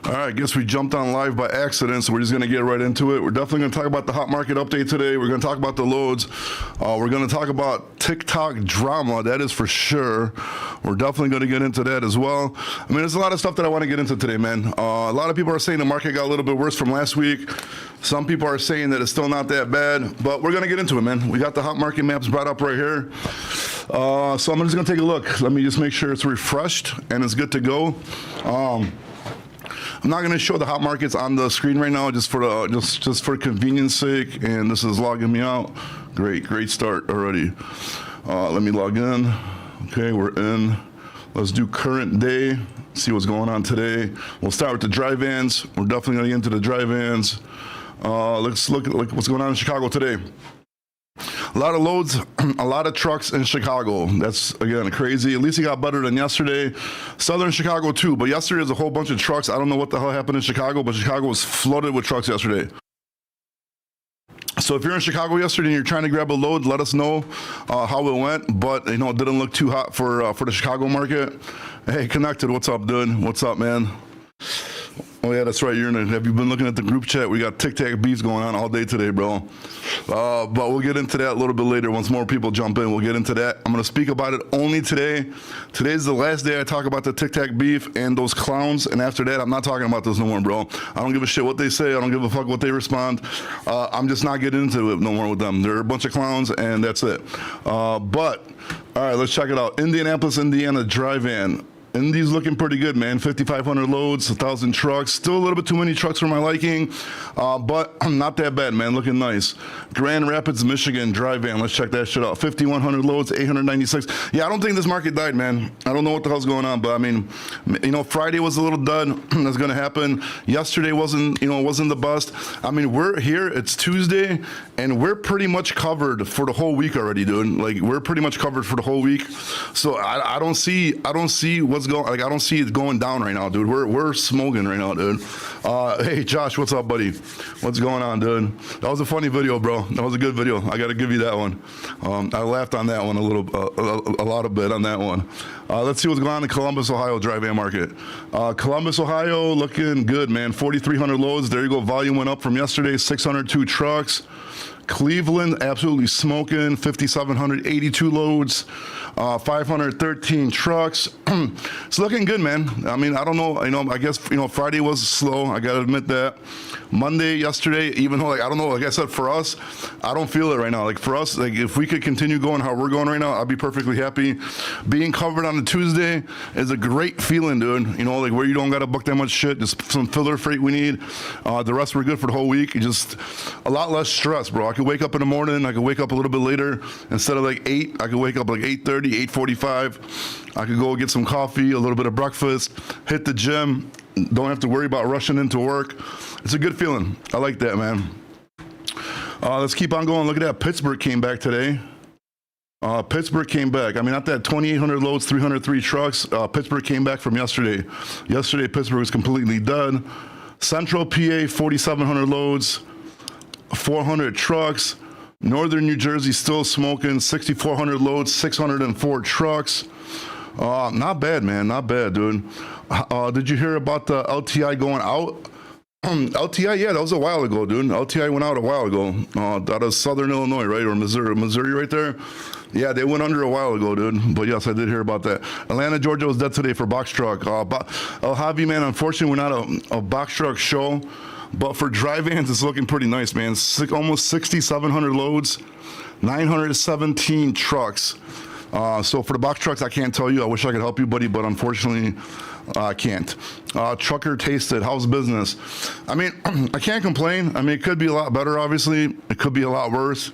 All right, I guess we jumped on live by accident, so we're just going to get right into it. We're definitely going to talk about the hot market update today. We're going to talk about the loads. We're going to talk about TikTok drama, that is for sure. We're definitely going to get into that as well. I mean, there's a lot of stuff that I want to get into today, man. A lot of people are saying the market got a little bit worse from last week. Some people are saying that it's still not that bad, but we're going to get into it, man. We got the hot market maps brought up right here. So I'm just going to take a look. Let me just make sure it's refreshed and it's good to go. I'm not going to show the hot markets on the screen right now, just for just for convenience sake. And this is logging me out. Great start already. Let me log in. Okay, we're in. Let's do current day. See what's going on today. We'll start with the dry vans. We're definitely going to get into the dry vans. Let's look at what's going on in Chicago today. A lot of loads, a lot of trucks in Chicago. That's, again, crazy. At least it got better than yesterday. Southern Chicago, too. But yesterday was a whole bunch of trucks. I don't know what the hell happened in Chicago, but Chicago was flooded with trucks yesterday. So if you're in Chicago yesterday and you're trying to grab a load, let us know how it went. But, you know, it didn't look too hot for the Chicago market. Hey, Connected, what's up, dude? What's up, man? Oh, yeah, that's right. Have you been looking at the group chat? We got tic-tac beefs going on all day today, bro. But we'll get into that a little bit later. Once more people jump in, we'll get into that. I'm going to speak about it only today. Today's the last day I talk about the tic-tac beef and those clowns. And after that, I'm not talking about this no more, bro. I don't give a shit what they say. I don't give a fuck what they respond. I'm just not getting into it no more with them. They're a bunch of clowns, and that's it. But, all right, let's check it out. Indianapolis, Indiana dry van. Indy's looking pretty good, man. 5,500 loads, 1,000 trucks. Still a little bit too many trucks for my liking, but not that bad, man. Looking nice. Grand Rapids, Michigan, dry van. Let's check that shit out. 5,100 loads, 896. Yeah, I don't think this market died, man. I don't know what the hell's going on, but I mean, you know, Friday was a little dud. That's gonna happen. Yesterday wasn't the bust. I mean, we're here. It's Tuesday, and we're pretty much covered for the whole week already, dude. Like, we're pretty much covered for the whole week. So I don't see what's going. Like, I don't see it going down right now, dude. We're smoking right now, dude. Hey, Josh, what's up, buddy? What's going on, dude? That was a funny video, bro. That was a good video. I got to give you that one. I laughed on that one a lot of bit on that one. Let's see what's going on in Columbus, Ohio dry van market. Columbus, Ohio, looking good, man. 4,300 loads. There you go. Volume went up from yesterday. 602 trucks. Cleveland, absolutely smoking. 5,782 loads. 513 trucks. It's looking good, man. I mean, I don't know. I guess, Friday was slow. I got to admit that. Monday, yesterday, even though, I don't know, like I said, for us, I don't feel it right now. Like, for us, if we could continue going how we're going right now, I'd be perfectly happy. Being covered on a Tuesday is a great feeling, dude. Like, where you don't got to book that much shit, just some filler freight we need. The rest we're good for the whole week. Just a lot less stress, bro. I could wake up in the morning. I could wake up a little bit later. Instead of 8, I could wake up 8:30, 8:45. I could go get some coffee, a little bit of breakfast, hit the gym. Don't have to worry about rushing into work. It's a good feeling. I like that, man. Let's keep on going. Look at that. Pittsburgh came back today. Pittsburgh came back. I mean, not that 2,800 loads, 303 trucks. Pittsburgh came back from yesterday. Yesterday, Pittsburgh was completely done. Central PA, 4,700 loads, 400 trucks. Northern New Jersey still smoking, 6,400 loads, 604 trucks. Not bad, man. Not bad, dude. Did you hear about the LTI going out? LTI, yeah, that was a while ago, dude. LTI went out a while ago. Out of Southern Illinois, right? Or Missouri right there. Yeah, they went under a while ago, dude. But yes, I did hear about that. Atlanta, Georgia was dead today for box truck. El Javi, man, unfortunately, we're not a box truck show. But for dry vans, it's looking pretty nice, man. Almost 6,700 loads, 917 trucks. So for the box trucks, I can't tell you. I wish I could help you, buddy, but unfortunately, I can't. Trucker Tasted, how's business? I mean, I can't complain. I mean, it could be a lot better, obviously. It could be a lot worse.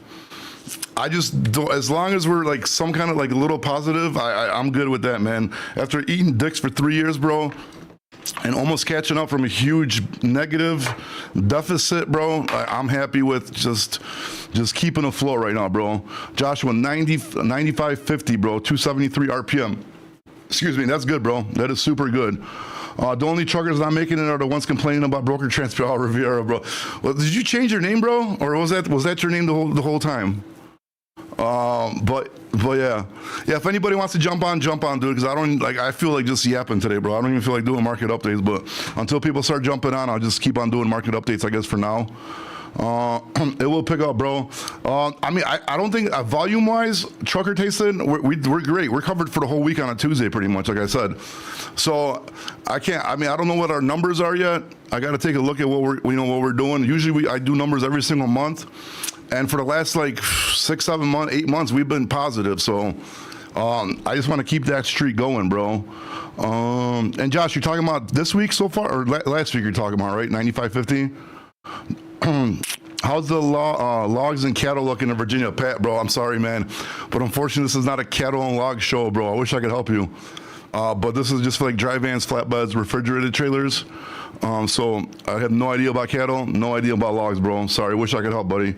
I just don't, as long as we're some kind of a little positive, I'm good with that, man. After eating dicks for 3 years, bro, and almost catching up from a huge negative deficit, bro, I'm happy with just keeping afloat right now, bro. Joshua, 95.50, bro, 273 RPM. Excuse me, that's good, bro. That is super good. The only truckers not making it are the ones complaining about broker transfer Riviera, bro. Well, did you change your name, bro? Or was that your name the whole time? But But yeah, if anybody wants to jump on, dude. Because I don't like. I feel like just yapping today, bro. I don't even feel like doing market updates. But until people start jumping on, I'll just keep on doing market updates, I guess, for now. It will pick up, bro. I mean, I don't think volume-wise, trucker tasted, we're great. We're covered for the whole week on a Tuesday, pretty much, like I said. So I don't know what our numbers are yet. I got to take a look at what we're doing. Usually I do numbers every single month, and for the last like 6, 7 months, 8 months, we've been positive. So I just want to keep that streak going, bro. And Josh, you're talking about this week so far, or last week you're talking about, right? 95.50. How's the logs and cattle looking in Virginia? Pat, bro, I'm sorry, man, but unfortunately this is not a cattle and log show, bro. I wish I could help you, but this is just for like dry vans, flatbeds, refrigerated trailers. So I have no idea about cattle, no idea about logs, bro. Sorry, wish I could help, buddy.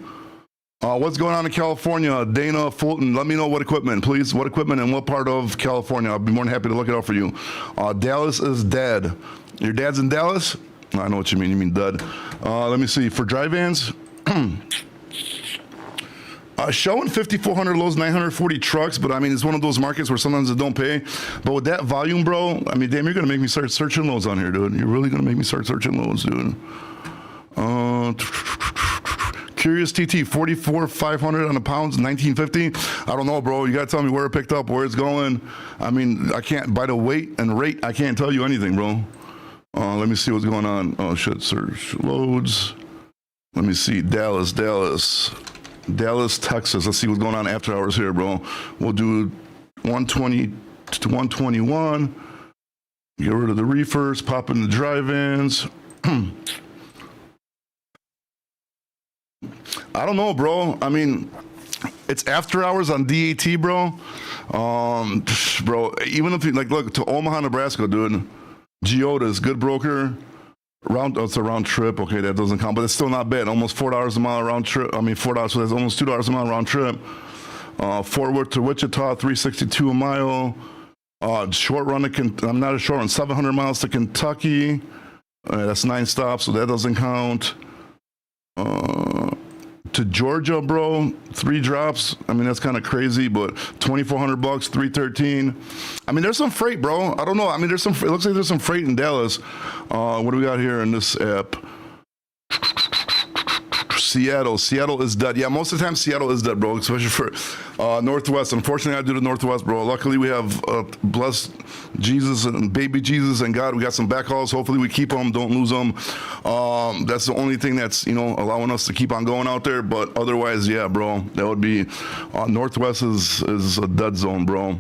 What's going on in California? Dana Fulton, let me know what equipment, please. What equipment and what part of California? I'll be more than happy to look it up for you. Dallas is dead. Your dad's in Dallas? I know what you mean. You mean dead. Let me see. For dry vans, showing 5,400 loads, 940 trucks, but I mean, it's one of those markets where sometimes it don't pay. But with that volume, bro, I mean, damn, you're going to make me start searching loads on here, dude. You're really going to make me start searching loads, dude. Curious TT, 44,500 on the pounds, 1950. I don't know, bro. You got to tell me where it picked up, where it's going. I mean, I can't, by the weight and rate, I can't tell you anything, bro. Let me see what's going on. Oh, shit, search loads. Let me see, Dallas, Texas. Let's see what's going on after hours here, bro. We'll do 120 to 121. Get rid of the reefers, pop in the dry vans. I don't know, bro. I mean, it's after hours on DAT, bro. Bro, even if you, like, look, to Omaha, Nebraska, dude. Geoda's good broker. It's a round trip. Okay, that doesn't count, but it's still not bad. Almost $4 a mile round trip. I mean, $4, so that's almost $2 a mile round trip. Fort Worth to Wichita, $362 a mile. Short run to I'm not a short run. 700 miles to Kentucky. That's 9 stops, so that doesn't count. To Georgia, bro, 3 drops. I mean, that's kind of crazy, but $2,400, 313. I mean, there's some freight, bro. I don't know. I mean, it looks like there's some freight in Dallas. What do we got here in this app? Seattle is dead. Yeah, most of the time Seattle is dead, bro, especially for Northwest. Unfortunately, I do the Northwest, bro. Luckily, we have blessed Jesus and baby Jesus and God. We got some backhauls. Hopefully, we keep them, don't lose them. That's the only thing that's, allowing us to keep on going out there. But otherwise, yeah, bro, that would be Northwest is a dead zone, bro.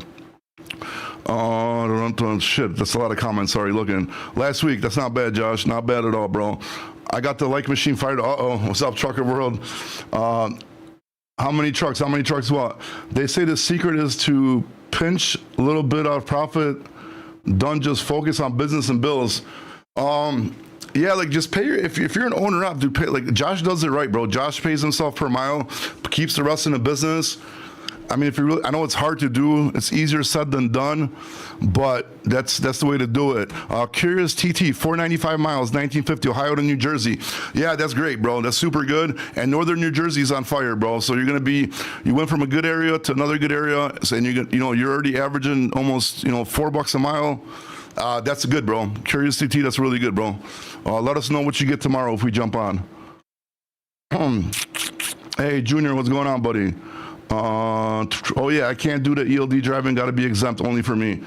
Shit, that's a lot of comments. Sorry, looking. Last week, that's not bad, Josh. Not bad at all, bro. I got the like machine fired. What's up, trucker world? How many trucks? What? They say the secret is to pinch a little bit of profit. Don't just focus on business and bills. Yeah, like just pay if you're an owner up, dude, pay, like Josh does it right, bro. Josh pays himself per mile, keeps the rest in the business. I mean, if you really, I know it's hard to do. It's easier said than done, but that's the way to do it. Curious TT, 495 miles, 1950, Ohio to New Jersey. Yeah, that's great, bro. That's super good. And northern New Jersey's on fire, bro. So you went from a good area to another good area, and you're already averaging almost $4 a mile. That's good, bro. Curious TT, that's really good, bro. Let us know what you get tomorrow if we jump on. Hey, Junior, what's going on, buddy? Oh yeah, I can't do the ELD driving, gotta be exempt only for me.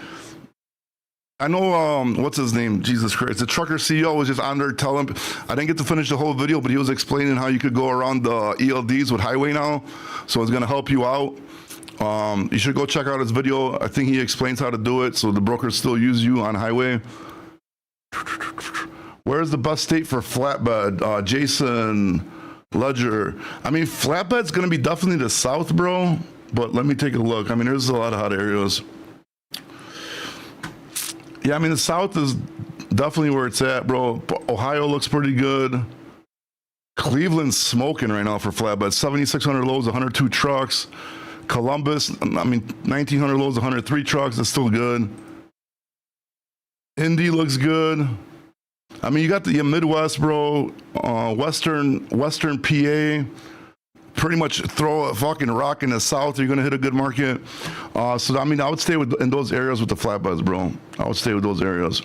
I know, what's his name? Jesus Christ. The trucker CEO was just on there telling him, I didn't get to finish the whole video, but he was explaining how you could go around the ELDs with highway now. So it's gonna help you out. You should go check out his video. I think he explains how to do it, so the brokers still use you on highway. Where's the best state for flatbed? Jason Ledger. I mean, flatbed's gonna be definitely the south, bro, but let me take a look. I mean, there's a lot of hot areas. Yeah, I mean, the south is definitely where it's at, bro. Ohio looks pretty good. Cleveland's smoking right now for flatbed. 7,600 loads, 102 trucks. Columbus, I mean, 1,900 loads, 103 trucks. That's still good. Indy looks good. I mean, you got the Midwest, bro. Western PA. pretty much throw a fucking rock in the south, you're gonna hit a good market. So I mean, I would stay in those areas with the flatbeds, bro. I would stay with those areas.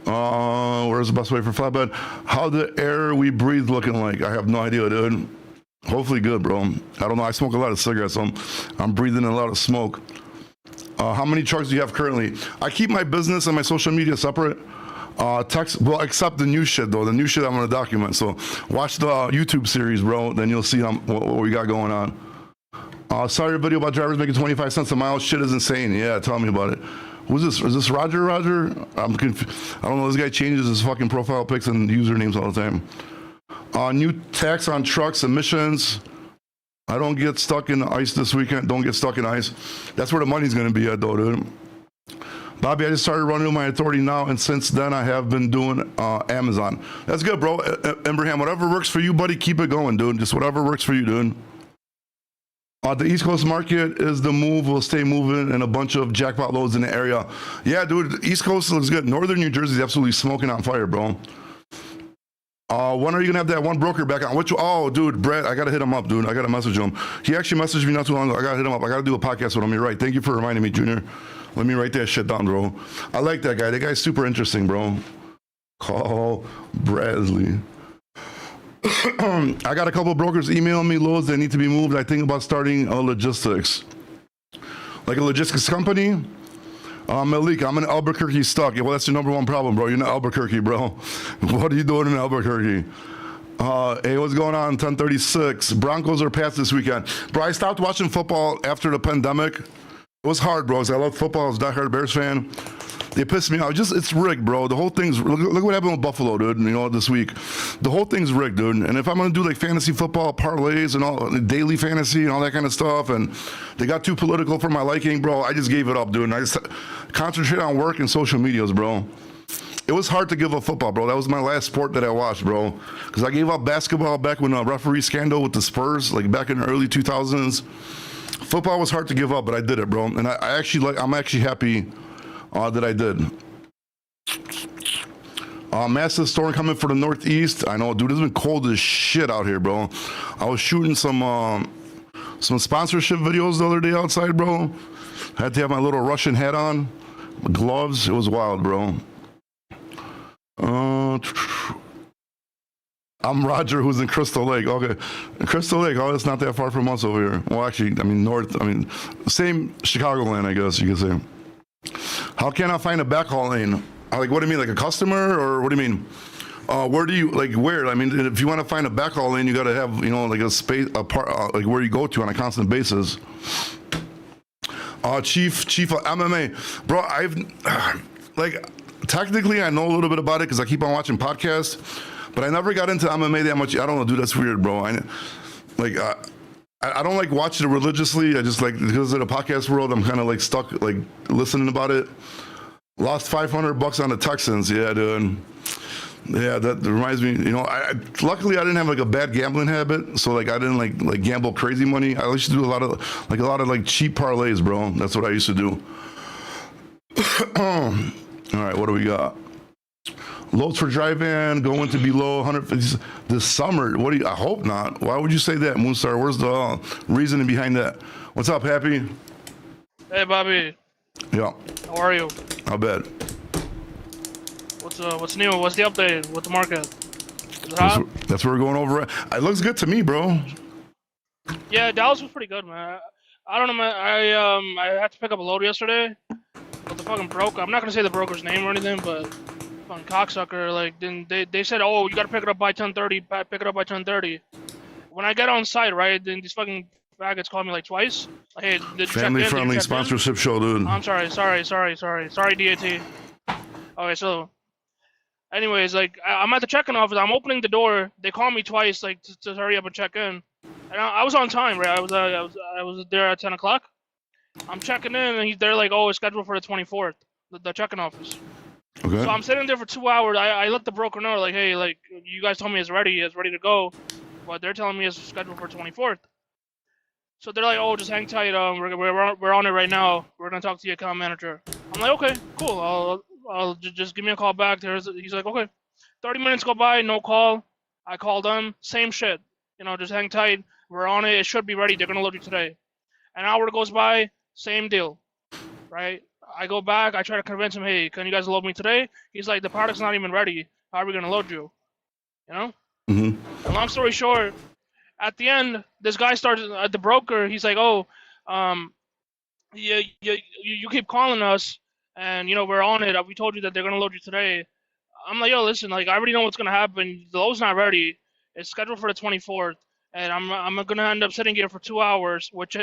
Where's the best way for flatbed? How the air we breathe looking like? I have no idea, dude. Hopefully good, bro. I don't know. I smoke a lot of cigarettes, so I'm breathing a lot of smoke. How many trucks do you have currently? I keep my business and my social media separate. Well, except the new shit though. The new shit I'm gonna document. So watch the YouTube series, bro. Then you'll see what we got going on. Saw your video about drivers making 25 cents a mile. Shit is insane. Yeah, tell me about it. Who's this? Is this Roger? Roger? I'm confused. I don't know. This guy changes his fucking profile pics and usernames all the time. New tax on trucks, emissions. I don't get stuck in the ice this weekend. Don't get stuck in ice. That's where the money's gonna be at, though, dude. Bobby, I just started running my authority now, and since then I have been doing Amazon. That's good, bro. Abraham, whatever works for you, buddy, keep it going, dude. Just whatever works for you, dude. The East Coast market is the move. We'll stay moving, and a bunch of jackpot loads in the area. Yeah, dude, East Coast looks good. Northern New Jersey is absolutely smoking on fire, bro. When are you gonna have that one broker back on? Oh, dude, Brett, I gotta hit him up, dude. I gotta message him. He actually messaged me not too long ago. I gotta hit him up. I gotta do a podcast with him. You're right. Thank you for reminding me, Junior. Let me write that shit down, bro. I like that guy. That guy's super interesting, bro. Call Bradley. I got a couple of brokers emailing me loads that need to be moved. I think about starting a logistics. Like a logistics company. Malik, I'm in Albuquerque stuck. Yeah, well, that's your number one problem, bro. You're in Albuquerque, bro. What are you doing in Albuquerque? Hey, what's going on? 10:36. Broncos are past this weekend. Bro, I stopped watching football after the pandemic. It was hard, bro. I love football. I was a diehard Bears fan. They pissed me off. It's rigged, bro. The whole thing's, look what happened with Buffalo, dude, this week. The whole thing's rigged, dude. And if I'm going to do like fantasy football, parlays and all, daily fantasy and all that kind of stuff, and they got too political for my liking, bro, I just gave it up, dude. And I just concentrate on work and social medias, bro. It was hard to give up football, bro. That was my last sport that I watched, bro. Because I gave up basketball back when a referee scandal with the Spurs, like back in the early 2000s. Football was hard to give up, but I did it, bro. And I'm actually happy that I did. Massive storm coming for the Northeast. I know, dude, it's been cold as shit out here, bro. I was shooting some sponsorship videos the other day outside, bro. I had to have my little Russian hat on, gloves. It was wild, bro. I'm Roger, who's in Crystal Lake. Okay, Crystal Lake. Oh, it's not that far from us over here. Well, actually, I mean same Chicagoland, I guess you could say. How can I find a backhaul lane? Like, what do you mean, like a customer, or what do you mean? Where do you where? I mean, if you want to find a backhaul lane, you got to have like a space, a part, like where you go to on a constant basis. Chief of MMA, bro. I've technically I know a little bit about it because I keep on watching podcasts. But I never got into MMA that much. I don't know, dude. That's weird, bro. I don't like watching it religiously. I just because of the podcast world, I'm kind of like stuck, like listening about it. Lost $500 on the Texans. Yeah, dude. Yeah, that reminds me. Luckily I didn't have like a bad gambling habit, so like I didn't like gamble crazy money. I used to do a lot of cheap parlays, bro. That's what I used to do. All right, what do we got? Loads for dry van going to be low 150 this summer. I hope not. Why would you say that, Moonstar? Where's the reasoning behind that? What's up, Happy? Hey, Bobby. Yeah. How are you? Not bad. What's new? What's the update with the market? Is it hot? That's what we're going over. It looks good to me, bro. Yeah, Dallas was pretty good, man. I don't know, man. I had to pick up a load yesterday, but the fucking broker. I'm not gonna say the broker's name or anything, but fucking cocksucker. Then they said, oh, you gotta pick it up by 10:30. Pick it up by 10:30. When I get on site, right, then these fucking faggots call me like twice. Like, hey, did you Family check in? friendly sponsorship show, dude. I'm sorry, DAT. Okay, so, anyways, I'm at the check-in office. I'm opening the door. They call me twice, to hurry up and check in. And I was on time, right? I was there at 10 o'clock. I'm checking in, and they're like, oh, it's scheduled for the 24th. The check-in office. Okay. So I'm sitting there for 2 hours. I let the broker know, hey, you guys told me it's ready to go, but they're telling me it's scheduled for 24th. So they're like, oh, just hang tight. We're on it right now. We're gonna talk to the account manager. I'm like, okay, cool. I'll just give me a call back. He's like, okay. 30 minutes go by, no call. I called them, same shit. just hang tight. We're on it. It should be ready. They're gonna load you today. An hour goes by, same deal, right? I go back. I try to convince him, hey, can you guys load me today? He's like, the product's not even ready. How are we gonna load you? And long story short, at the end, this guy starts at the broker. He's like, oh, you keep calling us, and we're on it. We told you that they're gonna load you today. I'm like, yo, listen, like I already know what's gonna happen. The load's not ready. It's scheduled for the 24th, and I'm gonna end up sitting here for 2 hours, which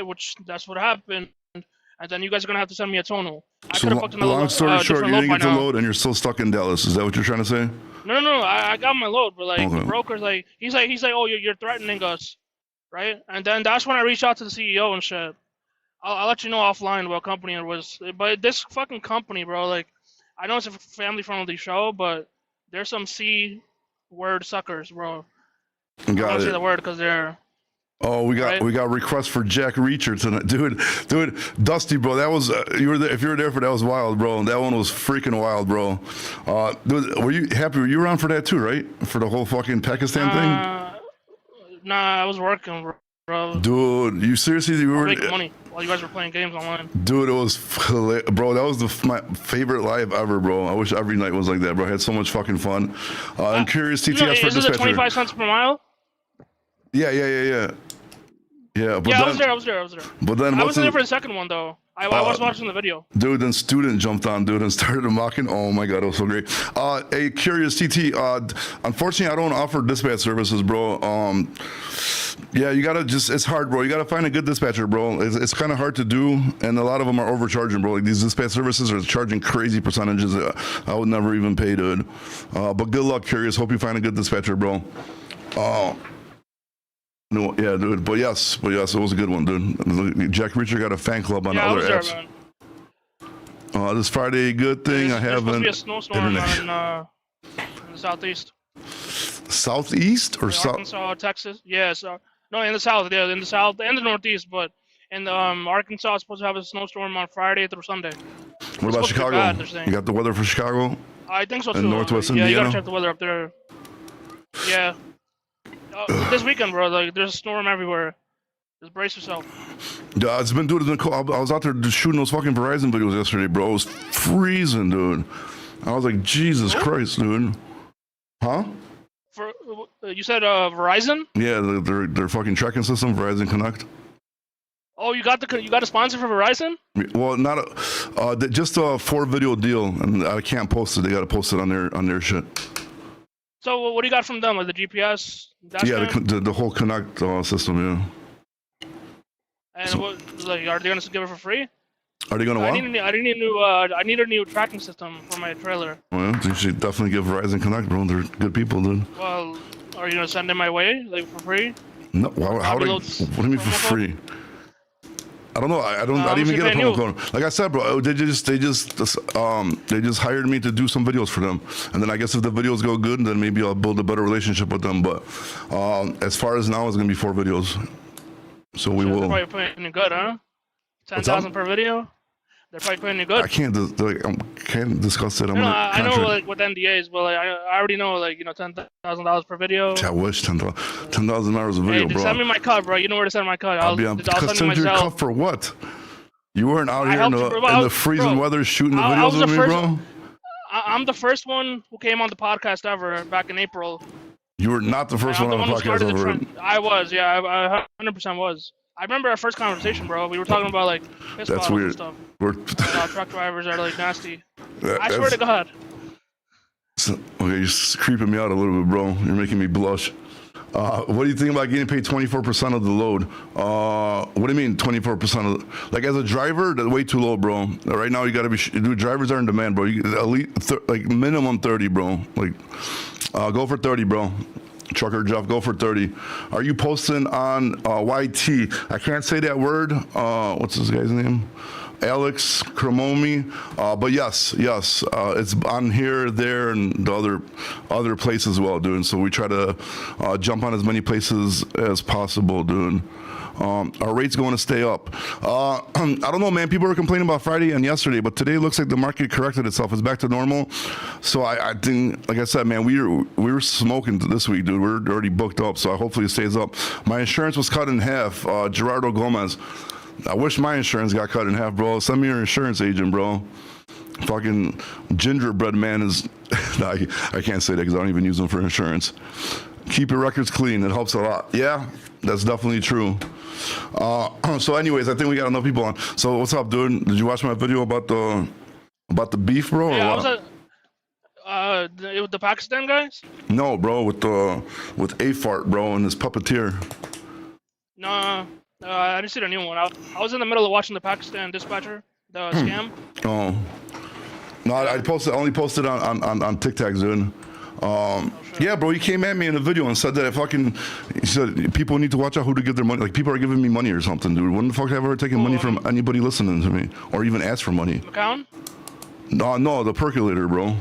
that's what happened. And then you guys are gonna have to send me a tonal. I So could have booked another long story short, different you load didn't by get the now. load, and you're still stuck in Dallas. Is that what you're trying to say? No, I got my load, but like Okay. the broker's like, he's like, oh, you're threatening us, right? And then that's when I reached out to the CEO and shit. I'll let you know offline what company it was, but this fucking company, bro, like, I know it's a family-friendly show, but there's some C word suckers, bro. I Got don't say it. the word because they're. Oh, we got requests for Jack Reacher tonight, dude, Dusty, bro. That was you were there. If you were there for that, was wild, bro. That one was freaking wild, bro. Dude, were you happy? Were you around for that too, right? For the whole fucking Pakistan thing? Nah, I was working, bro. Dude, you seriously? You were making money while you guys were playing games online. Dude, it was bro. That was my favorite live ever, bro. I wish every night was like that, bro. I had so much fucking fun. I'm curious, TTS for is it dispatcher. 25 cents per mile? Yeah. But Yeah, then, I was there. But then I wasn't there for the second one though. I was watching the video. Dude, then student jumped on, dude, and started mocking. Oh my god, it was so great. Hey, curious TT. Unfortunately, I don't offer dispatch services, bro. Yeah, you gotta it's hard, bro. You gotta find a good dispatcher, bro. It's kind of hard to do, and a lot of them are overcharging, bro. Like these dispatch services are charging crazy percentages. I would never even pay, dude. But good luck, curious. Hope you find a good dispatcher, bro. No, yeah, dude. But yes, it was a good one, dude. Jack Reacher got a fan club on other apps. Man. This Friday, good thing I haven't. There's supposed to be a snowstorm in the southeast. Southeast or south? Arkansas, Texas. Yeah, so no, in the south. Yeah, in the south and the northeast, but in the Arkansas, it's supposed to have a snowstorm on Friday through Sunday. What about Chicago? Bad, you got the weather for Chicago? I think so too. And Northwest Indiana? Indiana? Yeah, you gotta check the weather up there. Yeah. This weekend, bro, like there's a storm everywhere. Just brace yourself. Yeah, it's been cool. I was out there just shooting those fucking Verizon videos yesterday, bro. It was freezing, dude. I was like, Jesus Christ, dude. Huh? You said Verizon? Yeah, their fucking tracking system, Verizon Connect. Oh, you got a sponsor for Verizon? Well, not just a 4-video deal, and I can't post it. They got to post it on their shit. So what do you got from them? Like the GPS? Yeah, the whole Connect system, yeah. And what, like, are they gonna give it for free? Are they gonna what? I need a new tracking system for my trailer. Well, you should definitely give Verizon Connect, bro. They're good people, dude. Well, are you gonna send it my way, like for free? No, what do you mean for free? I don't know. I didn't even get a promo code. Like I said, bro, they just hired me to do some videos for them, and then I guess if the videos go good, then maybe I'll build a better relationship with them. But as far as now, it's gonna be 4 videos, so we will. They're probably paying you good, huh? 10,000 per video. They're probably paying you good. I can't discuss it. I know like with NDAs, but like I already know like $10,000 per video. I wish $10,000 a video, hey, bro. Send me my cut, bro. You know where to send my cut. I'll send you your cut for what? You weren't out here in the freezing weather shooting the videos with me, bro. I'm the first one who came on the podcast ever back in April. You were not the first one on the podcast ever. I was, yeah, I 100% was. I remember our first conversation, bro. We were talking about like piss bottles and stuff. Truck drivers are like nasty. I swear to God. Okay, you're creeping me out a little bit, bro. You're making me blush. What do you think about getting paid 24% of the load? What do you mean 24%? Like as a driver, that's way too low, bro. Right now you gotta be. Dude, drivers are in demand, bro. You at least like minimum 30, bro. Like, go for 30, bro. Trucker Jeff, go for 30. Are you posting on YT? I can't say that word. What's this guy's name? Alex Cremomi. But yes, it's on here, there, and the other places as well, dude. So we try to jump on as many places as possible, dude. Our rate's going to stay up. I don't know, man. People were complaining about Friday and yesterday, but today looks like the market corrected itself. It's back to normal. So I think, like I said, man, we were smoking this week, dude. We're already booked up, so hopefully it stays up. My insurance was cut in half. Gerardo Gomez. I wish my insurance got cut in half, bro. Send me your insurance agent, bro. Fucking gingerbread man is... No, I can't say that because I don't even use them for insurance. Keep your records clean. It helps a lot. Yeah, that's definitely true. So anyways, I think we got enough people on. So what's up, dude? Did you watch my video about the beef, bro? Yeah, I was at the Pakistan guys. No, bro, with A-Fart, bro, and this puppeteer. No, I didn't see the new one. I was in the middle of watching the Pakistan Dispatcher, the scam. Oh. No, I only posted on TikTok, dude. Yeah, bro, he came at me in a video and said that he said people need to watch out who to give their money. Like, people are giving me money or something, dude. When the fuck have I ever taken money from anybody listening to me or even asked for money? McCown? No, the percolator, bro.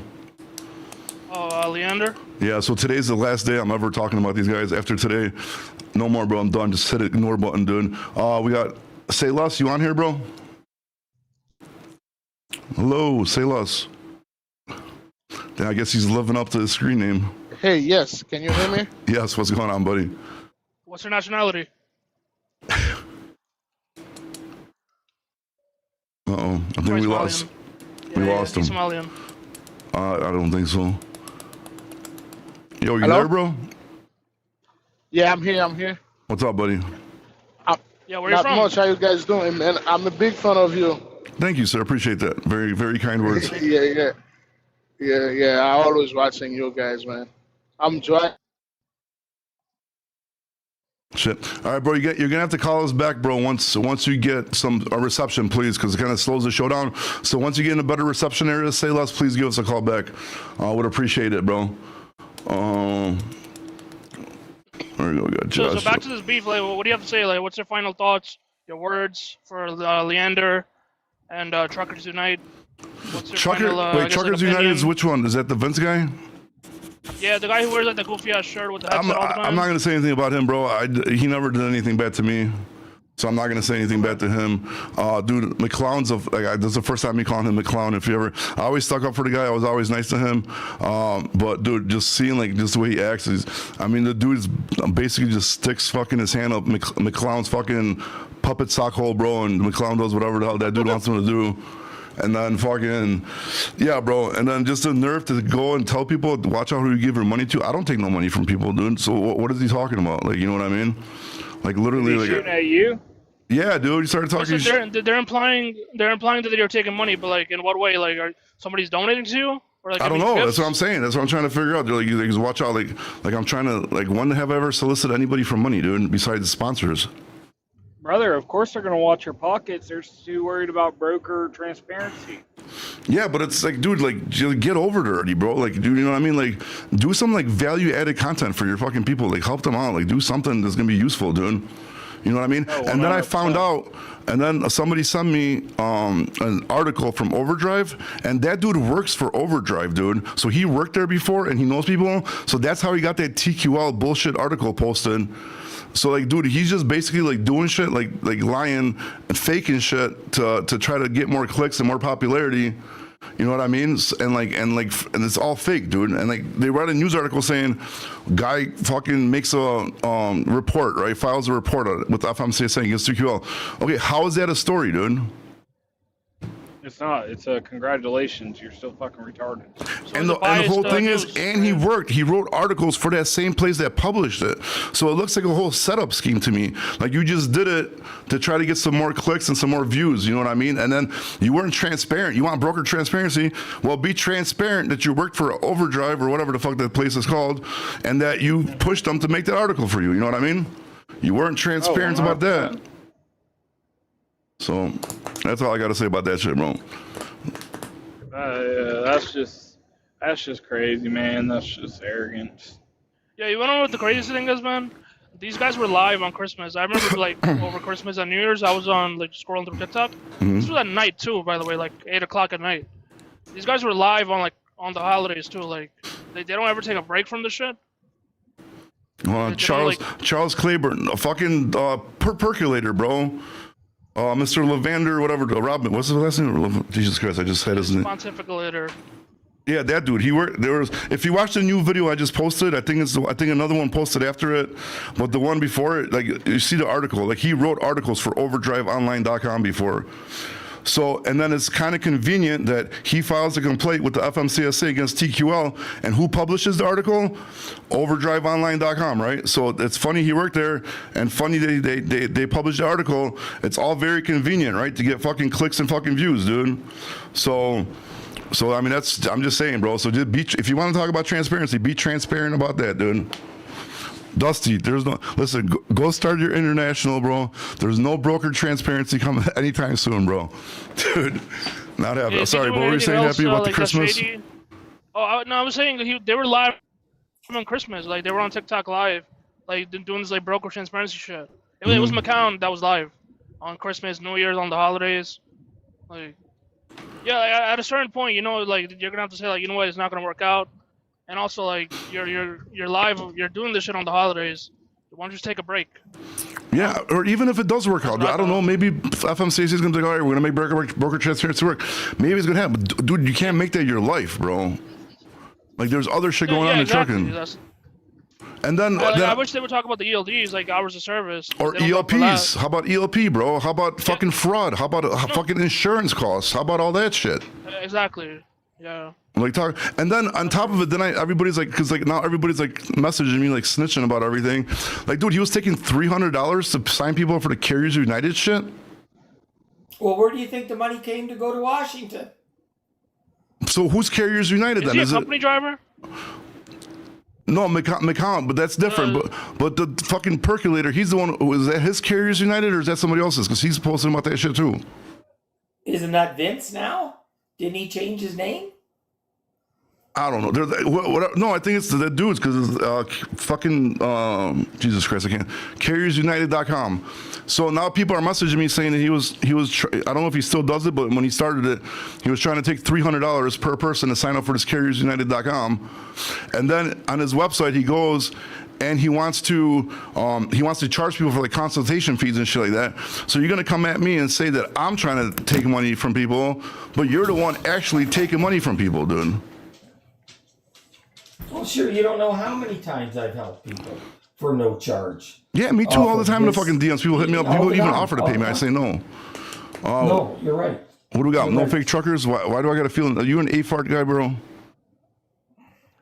Oh, Leander? Yeah, so today's the last day I'm ever talking about these guys. After today, no more, bro. I'm done. Just hit the ignore button, dude. We got Say Less. You on here, bro? Hello, Say Less. Yeah, I guess he's living up to his screen name. Hey, yes. Can you hear me? Yes, what's going on, buddy? What's your nationality? Uh-oh. I think we lost. We lost him. Somalian. I don't think so. Yo, you Hello? there, bro? Yeah, I'm here. What's up, buddy? Yeah, where you Not from? much. How you guys doing, man? I'm a big fan of you. Thank you, sir. Appreciate that. Very, very kind words. Yeah. I always watching you guys, man. I'm driving. Shit. All right, bro. You're gonna have to call us back, bro. Once you get a reception, please, because it kind of slows the show down. So once you get in a better reception area, Say Less, please give us a call back. Would appreciate it, bro. There we go. We got Josh. So back to this beef. Like, what do you have to say? Like, what's your final thoughts? Your words for Leander and Truckers Unite? What's your final, Truckers United is which one? Is that the Vince guy? Yeah, the guy who wears like the goofy ass shirt with the headset all the time. I'm not gonna say anything about him, bro. He never did anything bad to me, so I'm not gonna say anything bad to him. Dude, McClown's this is the first time me calling him McClown. If you ever, I always stuck up for the guy. I was always nice to him. But dude, just seeing just the way he acts the dude's basically just sticks fucking his hand up McClown's fucking puppet sock hole, bro, and McClown does whatever the hell that dude wants him to do. And then fucking, yeah, bro. And then just the nerve to go and tell people, watch out who you give your money to. I don't take no money from people, dude. So what is he talking about? Like, you know what I mean? Like, literally, like, shooting at you? Yeah, dude. He started talking. They're implying that you're taking money, but like, in what way? Like, somebody's donating to you? Or like, I don't know. gifts? That's what I'm saying. That's what I'm trying to figure out. They're like, watch out. Like I'm trying to, when have I ever solicited anybody for money, dude? Besides sponsors. Brother, of course they're going to watch your pockets. They're too worried about broker transparency. Yeah, but it's like, dude, like, get over it already, bro. Like, dude, you know what I mean? Like, do some, value-added content for your fucking people. Like, help them out. Like, do something that's going to be useful, dude. You know what I mean? Oh, and then I found out, and then somebody sent me an article from Overdrive, and that dude works for Overdrive, dude. So he worked there before, and he knows people. So that's how he got that TQL bullshit article posted. So, like, dude, he's just basically, doing shit, like lying and faking shit to try to get more clicks and more popularity. You know what I mean? And it's all fake, dude. And, they write a news article saying, guy fucking makes a report, right? Files a report with FMCSA saying against TQL. Okay, how is that a story, dude? It's not. It's a congratulations. You're still fucking retarded. So And the whole thing is, he wrote articles for that same place that published it. So it looks like a whole setup scheme to me. Like, you just did it to try to get some more clicks and some more views, you know what I mean? And then you weren't transparent. You want broker transparency? Well, be transparent that you worked for Overdrive or whatever the fuck that place is called, and that you pushed them to make that article for you, you know what I mean? You weren't transparent about that. So that's all I got to say about that shit, bro. Yeah, that's just crazy, man. That's just arrogance. Yeah, you wanna know what the craziest thing is, man? these guys were live on Christmas. I remember like over Christmas and New Year's, I was on like scrolling through TikTok. This was at night too, by the way, like 8 o'clock at night. These guys were live on like on the holidays too. Like they don't ever take a break from the shit. Charles Claiborne, a fucking percolator, bro. Mr. Levander, whatever. Robin, what's his last name? Jesus Christ, I just said his name. Pontificalator. Yeah, that dude. He worked. There was. If you watch the new video I just posted, I think another one posted after it, but the one before it, like you see the article. Like he wrote articles for OverdriveOnline.com before. So, and then it's kind of convenient that he files a complaint with the FMCSA against TQL, and who publishes the article? OverdriveOnline.com, right? So it's funny he worked there, and funny they published the article. It's all very convenient, right, to get fucking clicks and fucking views, dude. So I mean, I'm just saying, bro. So just if you want to talk about transparency, be transparent about that, dude. Dusty, listen, go start your international, bro. There's no broker transparency coming anytime soon, bro. Dude, not happening. Yeah, sorry, what were you saying, Happy, about the Christmas? Oh, no, I was saying that they were live on Christmas. Like, they were on TikTok live, like, doing this, like, broker transparency shit. It was McCown that was live on Christmas, New Year's, on the holidays. Like, yeah, at a certain point, you know, like, you're going to have to say, like, you know what, it's not going to work out. And also, like, you're live, you're doing this shit on the holidays. Why don't you just take a break? Yeah, or even if it does work out, I don't know, maybe FMCSA is going to be like, all right, we're going to make broker transparency work. Maybe it's going to happen. But, dude, you can't make that your life, bro. Like, there's other shit going on in trucking. And then, I wish they would talk about the ELDs, like hours of service. Or ELPs. How about ELP, bro? How about fucking fraud? How about fucking insurance costs? How about all that shit? Exactly. Yeah. Like talk, and then on top of it, then everybody's like, because like now everybody's like messaging me, like snitching about everything. Like, dude, he was taking $300 to sign people up for the Carriers United shit. Well, where do you think the money came to go to Washington? So who's Carriers United then? Is he a company driver? No, McCown, but that's different. But the fucking percolator, he's the one. Is that his Carriers United or is that somebody else's? Because he's posting about that shit too. Isn't that Vince now? Didn't he change his name? I don't know. No, I think it's the dudes because fucking Jesus Christ, I can't. CarriersUnited.com. So now people are messaging me saying that he was. I don't know if he still does it, but when he started it, he was trying to take $300 per person to sign up for this CarriersUnited.com, and then on his website he goes and he wants to charge people for like consultation fees and shit like that. So you're gonna come at me and say that I'm trying to take money from people, but you're the one actually taking money from people, dude. Well, sure, you don't know how many times I've helped people for no charge. Yeah, me too, all the time in the fucking DMs. People hit me up. People even offer to pay me. I say no. No, you're right. What do we got? No fake truckers? Why do I got a feeling? Are you an AFART guy, bro?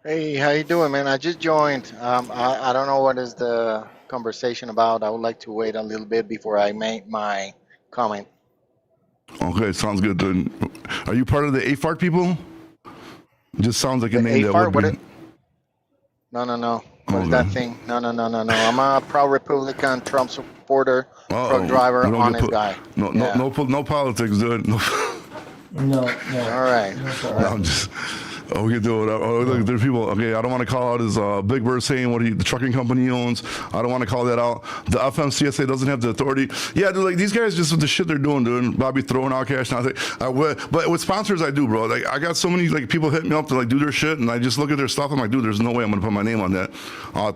Hey, how you doing, man? I just joined. I don't know what is the conversation about. I would like to wait a little bit before I make my comment. Okay, sounds good, dude. Are you part of the AFART people? It just sounds like a The name AFART, that would be. No. What is that thing? No. I'm a proud Republican, Trump supporter, truck driver, honest guy. No politics, dude. No. All right. No, I'm just. Oh, we can do it. Oh, look, there's people. Okay, I don't want to call out his Big Bird saying what the trucking company owns. I don't want to call that out. The FMCSA doesn't have the authority. Yeah, dude, like these guys just with the shit they're doing. Bobby throwing out cash now. But with sponsors, I do, bro. Like I got so many like people hit me up to like do their shit, and I just look at their stuff. I'm like, dude, there's no way I'm gonna put my name on that.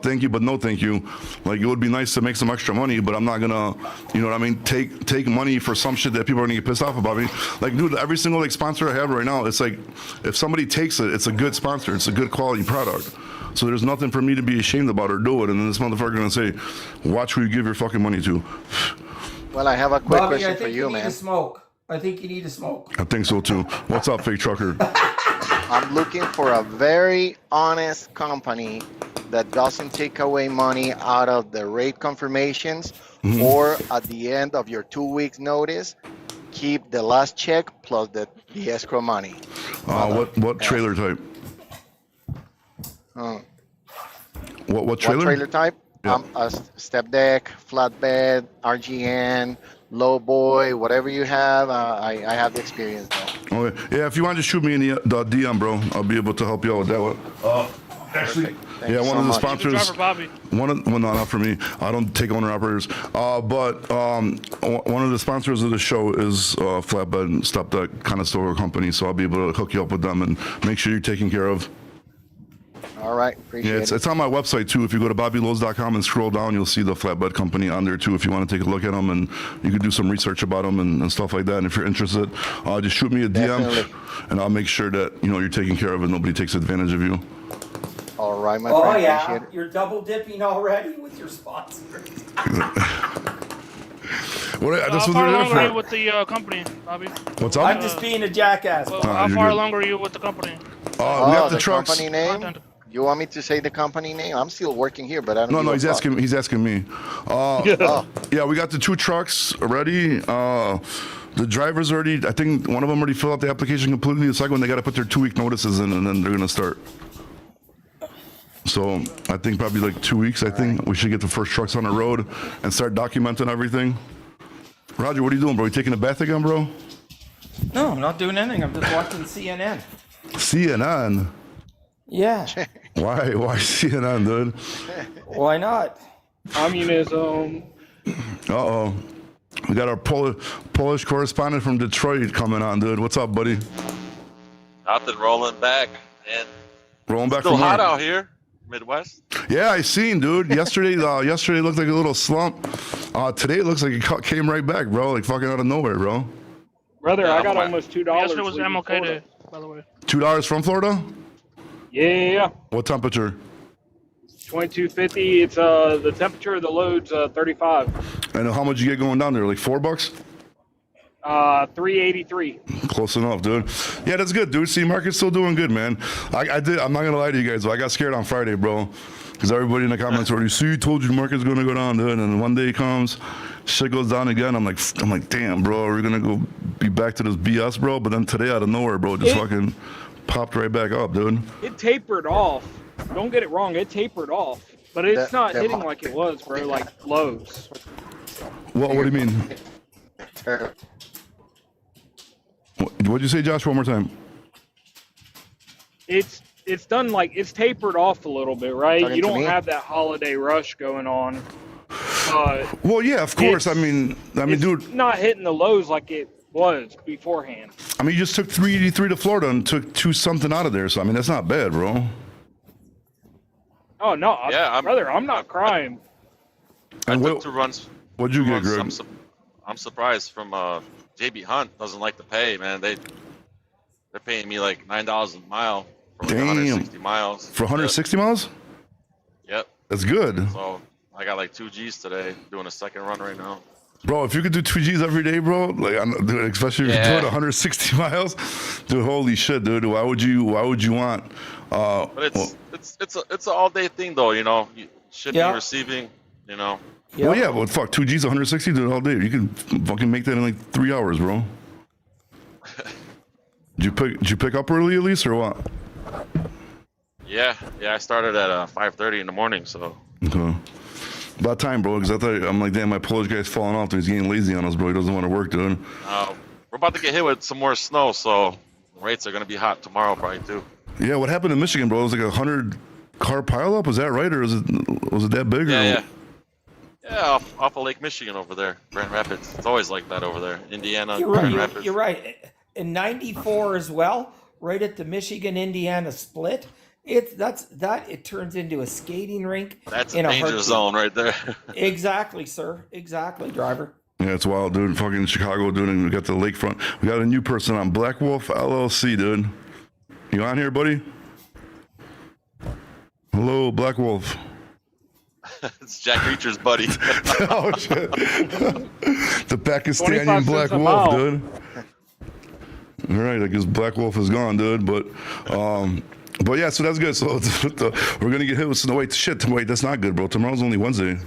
Thank you, but no, thank you. Like it would be nice to make some extra money, but I'm not gonna, you know what I mean? Take money for some shit that people are gonna get pissed off about me. Like, dude, every single like sponsor I have right now, it's like if somebody takes it, it's a good sponsor. It's a good quality product. So there's nothing for me to be ashamed about or do it. And then this motherfucker gonna say, watch who you give your fucking money to. Well, I have a quick Bobby, question for you, man. I think you need a smoke. I think so too. What's up, fake trucker? I'm looking for a very honest company that doesn't take away money out of the rate confirmations or at the end of your 2 weeks notice. Keep the last check plus the escrow money. What trailer type? What trailer? What trailer type? Yeah. A step deck, flatbed, RGN, low boy, whatever you have. I have the experience though. Okay. Yeah, if you want to shoot me in the DM, bro, I'll be able to help you out with that one. Actually, Thank yeah, you one so of the much. sponsors. Driver Bobby. Well, no, not for me. I don't take owner operators. But one of the sponsors of the show is Flatbed, Stop That Kind of Store Company. So I'll be able to hook you up with them and make sure you're taken care of. All right, Yeah, appreciate it. it's on my website too. If you go to bobbylowe's.com and scroll down, you'll see the Flatbed Company on there too. If you want to take a look at them and you can do some research about them and stuff like that. And if you're interested, just shoot me a DM, Definitely. and I'll make sure that you're taken care of and nobody takes advantage of you. All right, my Oh friend. yeah, Appreciate it. you're double dipping already with your sponsors. This How was far there along are you for. with the company, Bobby? What's I'm up? just being a jackass. Well, Ah, how you're far good. along are you with the company? We got the trucks. company name. Content. You want me to say the company name? I'm still working here, but I don't. No, give no, a he's fuck. asking. He's asking me. Oh, Yeah, we got the 2 trucks already. The drivers already. I think one of them already filled out the application completely. The second one, they got to put their 2-week notices in, and then they're gonna start. So I think probably like 2 weeks. I think we should get the first trucks on the road and start documenting everything. Roger, what are you doing, bro? You taking a bath again, bro? No, I'm not doing anything. I'm just watching CNN. CNN. Yeah. Why? Why CNN, dude? Why not? Communism. Uh-oh. We got our Polish correspondent from Detroit coming on, dude. What's up, buddy? Nothing, rolling back, and Rolling back still from hot where? out here, Midwest. Yeah, I seen, dude. Yesterday looked like a little slump. Today it looks like it came right back, bro. Like fucking out of nowhere, bro. Brother, Yeah, I got I'm almost $2. Yesterday was leaving MLK Florida. Day, by the way. $2 from Florida? Yeah, What temperature? 2250. It's the temperature of the load's 35. And how much you get going down there? Like $4? 383. Close enough, dude. Yeah, that's good, dude. See, market's still doing good, man. I'm not gonna lie to you guys, but I got scared on Friday, bro. Because everybody in the comments already, see, told you the market's gonna go down, dude. And then one day comes, shit goes down again. I'm like, damn, bro, we're gonna go be back to this BS, bro. But then today, out of nowhere, bro, just fucking popped right back up, dude. It tapered off. Don't get it wrong. It tapered off. But it's not that hitting mo- like it was, bro. Like lows. What do you mean? What'd you say, Josh? One more time. It's done like it's tapered off a little bit, right? Talking You to don't me? have that holiday rush going on. Well, yeah, of course. I mean, It's dude. not hitting the lows like it was beforehand. I mean, you just took 383 to Florida and took 2 something out of there. So I mean, that's not bad, bro. Oh no, Yeah, brother, I'm not crying. And I took 2 runs. what'd you 2 get, runs. Greg? I'm surprised from JB Hunt doesn't like to pay, man. They're paying me like $9 a mile for like Damn. 160 miles. For 160 miles? Yep. That's good. So I got like 2 G's today, doing a second run right now. Bro, if you could do 2 Gs every day, bro, like, dude, especially if you're Yeah. doing 160 miles, dude, holy shit, dude. Why would you want? But it's an all day thing though, you know. Shipping, Yeah. receiving, you know. Well, yeah, but fuck, 2 Gs, 160, dude, all day. You can fucking make that in like 3 hours, bro. Did you pick up early at least, or what? Yeah, I started at 5:30 in the morning, so Okay. About time, bro, because I'm like, damn, my Polish guy's falling off. He's getting lazy on us, bro. He doesn't want to work, dude. we're about to get hit with some more snow, so rates are gonna be hot tomorrow probably too. Yeah, what happened in Michigan, bro? It was like 100-car pileup. Was that right, or was it that big? Yeah. Yeah, off of Lake Michigan over there, Grand Rapids. It's always like that over there. Indiana, You're Grand right. Rapids. You're right. In '94 as well, right at the Michigan-Indiana split, it turns into a skating rink. That's a in danger heartbeat. zone right there. Exactly, sir. Exactly, driver. Yeah, it's wild, dude. Fucking Chicago, dude. And we got the lakefront. We got a new person on Black Wolf LLC, dude. You on here, buddy? Hello, Black Wolf. It's Jack Reacher's buddy. Oh shit. The 25 Pakistani Black cents a Wolf, mile. dude. All right, I guess Black Wolf is gone, dude. But yeah, so that's good. So we're gonna get hit with snow. Wait, that's not good, bro. Tomorrow's only Wednesday.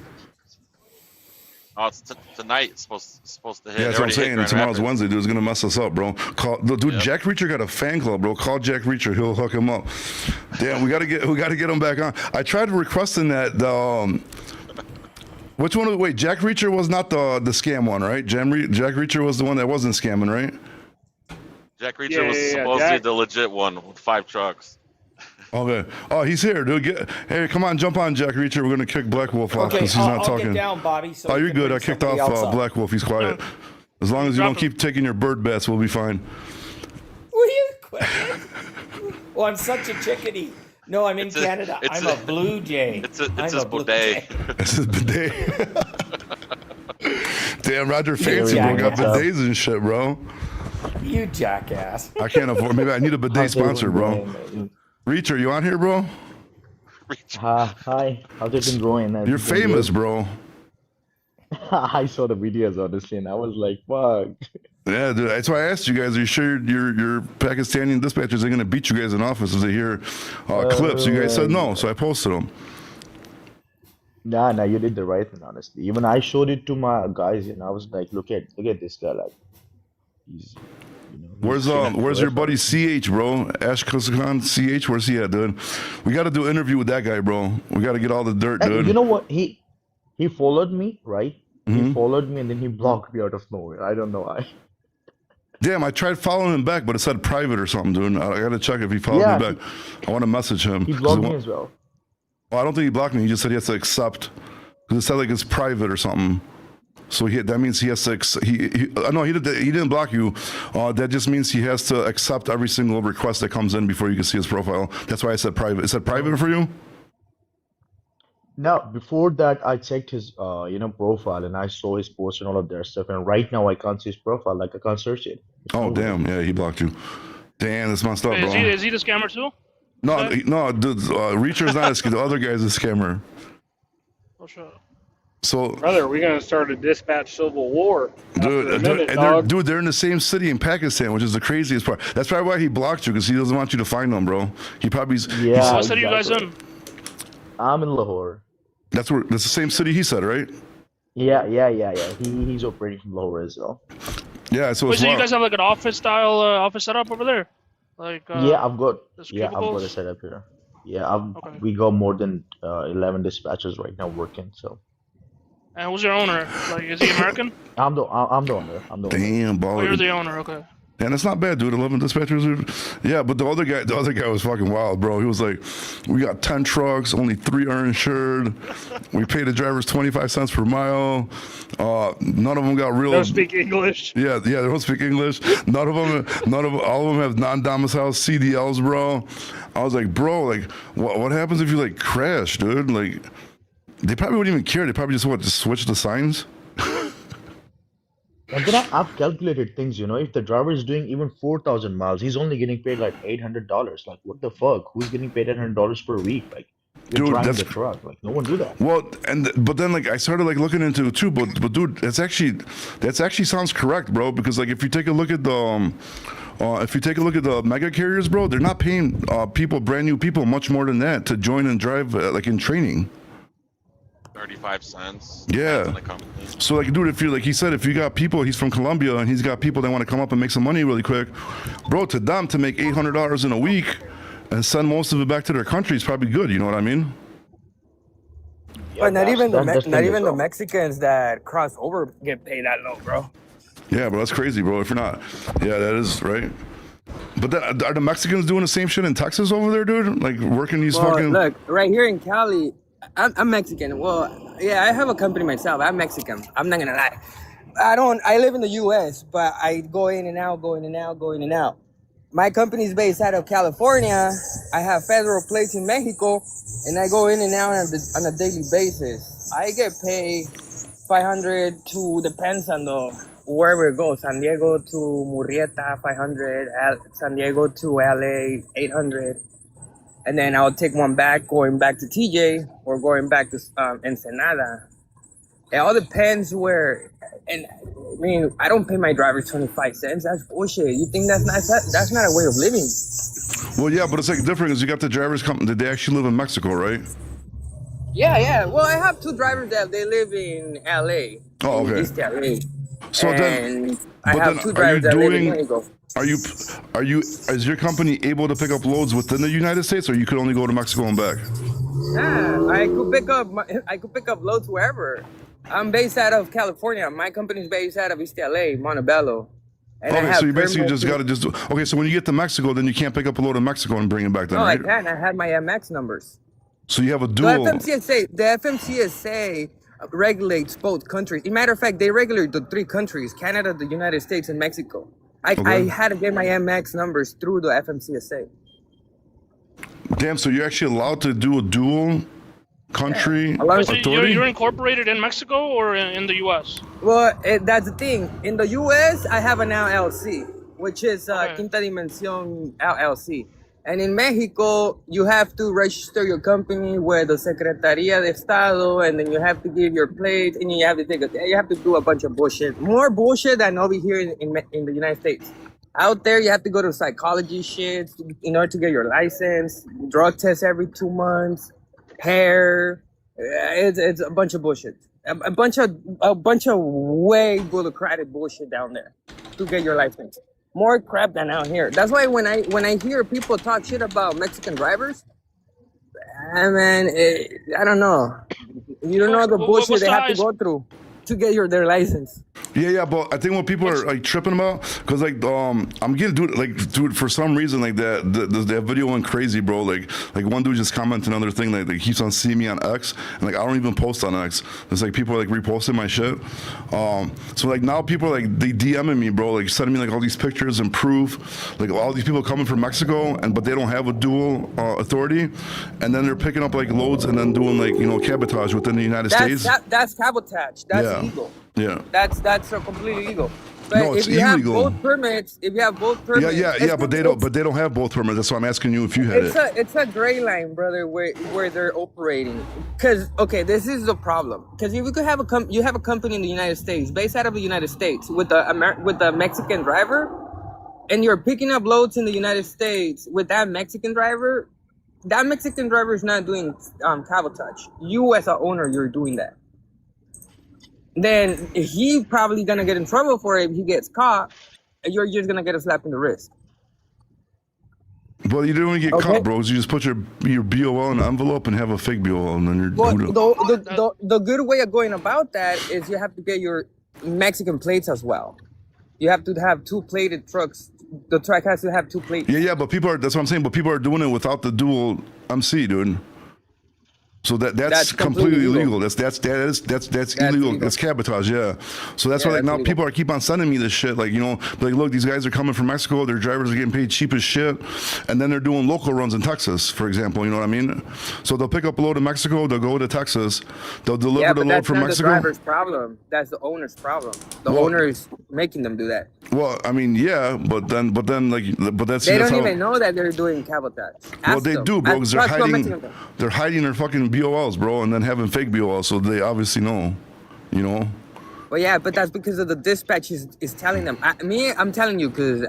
Oh, it's tonight. It's supposed to hit. Yeah, that's what I'm It already hit saying. Grand Tomorrow's Rapids. Wednesday, dude. It's gonna mess us up, bro. Dude. Yep. Jack Reacher got a fan club, bro. Call Jack Reacher. He'll hook him up. Damn, we gotta get him back on. I tried requesting that. Which one? Wait, Jack Reacher was not the scam one, right? Jack Reacher was the one that wasn't scamming, right? Jack Reacher was Yeah, supposedly Jack. the legit one with 5 trucks. Okay. Oh, he's here, dude. Hey, come on, jump on, Jack Reacher. We're gonna kick Black Wolf off Okay, because he's not I'll talking. get down, Bobby. So Oh, we you're can good. bring I kicked somebody off else up. Black Wolf. He's quiet. As long as you don't Drop him. keep taking your bird bats, we'll be fine. Will you quit? Well, I'm such a chickadee. No, I'm in Canada. I'm a blue jay. It's I'm his blue bidet. jay. This is bidet. Damn, Roger Fancy Yeah, bro got yeah. bidets and shit, bro. You jackass. I can't afford. Maybe I need a bidet sponsor, bro. Reacher, you on here, bro? Hi, how's it been going? Has You're it been famous, good? bro. I saw the videos honestly, and I was like, "Fuck." Yeah, dude. That's why I asked you guys. Are you sure your Pakistani dispatchers are gonna beat you guys in office if they hear clips? You guys said no, so I posted them. Nah, you did the right thing, honestly. Even I showed it to my guys, and I was like, look at this guy, like, he's, Where's your buddy CH, bro? Ash Kusakan, CH, where's he at, dude? We got to do an interview with that guy, bro. We got to get all the dirt, Hey, dude. you know what? He followed me, right? Mm-hmm. He followed me, and then he blocked me out of nowhere. I don't know why. Damn, I tried following him back, but it said private or something, dude. I got to check if he followed Yeah, me back. I want to message him. He 'cause blocked it me wa- as well. Well, I don't think he blocked me. He just said he has to accept because it said like it's private or something. So that means he has to. No, he didn't block you. That just means he has to accept every single request that comes in before you can see his profile. That's why I said private. Is that private for you? Now, before that, I checked his, profile, and I saw his post and all of their stuff. And right now, I can't see his profile. Like, I can't search it. It's Oh nowhere. damn, yeah, he blocked you. Damn, that's messed up, Wait, bro. is he the scammer too? No, dude, Reacher's not a scammer. The other guy's a scammer. Oh shit. So, Brother, we're gonna start a dispatch civil war. dude, After a minute, and dog. they're in the same city in Pakistan, which is the craziest part. That's probably why he blocked you, because he doesn't want you to find them, bro. He probably Yeah, What city you guys exactly. in? I'm in Lahore. that's the same city he said, right? Yeah. He's operating from Lahore as well. Yeah, so Wait, it's so you wild. guys have like an office style office setup over there? Like I've got there's a cubicles? setup here. Yeah, Okay. we got more than 11 dispatchers right now working. So And who's your owner? Like, is he American? I'm the owner. I'm the owner. Damn, Oh, you're baller. the owner. Okay. And it's not bad, dude. 11 dispatchers. Yeah, but the other guy was fucking wild, bro. He was like, we got 10 trucks, only 3 are insured. We pay the drivers 25 cents per mile. None of them got real. Don't speak English. Yeah, they don't speak English. All of them have non-domicile CDLs, bro. I was like, bro, like, what happens if you like crash, dude? Like, they probably wouldn't even care. They probably just switch the signs. And then I've calculated things. If the driver is doing even 4,000 miles, he's only getting paid like $800. Like, what the fuck? Who's getting paid $800 per week? Like, you're Dude, driving that's- the truck. Like, no one do that. Well, but then like I started like looking into it too, but dude, that's actually sounds correct, bro. Because like if you take a look at the mega carriers, bro, they're not paying brand new people much more than that to join and drive like in training. 35 cents. Yeah. depends on the company. So like, dude, if you got people, he's from Colombia and he's got people that want to come up and make some money really quick, bro. To them, to make $800 in a week and send most of it back to their country is probably good. You know what I mean? But not even the that's not the even the problem. Mexicans that cross over get paid that low, bro. Yeah, bro, that's crazy, bro. If you're not, yeah, that is right. But then, are the Mexicans doing the same shit in Texas over there, dude? Like working these Well, fucking. look, right here in Cali, I'm Mexican. Well, yeah, I have a company myself. I'm Mexican. I'm not gonna lie. I live in the U.S., but I go in and out, go in and out, go in and out. My company's based out of California. I have federal plates in Mexico, and I go in and out on a daily basis. I get paid 500 to, depends on wherever it goes. San Diego to Murrieta, 500. San Diego to LA, 800. And then I'll take one back, going back to TJ or going back to Ensenada. It all depends where. And I mean, I don't pay my drivers 25 cents. That's bullshit. You think that's not a way of living? Well, yeah, but it's like different because you got the drivers come. Did they actually live in Mexico, right? Yeah. Well, I have 2 drivers that they live in LA. Oh, in okay. East LA. So then, And I but have then 2 are drivers you that live in doing? Mexico. Is your company able to pick up loads within the United States, or you could only go to Mexico and back? Yeah, I could pick up loads wherever. I'm based out of California. My company's based out of East LA, Montebello. And I Okay, have so you basically permits just got to just do. Okay, so when you get to Mexico, then you can't pick up a load in Mexico and bring it back then, No, I right? can. I have my MX numbers. So you have a The dual. FMCSA regulates both countries. As a matter of fact, they regulate the 3 countries: Canada, the United States, and Mexico. I Okay. had to get my MX numbers through the FMCSA. Damn, so you're actually allowed to do a dual country A lot of- So authority? you're incorporated in Mexico or in the U.S.? Well, that's the thing. In the U.S., I have an LLC, which is Okay. Quinta Dimensión LLC. And in Mexico, you have to register your company with the Secretaría de Estado, and then you have to give your plate, and you have to you have to do a bunch of bullshit, more bullshit than over here in the United States. Out there, you have to go to psychology shit in order to get your license, drug test every 2 months, hair. It's a bunch of bullshit. A bunch of way bureaucratic bullshit down there to get your license. More crap than out here. That's why when I hear people talk shit about Mexican drivers, I mean, I don't know. You don't know the bullshit What's they the have to highest- go through to get their license. Yeah, but I think what people are like tripping about, because like I'm getting dude for some reason like that video went crazy, bro. Like one dude just commented another thing like he keeps on seeing me on X, and like I don't even post on X. It's like people are like reposting my shit. So like now people are like they DMing me, bro, like sending me like all these pictures and proof, like all these people coming from Mexico but they don't have a dual authority, and then they're picking up like loads and then doing like cabotage within the United States. That's cabotage. That's Yeah. illegal. Yeah. That's completely illegal. But No, if it's you illegal. have both permits, Yeah, but they don't have both permits. That's why I'm asking you if you had it. It's a gray line, brother, where they're operating. Because this is the problem. Because if you could have you have a company in the United States, based out of the United States, with a Mexican driver, and you're picking up loads in the United States with that Mexican driver is not doing cabotage. You as a owner, you're doing that. Then he probably gonna get in trouble for it if he gets caught. And you're just gonna get a slap in the wrist. Well, you don't even get Okay. caught, bros. You just put your BOL in an envelope and have a fake BOL, and then you're Well, good. the good way of going about that is you have to get your Mexican plates as well. You have to have 2 plated trucks. The truck has to have 2 plates. Yeah, but that's what I'm saying. But people are doing it without the dual MC, dude. So that's completely illegal. That's illegal. illegal. That's cabotage, yeah. So that's why like that's now illegal. people are keep on sending me this shit. Like like look, these guys are coming from Mexico. Their drivers are getting paid cheap as shit, and then they're doing local runs in Texas, for example. You know what I mean? So they'll pick up a load in Mexico. They'll go to Texas. They'll deliver Yeah, the but load that's from not Mexico. the driver's problem. That's the owner's problem. The Well- owner is making them do that. Well, I mean, yeah, but that's They that's don't how, even know that they're doing cabotage. Well, Ask they them. do, bro, because they're Ask what hiding. Mexican- They're hiding their fucking BOLs, bro, and then having fake BOLs. So they obviously know, Well, yeah, but that's because of the dispatch is telling them. I'm telling you, because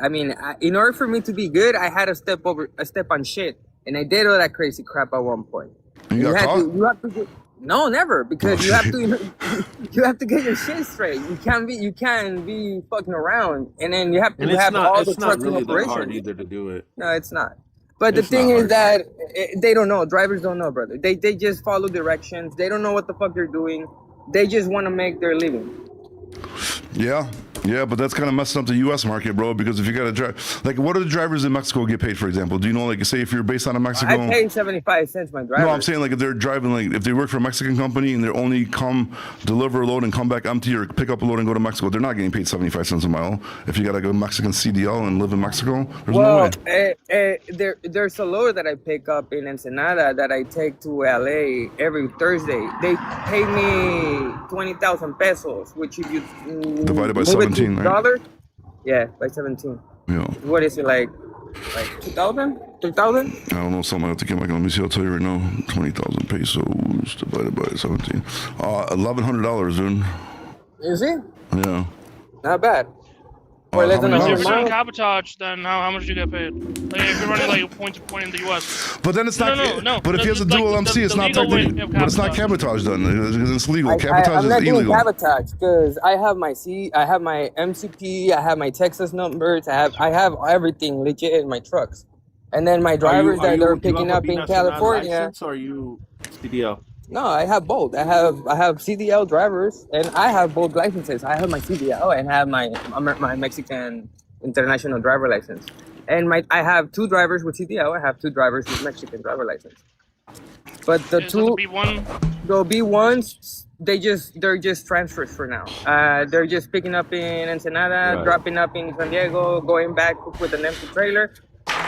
in order for me to be good, I had to step on shit, and I did all that crazy crap at one point. You got had caught? to. You have to. No, never, because Oh, you have shit. to. You have to get your shit straight. You can't be fucking around, and then you have to And it's have all the not trucks in really that hard operation. either to do it. No, it's not. But the It's thing not is hard. that they don't know. Drivers don't know, brother. They just follow directions. They don't know what the fuck they're doing. They just want to make their living. Yeah, but that's kind of messing up the U.S. market, bro. Because if you got to drive, like, what do the drivers in Mexico get paid, for example? Do you know, like, say if you're based out of Mexico? I pay 75 cents my driver. No, I'm saying like if they're driving, like if they work for a Mexican company and they only come deliver a load and come back empty, or pick up a load and go to Mexico, they're not getting paid 75 cents a mile. If you got like a Mexican CDL and live in Mexico, there's no way. There's a load that I pick up in Ensenada that I take to LA every Thursday. They pay me 20,000 pesos, which if you Divided by move it to 17, right? dollars, yeah, by 17. Yeah, What is it like 2,000, 3,000? I don't know, something I have to get. Like, let me see. I'll tell you right now. 20,000 pesos divided by 17. $1,100, dude. Is it? Yeah. Not bad. For How less than many If you're miles? doing cabotage, then how much do you get paid? Like if you're running like point to point in the U.S. But then it's not. No. But if he has a Like dual the- MC, it's the not legal way technically. of But it's not cabotage. cabotage then. Because it's legal. I'm Cabotage not is doing illegal. cabotage because I have my MCP, I have my Texas numbers, I have everything legit in my trucks, and then my drivers that they're picking up in California. License, or are you CDL? No, I have both. I have CDL drivers, and I have both licenses. I have my CDL and have my Mexican international driver license. And I have 2 drivers with CDL. I have 2 drivers with Mexican driver license. But the Is that the 2, B1? the B1s, they're just transfers for now. They're just picking up in Ensenada, Right. dropping up in San Diego, going back with an empty trailer,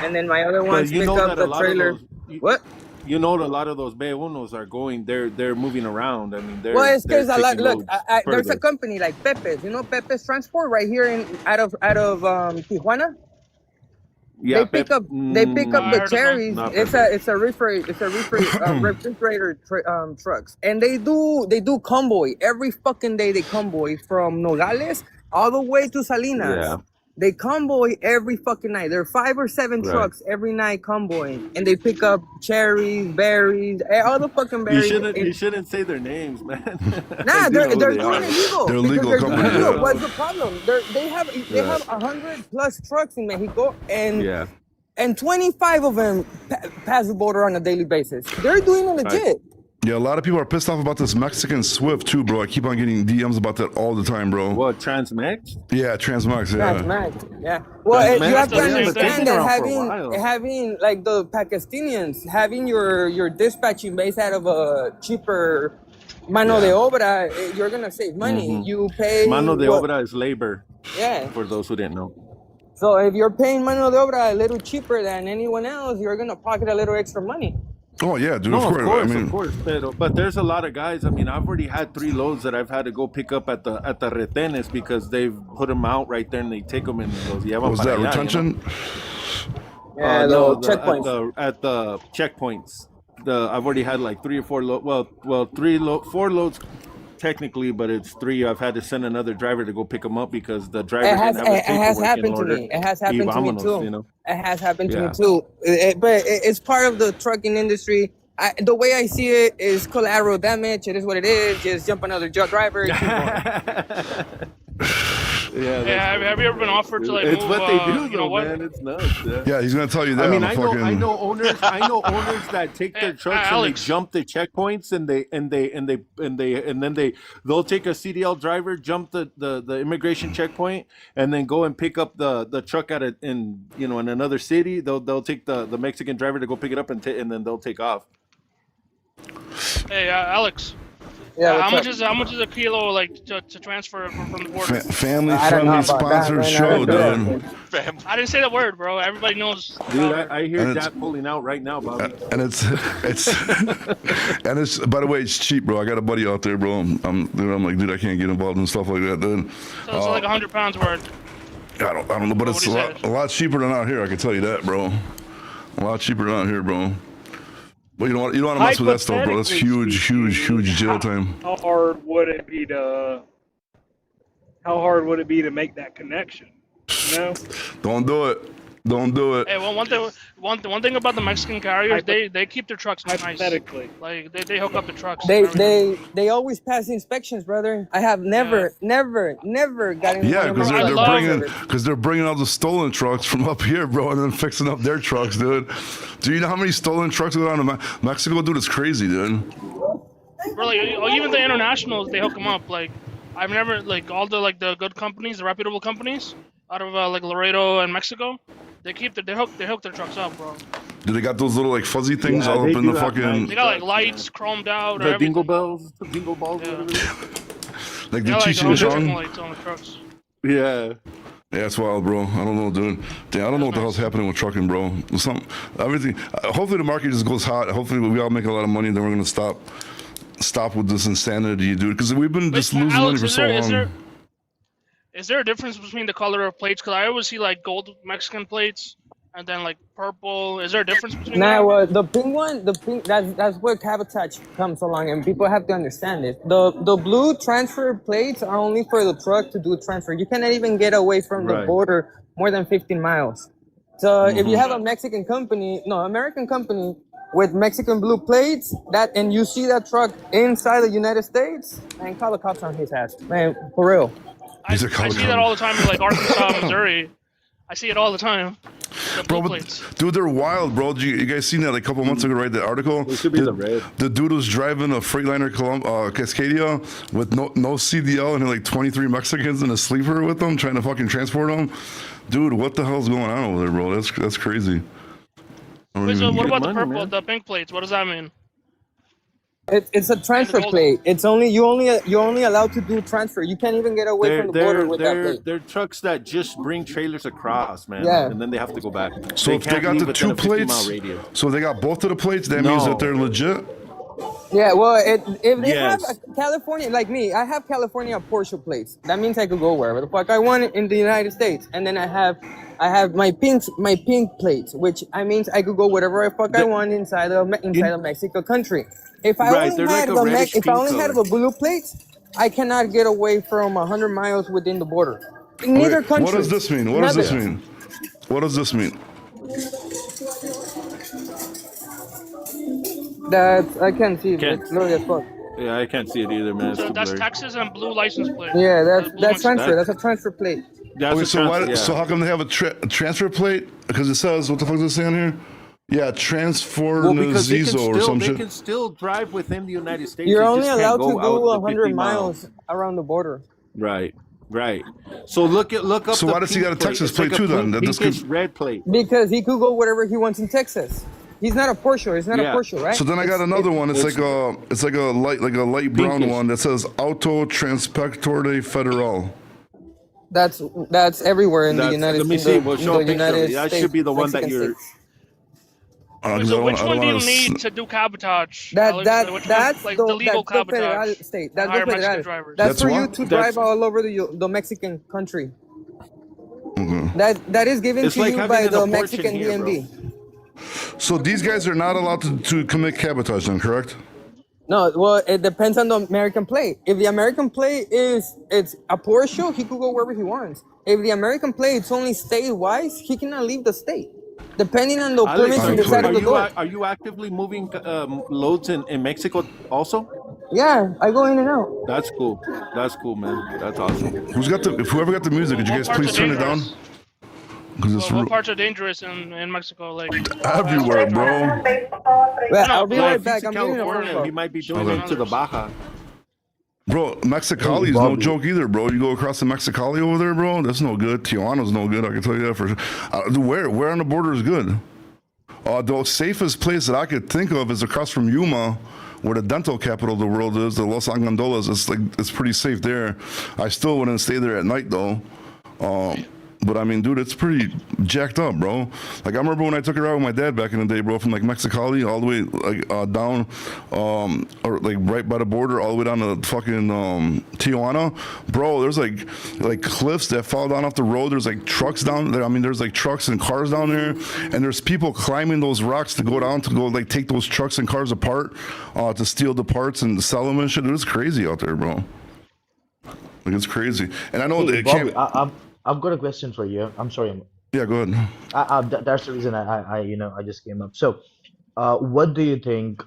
and then my other But ones you pick know up that a the lot of trailer. those, What? you know, a lot of those B1s are going. They're moving around. I mean, Well, it's they're because a lot. taking Look, loads there's a further. company like Pepe's. You know Pepe's Transport right here out of Tijuana. Yeah, They pick up I the heard of them. cherries. Not It's Pepe. a refrigerator trucks, and they do convoy every fucking day. They convoy from Nogales all the way to Salinas. Yeah. They convoy every fucking night. There are 5 or 7 Right. trucks every night convoying, and they pick up cherries, berries, all the fucking You berries. shouldn't say their names, man. Nah, You know who they're they doing are. illegal. They're a Because legal they're company, doing illegal. yeah. What's the problem? They have Right. 100+ trucks in Mexico, and Yeah. 25 of them pass the border on a daily basis. They're doing it legit. Yeah, a lot of people are pissed off about this Mexican Swift too, bro. I keep on getting DMs about that all the time, bro. What, Transmex? Yeah, Transmax. That's Yeah. mad. Yeah. Well, Transmex, you have to yeah, but they've understand been that around for a while. having like the Pakistanians having your dispatching base out of a cheaper mano de obra, you're gonna save money. Mhm. You pay Mano de what- obra is labor, Yeah. for those who didn't know. So if you're paying mano de obra a little cheaper than anyone else, you're gonna pocket a little extra money. Oh yeah, dude. No, of course. I mean, of course. But there's a lot of guys. I mean, I've already had 3 loads that I've had to go pick up at the retenes because they've put them out right there and they take them and goes, yeah, was that retention? Yeah, no, the checkpoints. at the checkpoints. I've already had like 3 or 4 4 loads technically, but it's 3. I've had to send another driver to go pick them up because the driver It has, didn't have the it has paperwork in happened to order. me. It has happened Y to me vámonos, too. you know? It has happened to me Yeah. too. But it's part of the trucking industry. The way I see it is collateral damage. It is what it is. Just jump another driver. Keep going. Yeah, Yeah, have you ever been offered to like it's move, what they do, you know though, what? man. It's nuts. Yeah. Yeah, he's gonna tell you that. I mean, on the I know, fucking... I know owners. I know owners that take their Hey, trucks and they Alex. jump the checkpoints and then they'll take a CDL driver, jump the immigration checkpoint, and then go and pick up the truck in another city. They'll take the Mexican driver to go pick it up and then they'll take off. Hey, Alex. Yeah, how what's much is a kilo like to transfer from the border? Family I don't know friendly about that, sponsored man. I show, don't do dude. Fam. I didn't say that word, bro. Everybody knows. Dude, I hear And it's- that pulling out right now, Bobby. And it's and it's, by the way, it's cheap, bro. I got a buddy out there, bro. I'm like, dude, I can't get involved in stuff like that, dude. So it's like 100 pounds worth. I don't know, but it's What a lot cheaper than out here. I can tell you that, bro. A lot cheaper than out here, bro. But you don't want to mess with that stuff, bro. That's huge jail time. How hard would it be to make that connection? You know? Don't do it. Don't do it. Hey, well, one thing about the Mexican carriers, they keep their trucks nice. Hypothetically. Like they hook up the trucks. and everything. they always pass inspections, brother. I have never gotten. Yeah, one of my because trucks. they're bringing all the stolen trucks from up here, bro, and then fixing up their trucks, dude. Do you know how many stolen trucks go down to Mexico, dude? It's crazy, dude. Really, even the internationals, they hook them up. Like I've never all the good companies, the reputable companies out of like Laredo and Mexico. They hook their trucks up, bro. Do they got those little like fuzzy things Yeah, all they up in the do have fucking They got like lights chromed out. The or dingle everything. bells, the dingle balls, Yeah. whatever it is. like They the got like Cheech all and the Chong? lights on the trucks. Yeah. Yeah, that's wild, bro. I don't know, dude. Damn, I don't know what the hell's happening with trucking, bro. Everything. Hopefully the market just goes hot. Hopefully we all make a lot of money. Then we're gonna stop with this insanity, dude. Because we've been just losing money for so long. Is there a difference between the color of plates? Because I always see like gold Mexican plates and then like purple. Is there a difference between Nah, that? well, the pink one, that's where cabotage comes along, and people have to understand it. The blue transfer plates are only for the truck to do transfer. You cannot even get away from the Right. border more than 15 miles. So if you have a American company with Mexican blue plates, and you see that truck inside the United States, man, call the cops on his ass, man, for real. I see that all the time in like Arkansas, Missouri. I see it all the time. The Bro, blue but, plates. dude, they're wild, bro. You guys seen that like a couple months ago, right? The article. It should be the red. The dude was driving a Freightliner Cascadia with no CDL and had like 23 Mexicans in a sleeper with them, trying to fucking transport them. Dude, what the hell's going on over there, bro? That's crazy. Wait, so what about the money, purple, man. the pink plates? What does that mean? It's a transfer gold. plate. It's you're only allowed to do transfer. You can't even get away from the border with that plate. They're trucks that just bring trailers across, man. Yeah. And then they have to go back. So if they can't got leave the within two a 50-mile plates, radius. so they got both of the plates, that means that they're legit? Yeah, well, if they have Yes. a California, like me, I have California Porsche plates. That means I could go wherever the fuck I want in the United States. And then I have my pink plates, which I means I could go wherever the fuck I want inside of Mexico country. If I Right, only they're had like a reddish if I pink only had color. the blue plates, I cannot get away from 100 miles within the border. In neither Wait, country. what does this mean? What does this Nothing. mean? What does this mean? That I can't see. Can't- It's blurry as fuck. Yeah, I can't see it either, man. It's So too that's blurry. Texas and blue license plate. Yeah, Blue that's Mexican. transfer. That's a transfer plate. That's Okay, a transfer, so how come they have a transfer plate? Because it says, what the fuck does it say on here? Yeah, transfer Well, because Nazizo or some they shit. can still drive within the United States. You're They only just allowed can't to go go out the 100 50 miles around the border. Right. So look up. So the why does he pink got a plate. Texas It's like plate too, then? That this pinkish could- red plate. Because he could go wherever he wants in Texas. He's not a Porsche. It's not Yeah. a Porsche, right? So then I got another one. It's like a light brown pinkish. one that says Auto Transporte Federal. That's everywhere in the United Let me States. see. We'll show a picture of it. That should be the one that you're. Wait, so which one do you need to do cabotage? That's like the legal that's the federal cabotage. state. That's hire the Mexican federal. drivers. That's That's for you what? to That's- drive all over the Mexican country. Mhm. That is given It's to like you having by an the abortion Mexican here, bro. DMV. So these guys are not allowed to commit cabotage then, correct? No, well, it depends on the American plate. If the American plate it's a Porsche, he could go wherever he wants. If the American plate it's only state-wise, he cannot leave the state. Depending on the Alex, permits on the side of the door. are you actively moving loads in Mexico also? Yeah, I go in and out. That's cool. That's cool, man. That's awesome. Whoever got the music, could you guys What parts please are turn it down? dangerous? Because it's What parts are dangerous in Mexico? Like everywhere, bro. Well, I'll be No, right If back. he's I'm in getting a phone California, call. he might be doing Okay. it to the Baja. Bro, Mexicali is no joke either, bro. You go across the Mexicali over there, bro. That's no good. Tijuana's no good. I can tell you that for sure. Where on the border is good? The safest place that I could think of is across from Yuma, where the dental capital of the world is, the Los Angandolas. It's pretty safe there. I still wouldn't stay there at night though. But I mean, dude, it's pretty jacked up, bro. Like I remember when I took a ride with my dad back in the day, bro, from like Mexicali all the way like down, or like right by the border, all the way down to fucking Tijuana, bro. There's like cliffs that fall down off the road. There's like trucks down there. I mean, there's like trucks and cars down there, and there's people climbing those rocks to go down to go like take those trucks and cars apart, to steal the parts and sell them and shit. It was crazy out there, bro. Like it's crazy, and I know Hey, it can't. Bobby, I've got a question for you. I'm sorry. Yeah, go ahead. That's the reason I just came up. So, what do you think?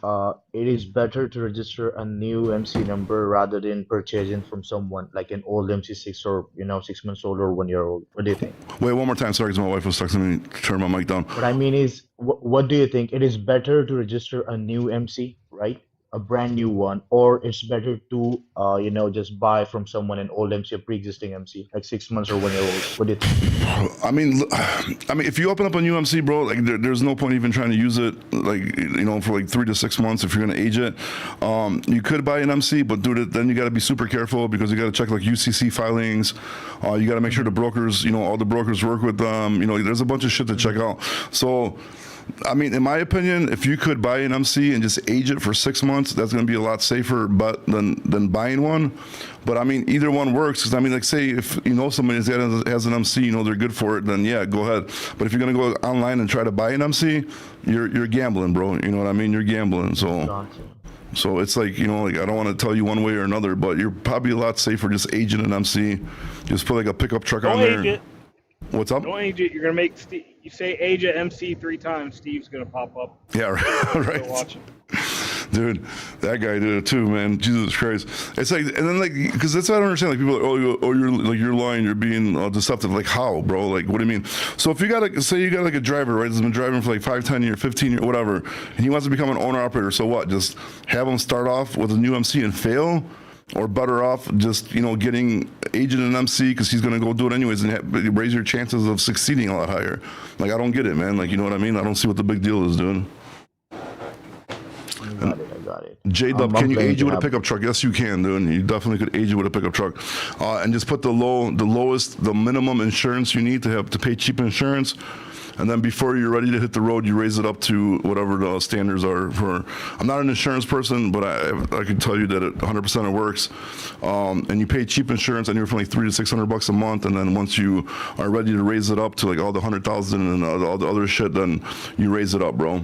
It is better to register a new MC number rather than purchasing from someone like an old MC6 or 6 months old or 1 year old? What do you think? Wait, one more time. Sorry, because my wife was texting me. Turn my mic down. What I mean is, what do you think? It is better to register a new MC, right? A brand new one, or it's better to just buy from someone an old MC, a pre-existing MC, like 6 months or 1 year old. What do you think? I mean, if you open up a new MC, bro, like there's no point even trying to use it, like for like 3 to 6 months if you're gonna age it. You could buy an MC, but dude, then you got to be super careful because you got to check like UCC filings. You got to make sure the brokers, all the brokers work with them. There's a bunch of shit to check out. So. I mean, in my opinion, if you could buy an MC and just age it for 6 months, that's going to be a lot safer than buying one. But I mean, either one works. Because I mean, like say if somebody has an MC, they're good for it, then yeah, go ahead. But if you're going to go online and try to buy an MC, you're gambling, bro. You know what I mean? You're gambling. So it's like, I don't want to tell you one way or another, but you're probably a lot safer just aging an MC. Just put like a pickup truck on there. Don't age it. What's up? Don't age it. You're gonna make Steve. You say age at MC 3 times, Steve's gonna pop up. Yeah, right. Go watch it. Dude, that guy did it too, man. Jesus Christ! It's like, and then like, because that's what I don't understand. Like people are, you're lying, you're being deceptive. Like how, bro? Like what do you mean? So if you got like, say you got like a driver, right? That's been driving for like 5, 10 years, 15 years, whatever, and he wants to become an owner operator. So what? Just have him start off with a new MC and fail, or better off just getting agent and MC because he's gonna go do it anyways and raise your chances of succeeding a lot higher. Like I don't get it, man. Like you know what I mean? I don't see what the big deal is, dude. I got it. J-Dub, I'm can you planning age to it with a have- pickup truck? Yes, you can, dude. You definitely could age it with a pickup truck, and just put the minimum insurance you need to pay cheap insurance, and then before you're ready to hit the road, you raise it up to whatever the standards are for. I'm not an insurance person, but I can tell you that 100% it works, and you pay cheap insurance anywhere from like $300 to $600 a month, and then once you are ready to raise it up to like all the 100,000 and all the other shit, then you raise it up, bro.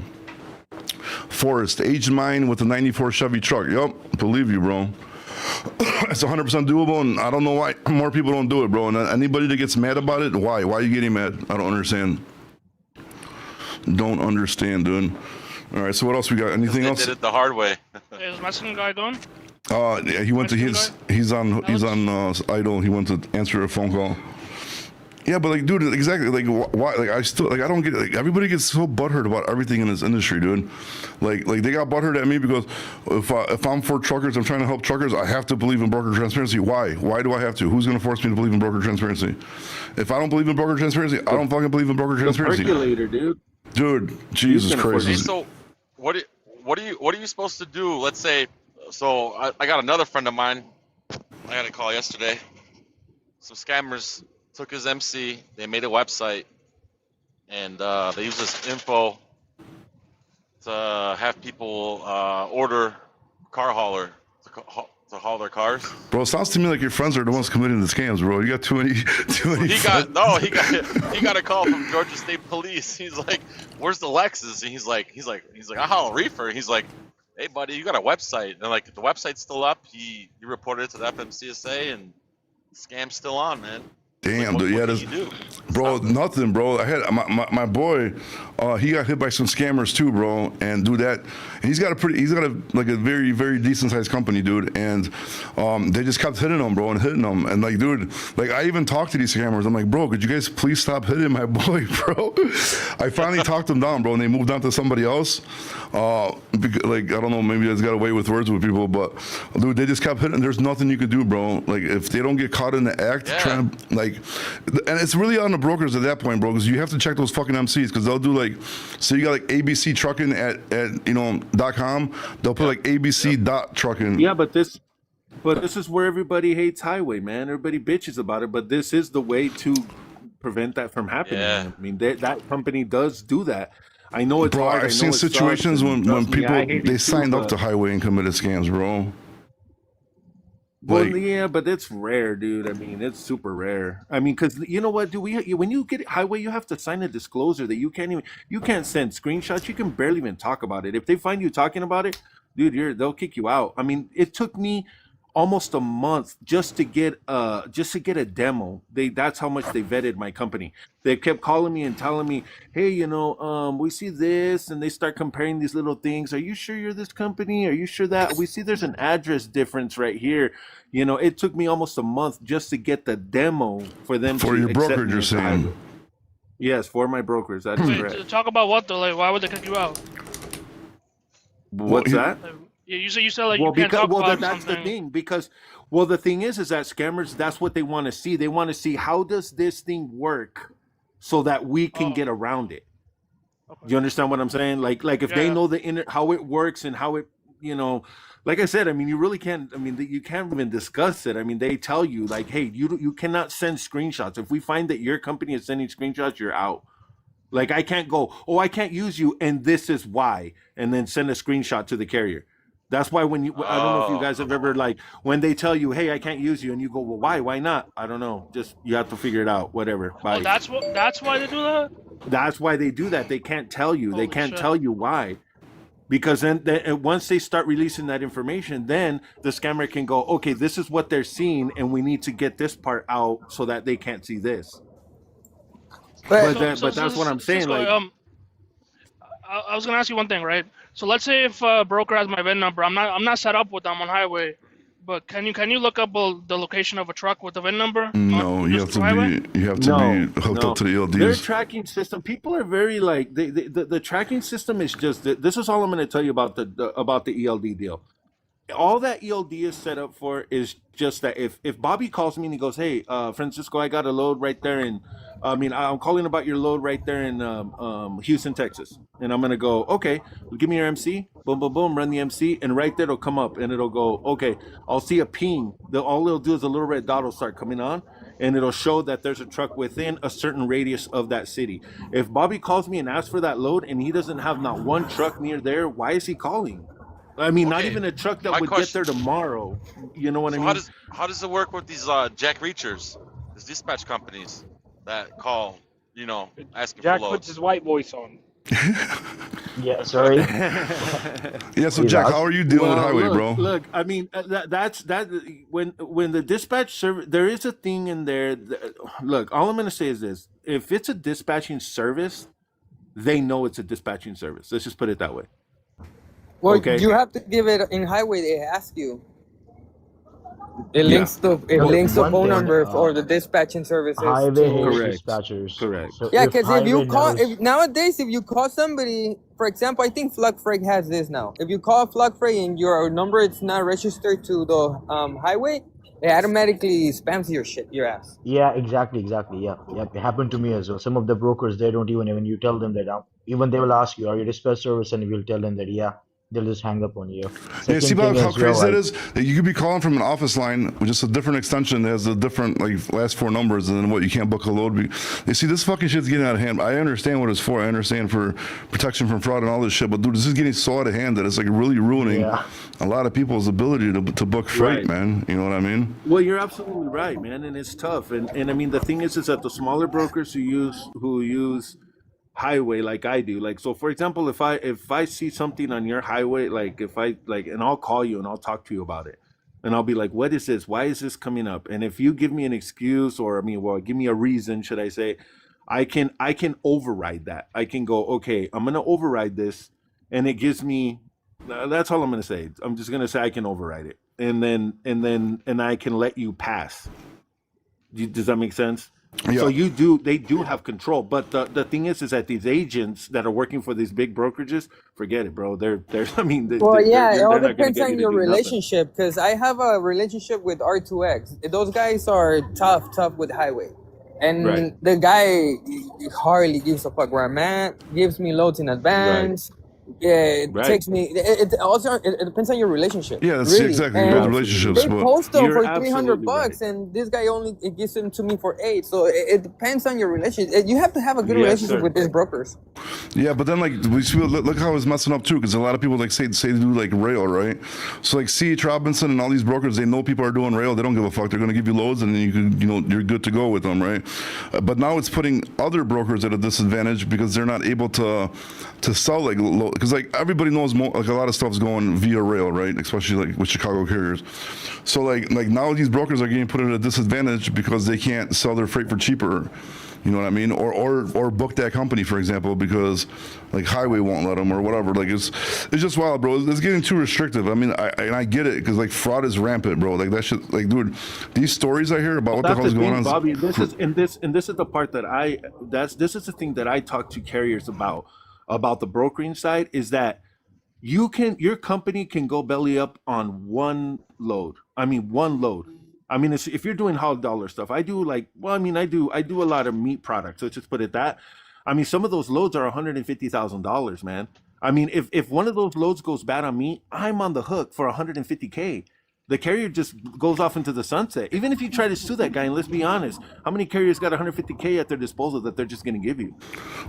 Forrest, aged mine with a 94 Chevy truck. Yup, believe you, bro. It's 100% doable, and I don't know why more people don't do it, bro. And anybody that gets mad about it, why? Why are you getting mad? I don't understand. Don't understand, dude. All right, so what else we got? Anything else? They did it the hard way. Hey, is Mexican guy going? Yeah, he went to he's on idle. He went to answer a phone call. Yeah, but like, dude, exactly. Like, why? Like, I don't get it. Like, everybody gets so butthurt about everything in this industry, dude. Like they got butthurt at me because if I'm for truckers, I'm trying to help truckers. I have to believe in broker transparency. Why? Why do I have to? Who's going to force me to believe in broker transparency? If I don't believe in broker transparency, I don't fucking believe in broker transparency. Percolator, dude. Dude, Jesus Christ. Hey, so what are you supposed to do? Let's say, so I got another friend of mine. I got a call yesterday. Some scammers took his MC. They made a website, and they used this info to have people order car hauler to haul their cars. Bro, it sounds to me like your friends are the ones committing the scams, bro. You got too many. He got a call from Georgia State Police. He's like, "Where's the Lexus?" And he's like, "I haul reefer." He's like, "Hey, buddy, you got a website?" And like, the website's still up. He reported it to the FMCSA, and the scam's still on, man. Damn, like, dude. Yeah, what can you do? bro, nothing, bro. I had my boy. He got hit by some scammers too, bro. And do that. And he's got a very, very decent sized company, dude. And they just kept hitting him, bro, and hitting him. And like, dude, like I even talked to these scammers. I'm like, bro, could you guys please stop hitting my boy, bro? I finally talked them down, bro, and they moved on to somebody else. Like I don't know, maybe I just got away with words with people, but dude, they just kept hitting. There's nothing you could do, bro. Like if they don't get caught in the act, trying to like. And it's really on the brokers at that point, bro, because you have to check those fucking MCs because they'll do like, so you got like ABC trucking at .com. They'll put like ABC dot trucking. Yeah, but this is where everybody hates highway, man. Everybody bitches about it, but this is the way to prevent that from happening. Yeah. I mean, that company does do that. I know it's Bro, hard. I've seen situations when people they signed up to high. highway and committed scams, bro. Well, Like, yeah, but it's rare, dude. I mean, it's super rare. I mean, because you know what, dude? When you get highway, you have to sign a disclosure that you can't send screenshots. You can barely even talk about it. If they find you talking about it, dude, they'll kick you out. I mean, it took me almost a month just to get a demo. That's how much they vetted my company. They kept calling me and telling me, hey, we see this, and they start comparing these little things. Are you sure you're this company? Are you sure that? We see there's an address difference right here. It took me almost a month just to get the demo for them for to your accept brokerage, me you're as saying. highway. Yes, for my brokers. That is Wait, correct. talk about what though? Like, why would they kick you out? What's that? Like, yeah, you said like you can't talk about that's something. the thing, because the thing is that scammers, that's what they want to see. They want to see, how does this thing work so that we can get around it. Okay. You understand what I'm saying? Like if they know how it works and how it, like I said, I mean, you really can't. I mean, you can't even discuss it. I mean, they tell you like, hey, you cannot send screenshots. If we find that your company is sending screenshots, you're out. Like I can't go, I can't use you, and this is why, and then send a screenshot to the carrier. That's why when I don't know if you guys have ever, like, when they tell you, hey, I can't use you, and you go, well, why? Why not? I don't know. Just, you have to figure it out. Whatever. Bye. Oh, that's why they do that? That's why they do that. They can't tell you. Holy They can't shit. tell you why. Because then once they start releasing that information, then the scammer can go, okay, this is what they're seeing, and we need to get this part out so that they can't see this. But that's what I'm saying. Cisco, Like, I was gonna ask you one thing, right? So let's say if a broker has my VIN number, I'm not set up with them on highway, but can you look up the location of a truck with the VIN number No, on just through highway? you have to No, be hooked no. up to the Their ELDs. tracking system, people are very like the tracking system is just this is all I'm going to tell you about the ELD deal. All that ELD is set up for is just that if Bobby calls me and he goes, "Hey, Francisco, I got a load right there in, I mean, I'm calling about your load right there in Houston, Texas," and I'm gonna go, "Okay, give me your MC, boom, boom, boom, run the MC, and right there it'll come up and it'll go, okay, I'll see a ping. All it'll do is a little red dot will start coming on." And it'll show that there's a truck within a certain radius of that city. If Bobby calls me and asks for that load and he doesn't have not one truck near there, why is he calling? I mean, not Okay, even a truck that my would get there question. tomorrow. You know what I So mean? how does it work with these Jack Reachers, these dispatch companies that call, asking for Jack puts loads? his white voice on. Yeah, sorry. Yeah, so Please Jack, ask. how are you dealing with Well, highway, look, bro? look. I mean, that's when the dispatch service, there is a thing in there. Look, all I'm gonna say is this: if it's a dispatching service, they know it's a dispatching service. Let's just put it that way. Well, Okay. you have to give it in highway. They ask you. It Yeah. links to No, phone one thing, number for the dispatching services highway hates to. Correct. dispatchers. Correct. So Yeah, if because if you highway call, knows, if nowadays if you call somebody, for example, I think Flug Freight has this now. If you call Flug Freight and your number it's not registered to the highway, it automatically spams your ass. yeah, exactly, yeah, yep, it happened to me as well. Some of the brokers, they don't even, when you tell them that, even they will ask you, are you dispatch service? And if you'll tell them that, yeah, they'll just hang up on you. Yeah, see Second thing how as well, crazy that like, is? That you could be calling from an office line with just a different extension that has a different last four numbers, and then what, you can't book a load. You see, this fucking shit's getting out of hand. I understand what it's for. I understand for protection from fraud and all this shit, but dude, this is getting so out of hand that it's like really ruining yeah, a lot of people's ability to book freight, Right. man. You know what I mean? Well, you're absolutely right, man, and it's tough. And I mean, the thing is that the smaller brokers who use highway like I do, like, so for example, if I see something on your highway, like if I like, and I'll call you and I'll talk to you about it, and I'll be like, what is this? Why is this coming up? And if you give me an excuse, or I mean, well, give me a reason, should I say, I can override that. I can go, okay, I'm gonna override this, and it gives me. That's all I'm gonna say. I'm just gonna say I can override it, and then I can let you pass. Does that make sense? Yeah. So they do have control, but the thing is that these agents that are working for these big brokerages, forget it, bro. They're I mean, Well, yeah, it all they're not gonna depends get you on to your do nothing. relationship. Because I have a relationship with R2X. Those guys are tough with highway. And Right. the guy hardly gives a fuck where I'm at, gives me loads in advance. Yeah, it Right. takes me. It also it depends on your relationship. Yeah, that's really. exactly. And You got Absolutely relationships, they but post them You're for 300 absolutely bucks, right. and this guy only it gives them to me for 8. So it depends on your relationship. You have to have a good Yes, relationship sir. with these brokers. yeah, but then we see, look how it's messing up too, because a lot of people say they do like rail, right? So like C.H. Robinson and all these brokers, they know people are doing rail. They don't give a fuck. They're going to give you loads, and then you're good to go with them, right? But now it's putting other brokers at a disadvantage because they're not able to sell because like everybody knows like a lot of stuff's going via rail, right? Especially like with Chicago carriers. So like now these brokers are getting put at a disadvantage because they can't sell their freight for cheaper. You know what I mean? Or book that company, for example, because like highway won't let them or whatever. Like it's just wild, bro. It's getting too restrictive. I mean, I get it because like fraud is rampant, bro. Like that shit. Like, dude, these stories I hear about what the That's hell's the going thing, on. Bobby. This is the part that this is the thing that I talk to carriers about the brokering side, is that your company can go belly up on one load. I mean, one load. I mean, if you're doing hog dollar stuff, I do a lot of meat products. Let's just put it that. I mean, some of those loads are $150,000, man. I mean, if one of those loads goes bad on me, I'm on the hook for $150K. The carrier just goes off into the sunset. Even if you try to sue that guy, and let's be honest, how many carriers got $150K at their disposal that they're just going to give you?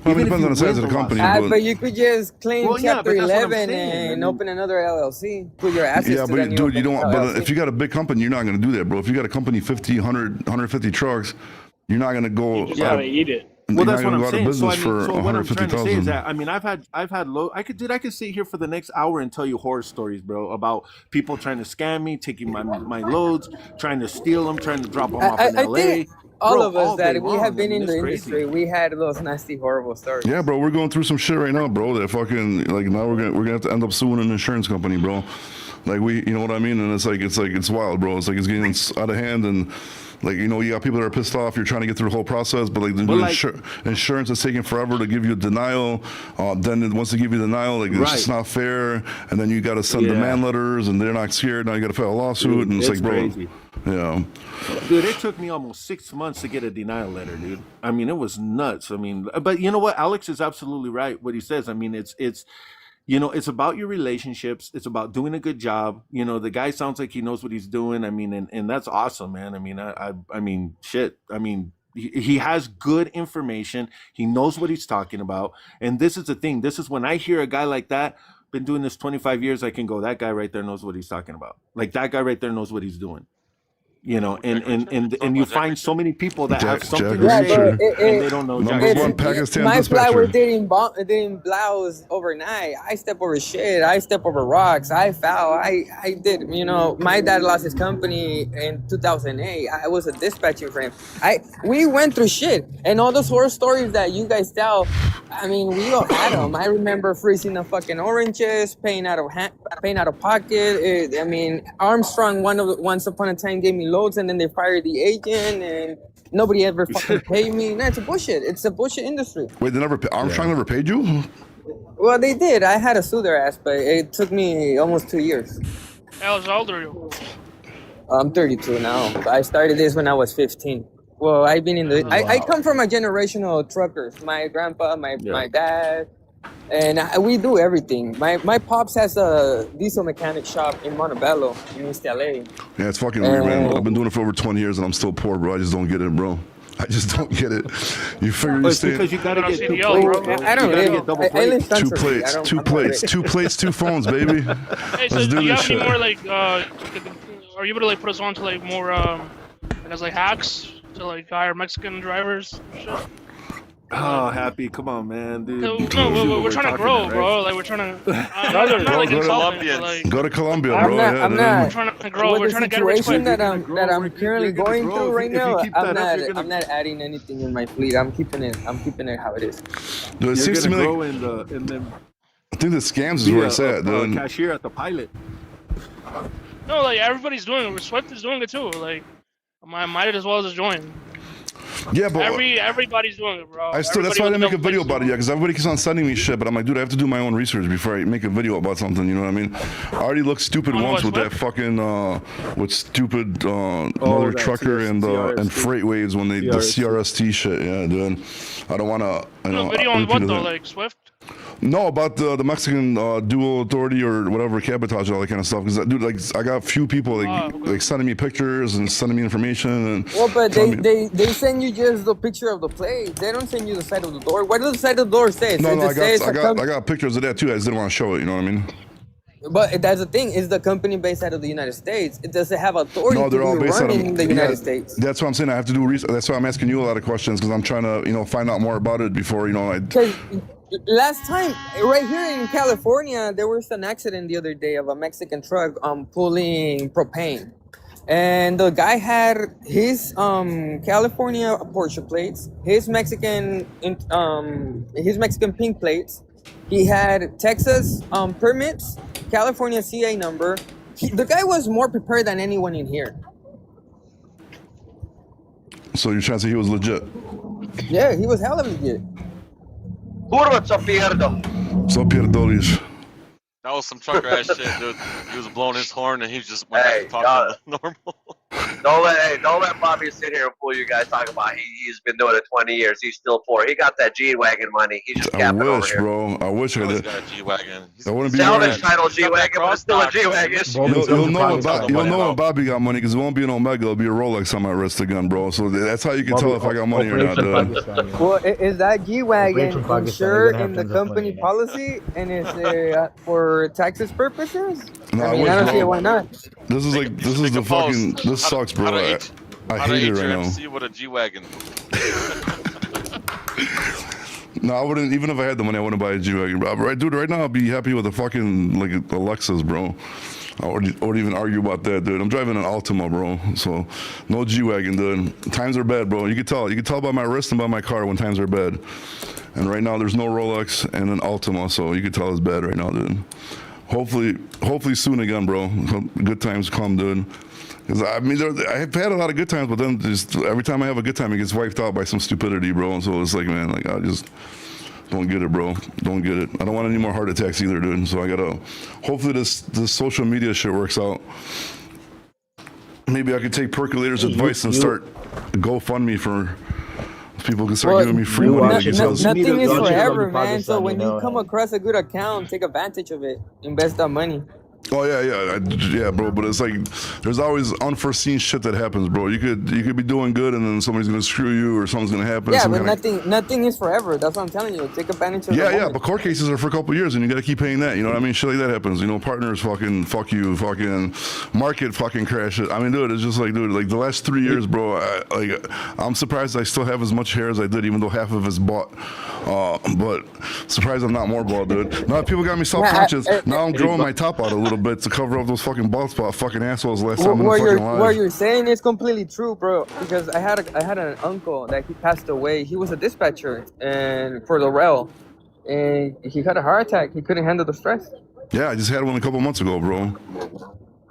Well, I mean, Even it if depends you on the size of win the the company. lawsuit. But you could just claim Well, yeah, Chapter but that's what I'm 11 saying. I and mean, open another LLC. Put your assets Yeah, to but that new dude, you open don't. But LLC. if you got a big company, you're not going to do that, bro. If you got a company 50, 100, 150 trucks, you're not going to go. You just gotta eat it. Well, you're that's not what gonna I'm go out of saying. So I business mean, for so what I'm trying to say 150,000. is that I mean, I've had low. I could sit here for the next hour and tell you horror stories, bro, about people trying to scam me, taking my loads, trying to steal them, trying to drop them off in I LA. think all Bro, of us all that day we have long. been I mean, in the it's crazy. industry, we had those nasty, horrible stories. Yeah, bro, we're going through some shit right now, bro. That fucking like now we're gonna have to end up suing an insurance company, bro. Like you know what I mean? And it's wild, bro. It's like it's getting out of hand, and like you got people that are pissed off. You're trying to get through the whole process, but like insurance is taking forever to give you a denial. Then once they give you denial, like it's just not fair. And then you got to send demand letters, and they're not scared. Now you got to file a lawsuit, and it's like, bro, crazy. Yeah. Dude, it took me almost 6 months to get a denial letter, dude. I mean, it was nuts. I mean, but you know what? Alex is absolutely right. What he says. I mean, it's it's about your relationships. It's about doing a good job. The guy sounds like he knows what he's doing. I mean, and that's awesome, man. I mean, I mean, shit. I mean, he has good information. He knows what he's talking about. And this is the thing. This is when I hear a guy like that, been doing this 25 years, I can go, that guy right there knows what he's talking about. Like that guy right there knows what he's doing. And you find so many people that have something to say and they don't know. Number one Pakistan my dispatcher. flower didn't blouse overnight. I step over shit. I step over rocks. I foul. I did. My dad lost his company in 2008. I was a dispatcher for him. We went through shit, and all those horror stories that you guys tell. I mean, we all had them. I remember freezing the fucking oranges, paying out of pocket. I mean, Armstrong once upon a time gave me loads, and then they fired the agent, and nobody ever fucking paid me. No, it's a bullshit. It's a bullshit industry. Wait, Armstrong never paid you? Well, they did. I had to sue their ass, but it took me almost 2 years. How old are you? I'm 32 now. I started this when I was 15. Well, I've been in the. I come from a generational truckers. My grandpa, my dad, and we do everything. My pops has a diesel mechanic shop in Montebello, in East LA. Yeah, it's fucking weird, man. I've been doing it for over 20 years, and I'm still poor, bro. I just don't get it, bro. I just don't get it. You figure you stay. Because you gotta get two CDL, plates. I don't live. I live Two centrally. plates, two plates, two phones, baby. Hey, so Let's do do you this have shit. any more are you able to put us on to more as hacks to hire Mexican drivers? And shit? Oh, happy! Come on, man, dude. No, You see what we're trying to talking grow, about, bro. right? We're trying to. I'm not insulting, but Go to Colombia, I'm bro. not. we're trying to grow. We're With trying the to get rich situation quick. that I'm currently going through right If you now, keep that I'm up, you're not. gonna- I'm not adding anything in my fleet. I'm keeping it how it is. Dude, it You're seems to gonna me grow like in them. I think the scams is where it's at, dude. Cashier at the pilot. No, everybody's doing it. Swift is doing it too. I might as well just join. Yeah, but Everybody's doing it, bro. that's why I didn't make a video about it yet, because everybody keeps on sending me shit, but I'm like, dude, I have to do my own research before I make a video about something, you know what I mean? I already looked stupid On once what, with that Swift? fucking, with stupid, mother that trucker and CRST. freight waves when the CRST shit, yeah, dude. I don't want to, Video on what repeat though? that. Swift? No, about the Mexican dual authority or whatever, cabotage and all that kind of stuff. Because dude, I got a few people okay. sending me pictures and sending me information. And Well, but telling me- they send you just the picture of the plate. They don't send you the side of the door. What does the side of the door say? No, It says I got pictures of that too. I just didn't want to show it. You know what I mean? But that's the thing. Is the company based out of the United States? It doesn't have authority No, they're to all be based out running of the United yeah, States. That's what I'm saying. I have to do research. That's why I'm asking you a lot of questions because I'm trying to find out more about it before I. Because last time, right here in California, there was an accident the other day of a Mexican truck pulling propane. And the guy had his California Porsche plates, his Mexican pink plates. He had Texas permits, California CA number. The guy was more prepared than anyone in here. So you're trying to say he was legit? Yeah, he was hella legit. So Pierdolis. That was some trucker ass shit, dude. He was blowing his horn and he just went back to talking normal. Don't let Bobby sit here and fool you guys. Talking about he's been doing it 20 years. He's still poor. He got that G-Wagon money. He's just I capping over wish, here. bro. I wish I He's did. got a G-Wagon. I wouldn't be Salvage worried. title G-Wagon, but it's still a G-Wagon. You'll know Bro. when Bobby got money because it won't be an Omega. It'll be a Rolex on my wrist again, bro. So that's how you can tell if I got money or not, dude. Well, is that G-Wagon From Pakistan, insured you're gonna in the have tons of company money. policy and is for taxes purposes? No, I mean, wish, I don't see bro. why not. This is the fucking. This sucks, bro. I hate it right now. MC with a G-Wagon. No, I wouldn't. Even if I had the money, I wouldn't buy a G-Wagon. Right, dude. Right now, I'd be happy with a fucking a Lexus, bro. I wouldn't even argue about that, dude. I'm driving an Altima, bro. So no G-Wagon, dude. Times are bad, bro. You can tell. You can tell by my wrist and by my car when times are bad. And right now there's no Rolex and an Altima, so you can tell it's bad right now, dude. Hopefully soon again, bro. Good times come, dude. Because I mean, I've had a lot of good times, but then just every time I have a good time, it gets wiped out by some stupidity, bro. And so it's like, man, like I just don't get it, bro. Don't get it. I don't want any more heart attacks either, dude. So I gotta. Hopefully this social media shit works out. Maybe I could take Percolator's advice and start a GoFundMe for people can start giving me free money. Nothing is Don't you forever, love man. Pakistan, So when you know, come and- across a good account, take advantage of it. Invest that money. Oh yeah, bro. But it's like there's always unforeseen shit that happens, bro. You could be doing good, and then somebody's gonna screw you, or something's gonna happen. Yeah, but nothing is forever. That's what I'm telling you. Take advantage of Yeah, the moment. but court cases are for a couple of years, and you gotta keep paying that. You know what I mean? Shit like that happens. You know, partners fucking fuck you, fucking market fucking crashes. I mean, dude, it's just like, dude, like the last 3 years, bro. I'm surprised I still have as much hair as I did, even though half of it's bought. But surprised I'm not more bald, dude. Now people got me self-conscious. Now I'm growing my top out a little bit to cover up those fucking bald spot fucking assholes last time in the fucking live. What you're saying is completely true, bro. Because I had an uncle that he passed away. He was a dispatcher and for the rail, and he had a heart attack. He couldn't handle the stress. Yeah, I just had one a couple months ago, bro.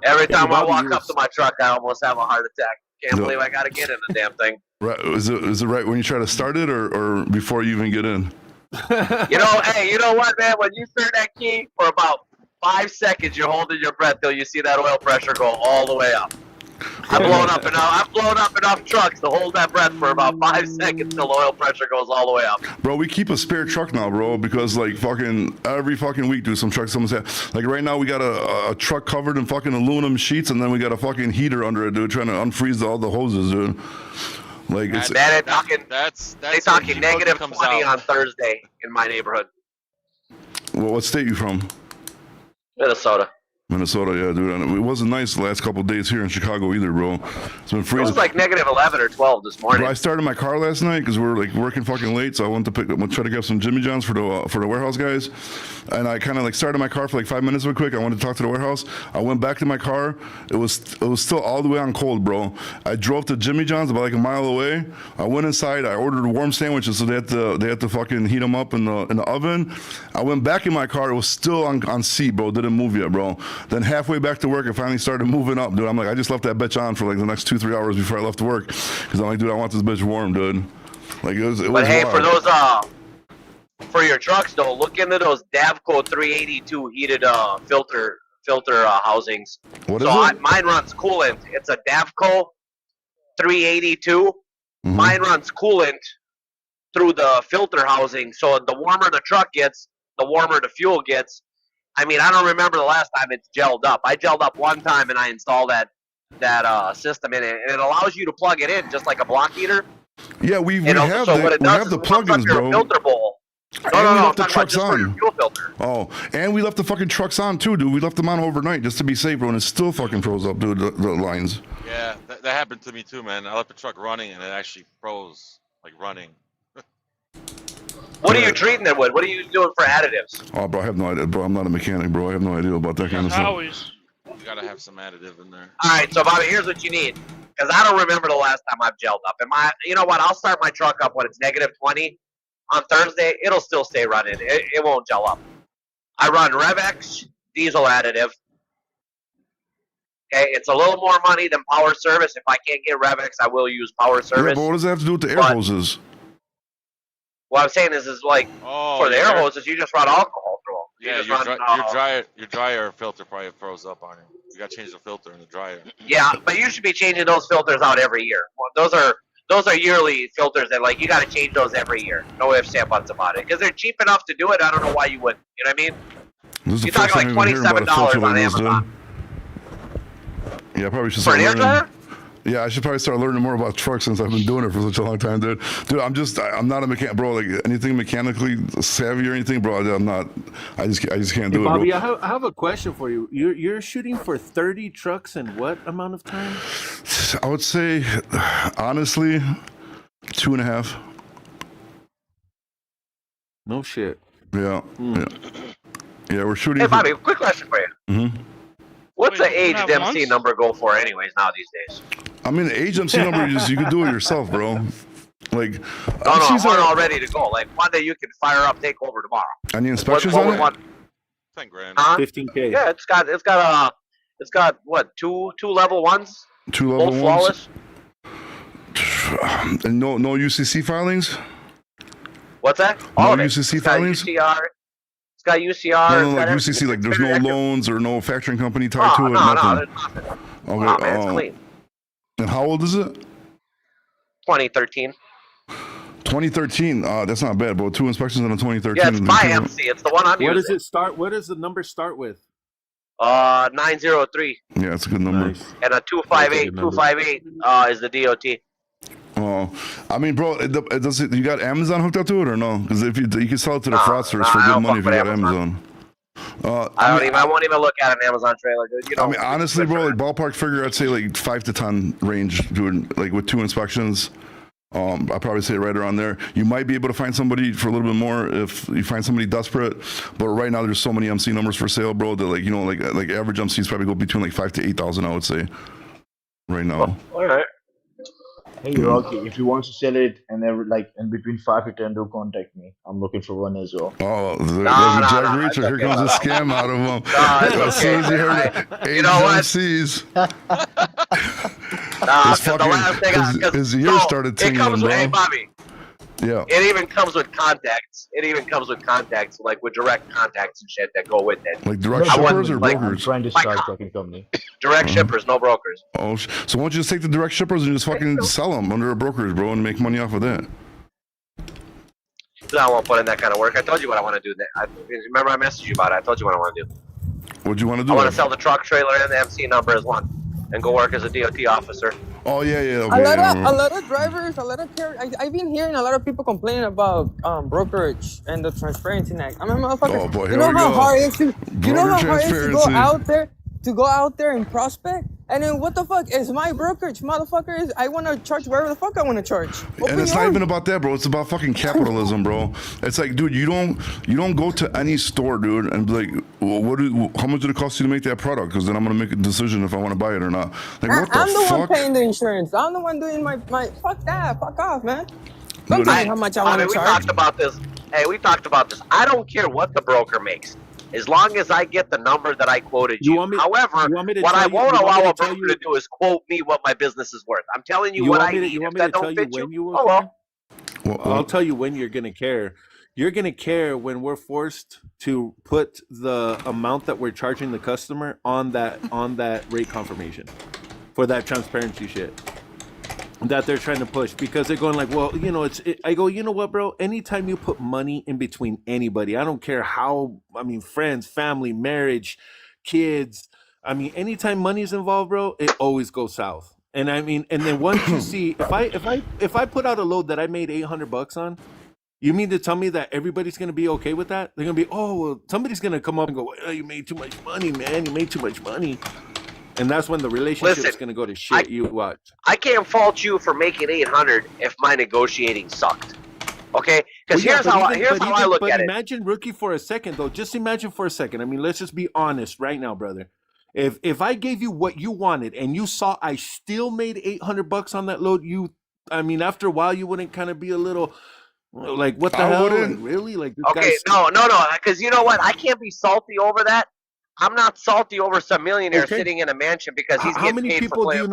Every time I walk up to my truck, I almost have a heart attack. Can't Yeah. believe I got to get in the damn thing. Right? Is it right when you try to start it, or before you even get in? You know, hey, you know what, man? When you turn that key for about 5 seconds, you're holding your breath till you see that oil pressure go all the way up. I've blown up enough trucks to hold that breath for about 5 seconds till the oil pressure goes all the way up. Bro, we keep a spare truck now, bro, because like fucking every fucking week, dude, some trucks someone's had. Like right now, we got a truck covered in fucking aluminum sheets, and then we got a fucking heater under it, dude, trying to unfreeze all the hoses, dude. Like it's Man, they talking when negative comes 20 out. on Thursday in my neighborhood, well, what state you from? Minnesota. Minnesota, yeah, dude. And it wasn't nice the last couple of days here in Chicago either, bro. It's been It freezing. was like negative 11 or 12 this morning. Bro, I started my car last night because we were like working fucking late, so I went to try to get some Jimmy John's for the warehouse guys, and I kind of like started my car for like 5 minutes real quick. I wanted to talk to the warehouse. I went back to my car. It was still all the way on cold, bro. I drove to Jimmy John's about like a mile away. I went inside. I ordered warm sandwiches, so they had to fucking heat them up in the oven. I went back in my car. It was still on C, bro. Didn't move yet, bro. Then halfway back to work, I finally started moving up, dude. I'm like, I just left that bitch on for like the next 2-3 hours before I left work, because I'm like, dude, I want this bitch warm, dude. Like it was But hey, wild. for those for your trucks though, look into those Davco 382 heated filter housings. What is So it? mine runs coolant. It's a Davco 382. Mhm. Mine runs coolant through the filter housing. So the warmer the truck gets, the warmer the fuel gets. I mean, I don't remember the last time it's gelled up. I gelled up one time and I installed that system in it, and it allows you to plug it in just like a block heater. Yeah, we You know, have so the what it we does have is the it warms up plugins, your bro. filter bowl. And No, we I'm left the talking about trucks just for your on. fuel filter. Oh, and we left the fucking trucks on too, dude. We left them on overnight just to be safe, bro, and it still fucking froze up, dude. The lines. Yeah, that happened to me too, man. I left the truck running and it actually froze, like running. What are you treating it with? What are you doing for additives? Oh, bro, I have no idea, bro. I'm not a mechanic, bro. I have no idea about that kind of stuff. Always. You gotta have some additive in there. All right, so Bobby, here's what you need, because I don't remember the last time I've gelled up. You know what? I'll start my truck up when it's negative 20 on Thursday. It'll still stay running. It won't gel up. I run RevX diesel additive. Okay, it's a little more money than power service. If I can't get RevX, I will use power Yeah, service. but what does that have to do with the air But- hoses? What I'm saying is like for the air hoses, you just run alcohol through them. Yeah, just your, run, your dryer filter probably froze up on you. You gotta change the filter in the dryer. Yeah, but you should be changing those filters out every year. Well, those are yearly filters that like you got to change those every year. No ifs, ands, buts about it, because they're cheap enough to do it. I don't know why you wouldn't. You know what I mean? This is the You're first talking time like I'm even hearing about a $27 filter on like this, dude. Amazon. Yeah, I probably should For start an air learning. dryer? Yeah, I should probably start learning more about trucks since I've been doing it for such a long time, dude. Dude, I'm not a mechanic, bro. Like anything mechanically savvy or anything, bro. I'm not. I just can't Hey, do Bobby, it, bro. I have a question for you. You're shooting for 30 trucks in what amount of time? I would say, honestly, 2.5. No shit. Yeah, Mm. yeah, we're shooting. Hey, Bobby, quick question for you. Mm-hmm. What's Wait, an you can aged have MC months? number go for anyways now these days? I mean, the age MC number, you can do it yourself, bro. Like, No, I MCs want are. all ready to go. Like one day you can fire up, take over tomorrow. Any inspections What on would it? one? 10 grand. Huh? 15K. Yeah, it's got what two level ones, 2 level both ones. flawless. And no UCC filings. What's that? No All of it. UCC It's got filings? UCR. It's got UCR. No, it's like got UCC, everything. like there's It's no very accurate. loans or no factoring company tied to No, it. no, Nothing. there's nothing. Okay. No, man, it's clean. And how old is it? 2013. 2013. That's not bad, bro. 2 inspections in a 2013. Yeah, it's my MC. It's the one I'm What using. does it start? What does the number start with? 903 Yeah, it's a good number. Nice. and a 258. 258 is the DOT. Oh, I mean, bro, does it? You got Amazon hooked up to it or no? Because if you can sell it to the fraudsters for I good don't money if fuck you with got Amazon. I won't even look at an Amazon trailer, dude. You know. I mean, honestly, bro, like ballpark figure, I'd say like 5 to 10 range, dude. Like with 2 inspections, I'd probably say right around there. You might be able to find somebody for a little bit more if you find somebody desperate. But right now, there's so many MC numbers for sale, bro. That like like average MCs probably go between like 5 to 8,000, I would say, right now. All right. Hey Rocky, if you want to sell it and in between 5 to 10, do contact me. I'm looking for one as well. Oh, there's a Jack Reacher. Here comes a scam out of him. As soon as he heard You know what? MCs, his ears so started it tingling, comes with, bro. hey, Bobby. Yeah. It even comes with contacts. Like with direct contacts and shit that go with it. Like direct I shippers wouldn't, or like, I'm brokers? trying to start checking company. Direct shippers, no brokers. Oh, so why don't you just take the direct shippers and just fucking sell them under a brokerage, bro, and make money off of that? I won't put in that kind of work. I told you what I want to do. Remember I messaged you about it. I told you what I want to do. What'd you want to do? I want to sell the truck, trailer, and the MC number as one, and go work as a DOT officer. Oh yeah. A lot of drivers, I've been hearing a lot of people complaining about brokerage and the transparency act. I mean, motherfucker, Oh boy, you know how hard it is to transparency. go out there and prospect? And then what the fuck is my brokerage, motherfucker? I want to charge wherever the fuck I want to charge. And it's not even about that, bro. It's about fucking capitalism, bro. It's like, dude, you don't go to any store, dude, and be like, well, how much did it cost you to make that product? Because then I'm gonna make a decision if I want to buy it or not. Like, what the I'm the fuck? one paying the insurance. I'm the one doing my fuck that, fuck off, man. Don't Dude, tell me how much I want to we charge. talked about this. Hey, we talked about this. I don't care what the broker makes, as long as I get the number that I quoted you. However, what I won't allow a broker to do is quote me what my business is worth. I'm telling you what I need. You want If me to that don't tell you fit when you you, will oh care? well. I'll tell you when you're gonna care. You're gonna care when we're forced to put the amount that we're charging the customer on that rate confirmation for that transparency shit that they're trying to push, because they're going like, well, I go, you know what, bro? Anytime you put money in between anybody, I don't care how, friends, family, marriage, kids, anytime money's involved, bro, it always goes south. And and then once you see, if I put out a load that I made $800 on, you mean to tell me that everybody's gonna be okay with that? They're gonna be, oh, well, somebody's gonna come up and go, well, you made too much money, man. You made too much money. And that's when the relationship's going to go to shit. You watch. I can't fault you for making 800 if my negotiating sucked. Okay? Because here's how I look at it. Imagine, Rookie, for a second, though. Just imagine for a second. Let's just be honest right now, brother. If I gave you what you wanted and you saw I still made $800 on that load, after a while, you wouldn't kind of be a little like, what the hell? Like, really? Like, this okay, no. Because you know what? I can't be salty over that. I'm not salty over some millionaire sitting in a mansion because he's getting paid for playing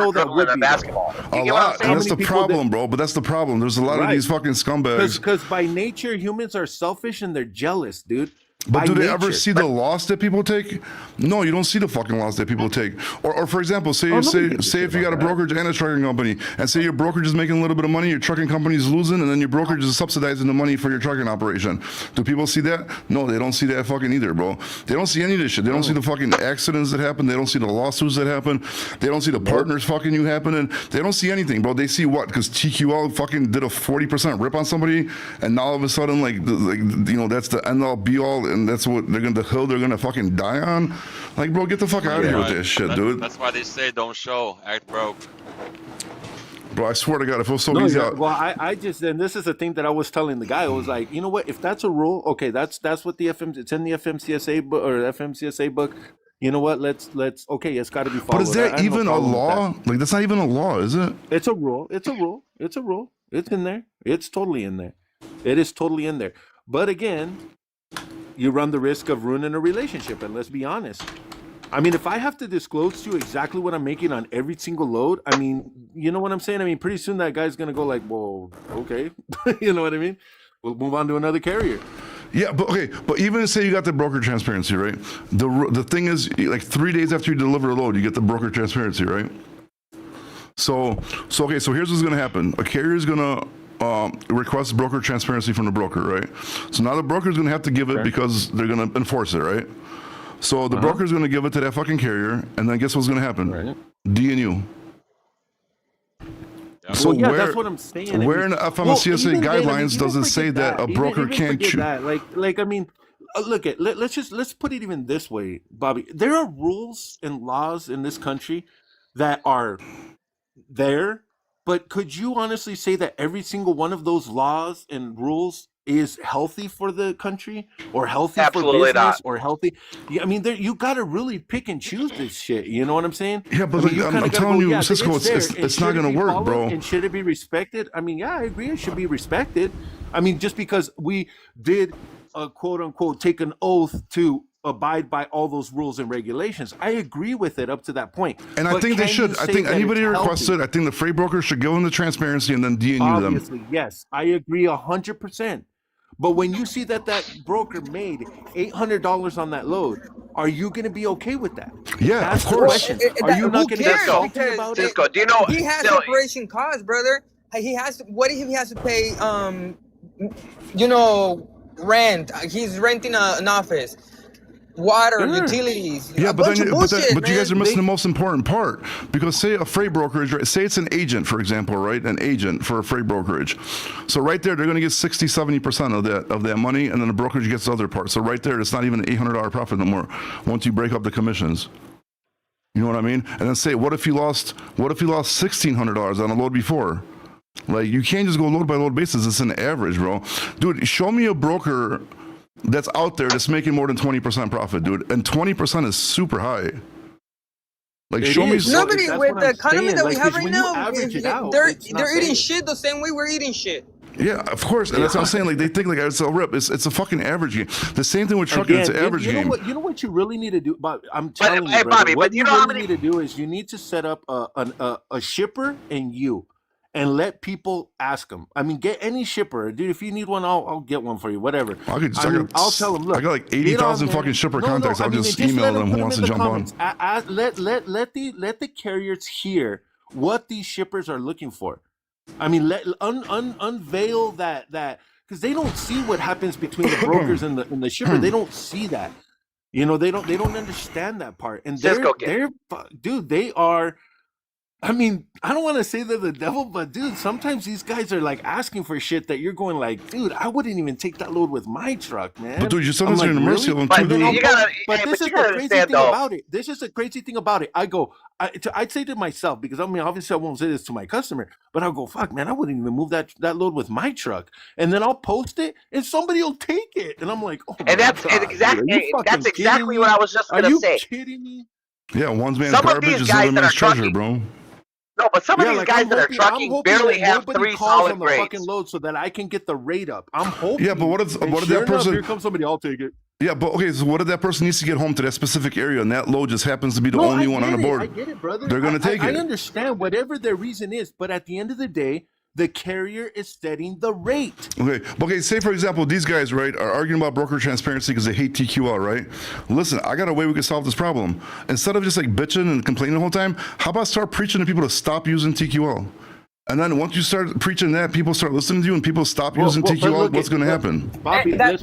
basketball. A lot. And that's the problem, bro. But that's the problem. There's a lot of these fucking scumbags. Because by nature, humans are selfish and they're jealous, dude. But do they ever see the loss that people take? No, you don't see the fucking loss that people take. Or for example, say if you got a brokerage and a trucking company, and say your brokerage is making a little bit of money, your trucking company is losing, and then your brokerage is subsidizing the money for your trucking operation. Do people see that? No, they don't see that fucking either, bro. They don't see any of this shit. They don't see the fucking accidents that happen. They don't see the lawsuits that happen. They don't see the partners fucking you happening. They don't see anything, bro. They see what? Because TQL fucking did a 40% rip on somebody, and now all of a sudden, that's the end all be all. And that's what the hill they're gonna fucking die on. Like, bro, get the fuck out of here with this shit, dude. That's why they say don't show, act broke. Bro, I swear to God, it feels so easy out. Well, I just, and this is the thing that I was telling the guy. I was like, you know what? If that's a rule, okay, that's what it's in the FMCSA book or FMCSA book. you know what? Let's okay, it's got to be followed. But is I that have no even a problem with that. law? Like that's not even a law, is it? It's a rule. It's a rule. It's a rule. It's in there. It's totally in there. It is totally in there. But again, you run the risk of ruining a relationship. And let's be honest. I mean, if I have to disclose to you exactly what I'm making on every single load, I mean, you know what I'm saying? I mean, pretty soon that guy's going to go like, well, okay. You know what I mean? We'll move on to another carrier. Yeah, but okay, but even say you got the broker transparency, right? The thing is, like 3 days after you deliver a load, you get the broker transparency, right? So okay, so here's what's gonna happen. A carrier is gonna request broker transparency from the broker, right? So now the broker is gonna have to give it because they're gonna enforce it, right? So the broker is gonna give it to that fucking carrier, and then guess what's gonna happen? Right. DNU. So Well, yeah, where, that's what I'm saying. where in the FMCSA even then, I mean, guidelines even does it say forget that a broker even can't forget that. Like I mean, let's put it even this way, Bobby. There are rules and laws in this country that are there, but could you honestly say that every single one of those laws and rules is healthy for the country or healthy Absolutely for business not. or healthy? Yeah, I mean, you got to really pick and choose this shit. You know what I'm saying? Yeah, but I mean, you I'm kinda gotta telling you, yeah, Cisco, there, it's and not should it gonna be work, followed, bro. And should it be respected? I mean, yeah, I agree. It should be respected. I mean, just because we did quote unquote take an oath to abide by all those rules and regulations, I agree with it up to that point. And I But think they can should. you I say think that anybody it's requests healthy? it. I think the freight broker should give them the transparency and then DNU them. Obviously, yes, I agree 100%. But when you see that broker made $800 on that load, are you going to be okay with that? Yeah, That's of the course. question. Are you Who not going to be cares? salty Because about it? Cisco, do you know? he has So, separation costs, brother. He has to. What if he has to pay? You know, rent. He's renting an office, water, Sure. utilities. Yeah, a but bunch then, of bullshit, but you guys are man. missing the most important part. Because say a freight brokerage, right, say it's an agent, for example, right? An agent for a freight brokerage. So right there, they're going to get 60, 70% of that money, and then the brokerage gets the other part. So right there, it's not even an $800 profit no more once you break up the commissions. You know what I mean? And then say, what if you lost $1,600 on a load before? Like, you can't just go load by load basis. It's an average, bro. Dude, show me a broker that's out there that's making more than 20% profit, dude. And 20% is super high. Like, It show me. is. Nobody That's with what the I'm economy saying. that we Like, have 'cause right when you now, average it out, they're it's not eating there. shit the same way we're eating shit. Yeah, of course. And that's what I'm saying. Like, they think like it's a rip. It's a fucking average game. The same thing with trucking. It's an average you know game. what? You know what you really need to do. But I'm telling you, hey, brother, Bobby, what but you you know how really many? need to do is you need to set up a shipper and you, and let people ask them. I mean, get any shipper, dude. If you need one, I'll get one for you. Whatever. I'll tell them. Look, I got like get 80,000 on there. fucking shipper No, contacts. I I'll mean, just and email let them put who wants in to the jump on. comments. Let the carriers hear what these shippers are looking for. I mean, unveil that because they don't see what happens between the brokers and the shipper. They don't see that. You know, they don't understand that part. And Cisco, dude, they are. I mean, I don't want to say they're the devil, but dude, sometimes these guys are like asking for shit that you're going like, dude, I wouldn't even take that load with my truck, man. But dude, you're still I'm under like, the mercy really? of them But too, And then dude. you gotta, but hey, this but you is the gotta crazy understand thing though. about it. This is the crazy thing about it. I go, I'd say to myself, because I mean, obviously I won't say this to my customer, but I'll go, fuck, man, I wouldn't even move that load with my truck. And then I'll post it and somebody will take it. And I'm like, oh my And that's God, dude, exactly are you fucking exactly kidding what me? I was just Are gonna you say. kidding me? Yeah, one man's Some of garbage these is another guys that are man's treasure, trucking, bro. no, but some of Yeah, these like guys that are I'm trucking hoping barely that have nobody 3 calls solid on the fucking grades. load so that I can get the rate up. I'm hoping. Yeah, but what if And that sure enough, person? here comes somebody. I'll take it. Yeah, but okay. So what if that person needs to get home to that specific area, and that load just happens to be the No, only I one on the get it. board? I get it, brother. They're gonna take I it. understand whatever their reason is, but at the end of the day, the carrier is setting the rate. Okay. Say for example, these guys, right, are arguing about broker transparency because they hate TQL, right? Listen, I got a way we can solve this problem. Instead of just like bitching and complaining the whole time, how about start preaching to people to stop using TQL? And then once you start preaching that, people start listening to you, and people stop using but TQL. look What's at- going to look, happen? Bobby, That's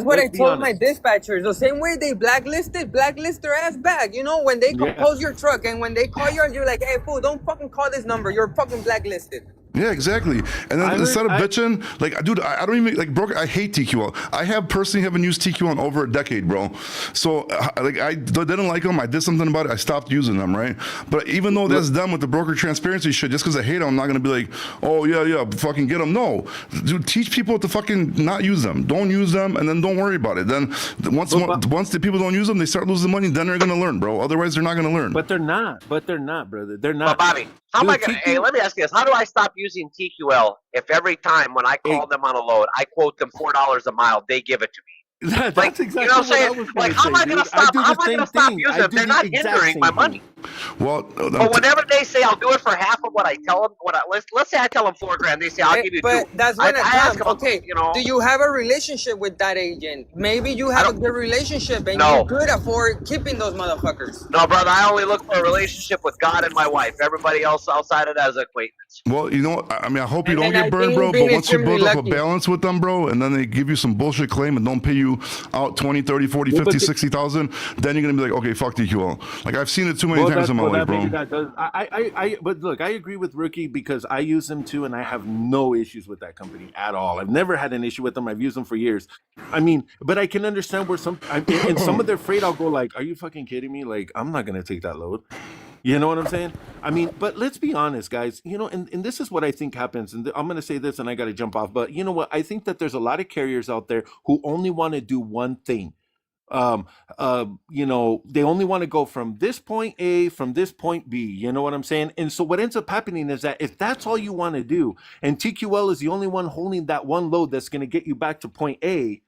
what I told my honest. dispatchers. The same way they blacklist their ass back. You know, when they Yeah. compose your truck and when they call yours, you're like, hey, fool, don't fucking call this number. You're fucking blacklisted. Yeah, exactly. And then I instead of heard- bitching, like, dude, I don't even like broker. I hate TQL. I have personally haven't used TQL in over a decade, bro. So like, I didn't like them. I did something about it. I stopped using them, right? But even though that's done with the broker transparency shit, just because I hate them, I'm not gonna be like, oh yeah, fucking get them. No, dude, teach people to fucking not use them. Don't use them, and then don't worry about it. Then once the people don't use them, they start losing money. Then they're gonna learn, bro. Otherwise, they're not gonna learn. But they're not, brother. They're But not. Bobby, how am I Dude, gonna? TQ Hey, let me ask you this: how do I stop using TQL if every time when I call them on a load, I quote them $4 a mile, they give it to me? That's Like, exactly you know what what I I'm was saying? gonna Like, how am say, I gonna dude. stop? do How the am I gonna same stop thing. using I them? do They're the not exact hindering same my thing. money. Well, But whenever they say I'll do it for half of what I tell them, let's say I tell them $4,000, they say I'll give you But two. that's I gonna ask come. them, Okay, you know, do you have a relationship with that agent? Maybe you I have a don't. good relationship and you No, could afford keeping those motherfuckers. no, brother. I only look for a relationship with God and my wife. Everybody else outside of that is acquaintance. well, you know, I mean, I hope you And don't then I get burned, think bro. you've been But once you extremely build up a lucky. balance with them, bro, and then they give you some bullshit claim and don't pay you out 20, 30, 40, Well, 50, but 60,000, then you're going to be like, okay, fuck TQL. Like, I've seen it too many times in my life, bro. maybe that does. But look, I agree with Rookie because I use them too, and I have no issues with that company at all. I've never had an issue with them. I've used them for years. I mean, but I can understand where in some of their freight, I'll go like, "Are you fucking kidding me? Like, I'm not gonna take that load." You know what I'm saying? I mean, but let's be honest, guys. You know, and this is what I think happens. And I'm gonna say this, and I got to jump off. But you know what? I think that there's a lot of carriers out there who only want to do one thing. They only want to go from this point A from this point B. You know what I'm saying? And so what ends up happening is that if that's all you want to do, and TQL is the only one holding that one load that's going to get you back to point A,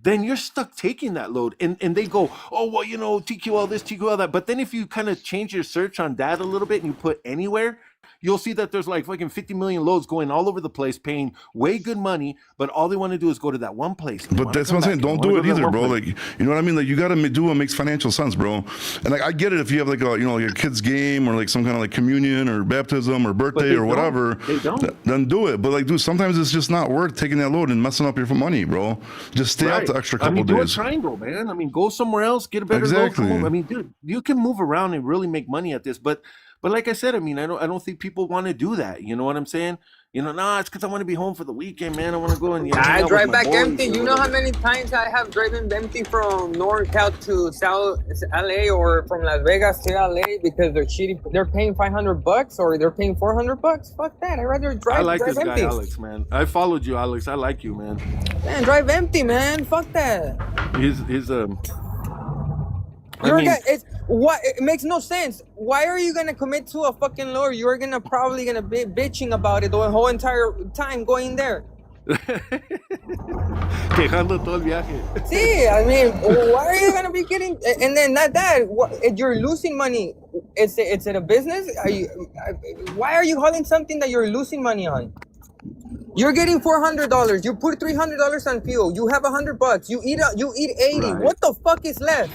then you're stuck taking that load. And they go, oh, well, TQL this, TQL that. But then if you kind of change your search on that a little bit and you put anywhere, you'll see that there's like fucking 50 million loads going all over the place, paying way good money, but all they want to do is go to that one place. But that's what I'm saying. Don't do it either, bro. Like, you know what I mean? Like, you got to do what makes financial sense, bro. And like, I get it if you have like like a kid's game or like some kind of like communion or baptism or birthday or whatever. They don't. Then do it. But like, dude, sometimes it's just not worth taking that load and messing up your money, bro. Just stay out the extra couple do days. a triangle, man. I mean, go somewhere else, get a better load. I mean, dude, you can move around and really make money at this, but like I said, I mean, I don't think people want to do that. You know what I'm saying? Nah, it's because I want to be home for the weekend, man. I want to go and I drive back empty. You know how many times I have driven empty from NorCal to South LA or from Las Vegas to LA because they're cheating. They're paying $500 or they're paying $400. Fuck that. I'd rather drive. I like drive this empty. guy, Alex, man. I followed you, Alex. I like you, man. Man, drive empty, man. Fuck that. It makes no sense. Why are you gonna commit to a fucking load? You're probably gonna be bitching about it the whole entire time going there. Quejando todo el viaje. See, I mean, why are you gonna be getting? And then not that, you're losing money. It's a business. Why are you hauling something that you're losing money on? You're getting $400. You put $300 on fuel. You have $100. You eat 80. Right. What the fuck is left?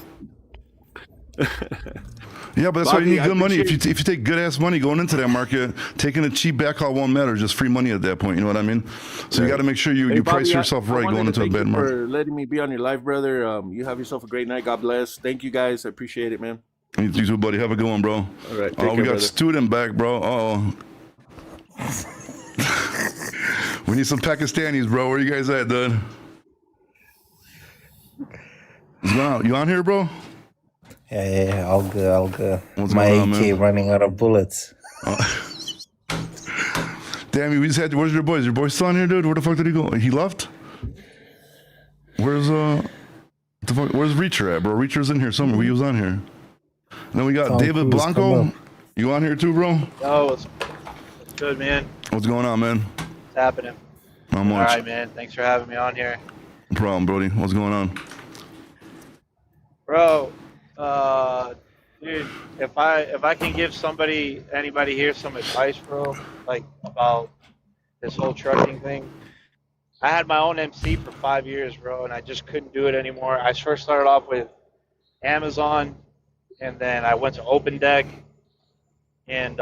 Yeah, but that's why you need good money. If you take good ass money going into that market, taking a cheap backhaul won't matter. Just free money at that point. You know what I mean? So you got to make sure you price yourself right going into a bad market. For letting me be on your live, brother. You have yourself a great night. God bless. Thank you guys. I appreciate it, man. You too, buddy. Have a good one, bro. All right. We got student back, bro. We need some Pakistanis, bro. Where you guys at, dude? What's going on? You on here, bro? Yeah, all good. What's My going on, AK man? running out of bullets. Damn, we just had. Where's your boys? Your boy still on here, dude? Where the fuck did he go? He left. Where's Where's Reacher at, bro? Reacher's in here somewhere. He was on here. And then we got David Blanco. You on here too, bro? Oh, it's good, man. What's going on, man? What's happening? Not much. All right, man. Thanks for having me on here, No problem, Brody. What's going on, bro? Dude, if I can give anybody here some advice, bro, like about this whole trucking thing. I had my own MC for 5 years, bro, and I just couldn't do it anymore. I first started off with Amazon, and then I went to Open Deck, and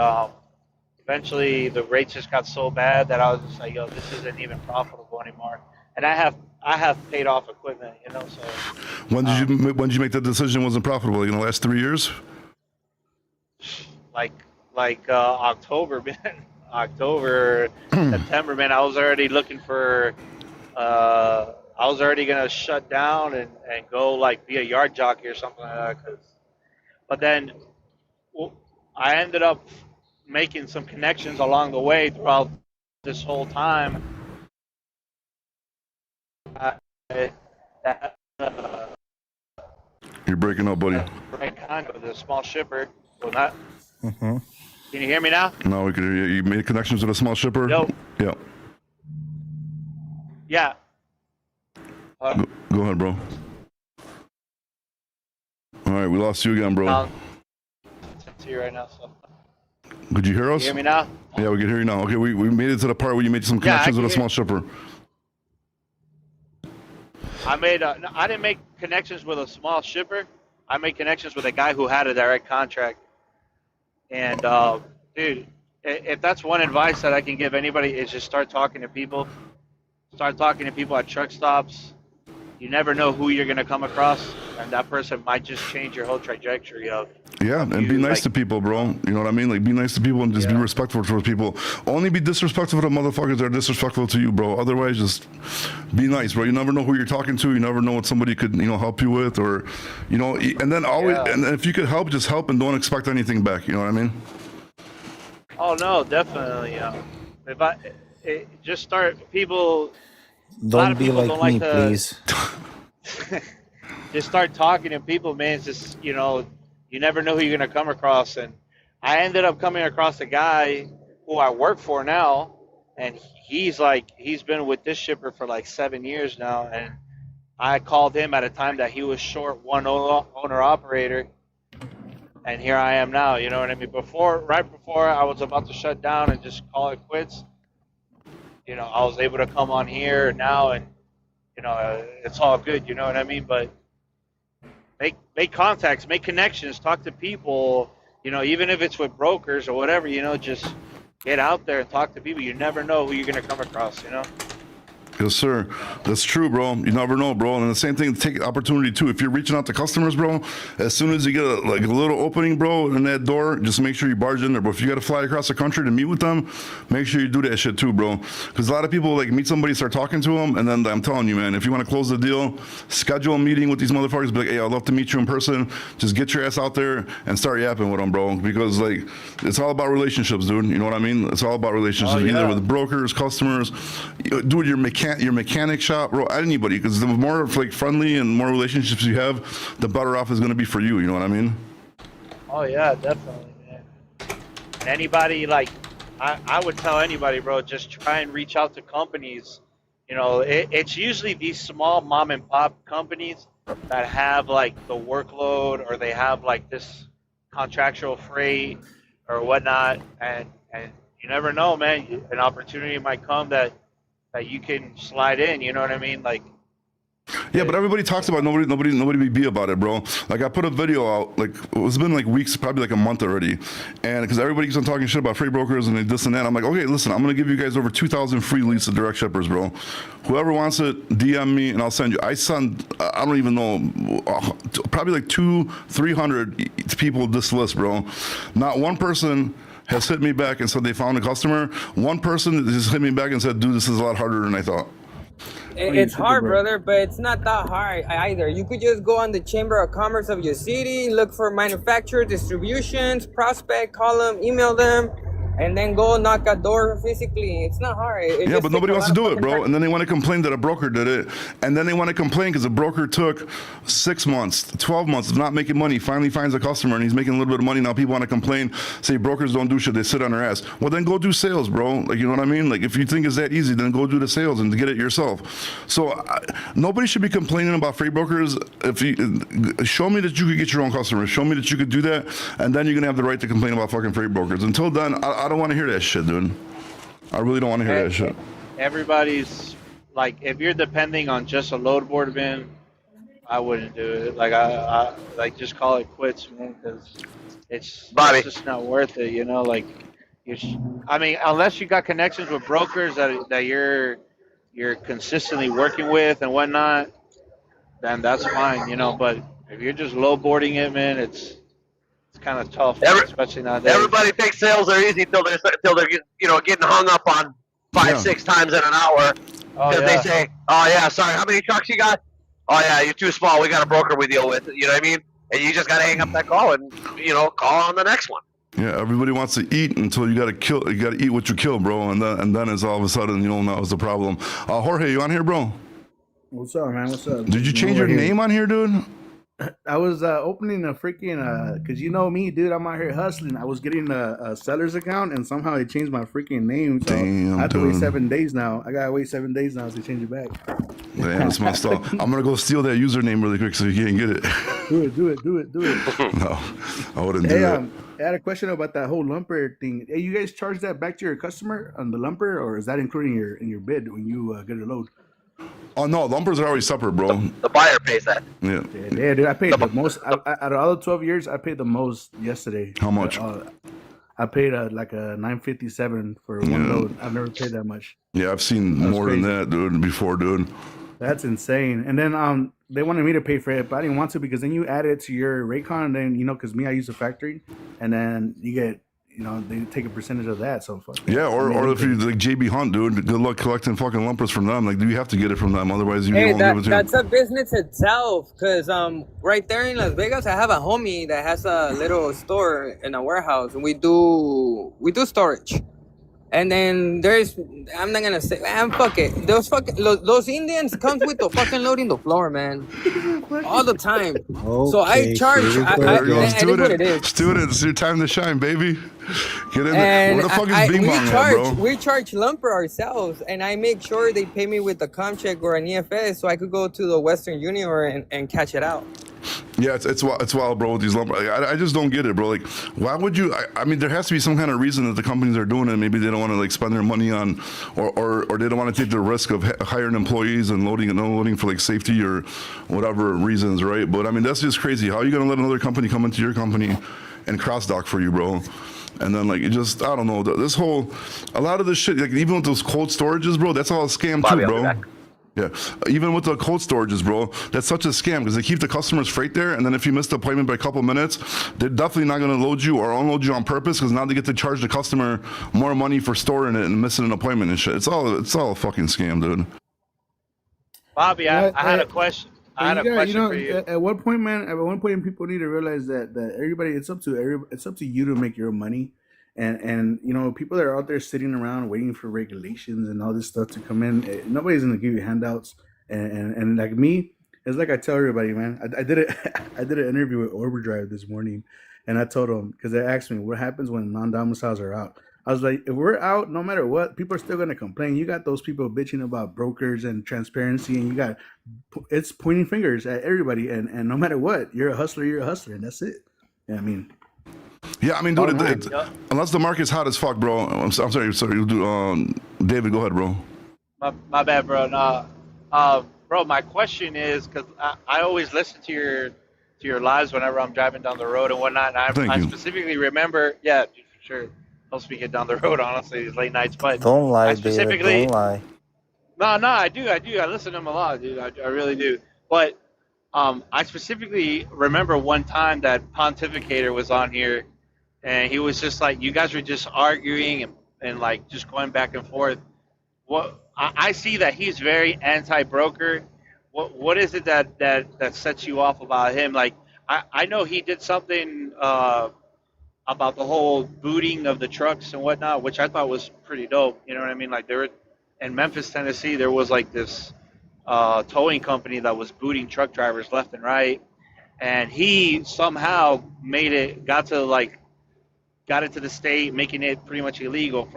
eventually the rates just got so bad that I was just like, yo, this isn't even profitable anymore. And I have paid off equipment, so. When did you make that decision? Wasn't profitable in the last 3 years? Like October, man. October, September, man, I was already looking for. I was already gonna shut down and go like be a yard jockey or something like that. But then well, I ended up making some connections along the way throughout this whole time. I, that You're breaking up, buddy. right kind of the small shipper. Well, not. Mm-hmm. Can you hear me now? Now we can hear you. You made connections with a small shipper? Yo. Yeah. Yeah. Go ahead, bro. All right, we lost you again, bro. To you right now. So. Could you hear us? You hear me now? Yeah, we can hear you now. Okay, we made it to the part where you made some Yeah, I connections can with a hear small shipper. I didn't make connections with a small shipper. I made connections with a guy who had a direct contract. And dude, if that's one advice that I can give anybody is just start talking to people. Start talking to people at truck stops. You never know who you're gonna come across, and that person might just change your whole trajectory of. Yeah, and be nice to people, bro. You know what I mean? Like, be nice to people and just be respectful towards people. Only be disrespectful to motherfuckers that are disrespectful to you, bro. Otherwise, just be nice, bro. You never know who you're talking to. You never know what somebody could, help you with, or, and then always, and if you could help, just help and don't expect anything back. You know what I mean? Oh no, definitely. Just start people. A lot Don't of be people like don't me, like to. please. Just start talking to people, man. It's just you never know who you're gonna come across. And I ended up coming across a guy who I work for now, and he's been with this shipper for like 7 years now. And I called him at a time that he was short one owner operator, and here I am now. You know what I mean? Right before I was about to shut down and just call it quits. I was able to come on here now, and it's all good. You know what I mean? But make contacts, make connections, talk to people. Even if it's with brokers or whatever, just get out there and talk to people. You never know who you're gonna come across. Yes, sir. That's true, bro. You never know, bro. And the same thing, take opportunity too. If you're reaching out to customers, bro, as soon as you get a little opening, bro, in that door, just make sure you barge in there. But if you got to fly across the country to meet with them, make sure you do that shit too, bro. Because a lot of people meet somebody, start talking to them, and then I'm telling you, man, if you want to close the deal, schedule a meeting with these motherfuckers. Be like, hey, I'd love to meet you in person. Just get your ass out there and start yapping with them, bro. Because it's all about relationships, dude. You know what I mean? It's all about relationships, either with brokers, customers, dude, your mechanic shop, bro, anybody, because the more friendly and more relationships you have, the better off it's going to be for you. You know what I mean? Oh yeah, definitely, man. Anybody I would tell anybody, bro, just try and reach out to companies. It's usually these small mom and pop companies that have the workload, or they have this contractual freight or whatnot, and you never know, man. An opportunity might come that you can slide in. You know what I mean? Yeah, but everybody talks about nobody be about it, bro. I put a video out, it's been weeks, probably a month already, and because everybody keeps on talking shit about freight brokers and this and that, I'm like, okay, listen, I'm gonna give you guys over 2,000 free leads to direct shippers, bro. Whoever wants it, DM me and I'll send you. I don't even know, probably 200-300 people this list, bro. Not one person has hit me back and said they found a customer. One person just hit me back and said, dude, this is a lot harder than I thought. It's hard, brother, but it's not that hard either. You could just go on the Chamber of Commerce of your city, look for manufacturer distributions, prospect, call them, email them, and then go knock a door physically. It's not hard. Yeah, but nobody wants to do it, bro. And then they want to complain that a broker did it. And then they want to complain because the broker took 6 months, 12 months of not making money, finally finds a customer and he's making a little bit of money. Now people want to complain, say brokers don't do shit, they sit on their ass. Well, then go do sales, bro. You know what I mean? If you think it's that easy, then go do the sales and get it yourself. So nobody should be complaining about freight brokers. If you show me that you could get your own customers, show me that you could do that, and then you're gonna have the right to complain about fucking freight brokers. Until then, I don't want to hear that shit, dude. I really don't want to hear that shit. Everybody's if you're depending on just a load board bin, I wouldn't do it. I just call it quits, man, because it's just not worth it. Unless you got connections with brokers that you're consistently working with and whatnot, then that's fine. But if you're just low boarding it, man, it's It's kind of tough, especially nowadays. Everybody thinks sales are easy till they're getting hung up on five, 6 times in an hour because they say, "Oh yeah, sorry, how many trucks you got? Oh yeah, you're too small. We got a broker we deal with." You know what I mean? And you just got to hang up that call and call on the next one. Yeah, everybody wants to eat until you got to kill. You got to eat what you kill, bro. And then it's all of a sudden, now it's the problem. Jorge, you on here, bro? What's up, man? What's up? Did you change your name on here, dude? I was opening a freaking cause you know me, dude. I'm out here hustling. I was getting a seller's account, and somehow they changed my freaking name. So Damn, I have to wait dude. 7 days now. I gotta wait 7 days now to change it back. Damn, it's messed up. I'm gonna go steal that username really quick so you can't get it. Do it. No, I wouldn't do Hey, that. I had a question about that whole lumper thing. Hey, you guys charge that back to your customer on the lumper, or is that including in your bid when you get a load? Oh no, lumpers are always separate, bro. The buyer pays that. Yeah. Yeah, dude. I paid the most out of all the 12 years. I paid the most yesterday. How much? I paid like a $9.57 for one load. I've never paid that much. Yeah, I've seen more than that, dude. Before, dude. That's insane. And then they wanted me to pay for it, but I didn't want to because then you add it to your Raycon, and then because I use a factory, and then you get they take a percentage of that. So fuck. Yeah, or if you like JB Hunt, dude, good luck collecting fucking lumpers from them. Like, you have to get it from them, otherwise you Hey, won't give it to that's them. a business itself. Cause right there in Las Vegas, I have a homie that has a little store in a warehouse, and we do storage. And then I'm not gonna say, man, fuck it. Those Indians comes with the fucking loading the floor, man, all the time. So I charge. There we go. It is what it is. Student, it's your time to shine, baby. Get in there. And Where the fuck is Bing Bong at, bro? we charge lumper ourselves, and I make sure they pay me with a com check or an EFS, so I could go to the Western Union and catch it out. Yeah, it's wild, bro, with these lumber. I just don't get it, bro. Like, why would you? I mean, there has to be some kind of reason that the companies are doing it. Maybe they don't want to like spend their money on, or they don't want to take the risk of hiring employees and loading and unloading for like safety or whatever reasons, right? But I mean, that's just crazy. How are you gonna let another company come into your company and cross dock for you, bro? And then like, I don't know, a lot of this shit, like even with those cold storages, bro, that's all a scam too, bro. Yeah, even with the cold storages, bro, that's such a scam because they keep the customer's freight there, and then if you miss the appointment by a couple minutes, they're definitely not going to load you or unload you on purpose because now they get to charge the customer more money for storing it and missing an appointment and shit. It's all a fucking scam, dude. Bobby, I had a question. I had a question for you. At one point, people need to realize that everybody, it's up to you to make your money. And people that are out there sitting around waiting for regulations and all this stuff to come in, nobody's gonna give you handouts. And like me, it's like I tell everybody, man. I did an interview with Overdrive this morning, and I told them because they asked me what happens when non-domiciles are out. I was like, if we're out, no matter what, people are still gonna complain. You got those people bitching about brokers and transparency, and it's pointing fingers at everybody. And no matter what, you're a hustler, and that's it. Yeah, I mean. Yeah, I mean, dude, unless the market's hot as fuck, bro. I'm sorry. David, go ahead, bro. My bad, bro. Bro, my question is because I always listen to your lives whenever I'm driving down the road and whatnot. And I specifically remember, yeah, dude, for sure. Don't speak it down the road, honestly, these late nights. But don't lie, David. Don't lie. No, I do. I listen to them a lot, dude. I really do. But I specifically remember one time that Pontificator was on here. And he was just like, you guys were just arguing and like just going back and forth. I see that he's very anti-broker. What is it that sets you off about him? Like, I know he did something about the whole booting of the trucks and whatnot, which I thought was pretty dope. You know what I mean? Like, there were in Memphis, Tennessee, there was like this towing company that was booting truck drivers left and right, and he somehow got into the state, making it pretty much illegal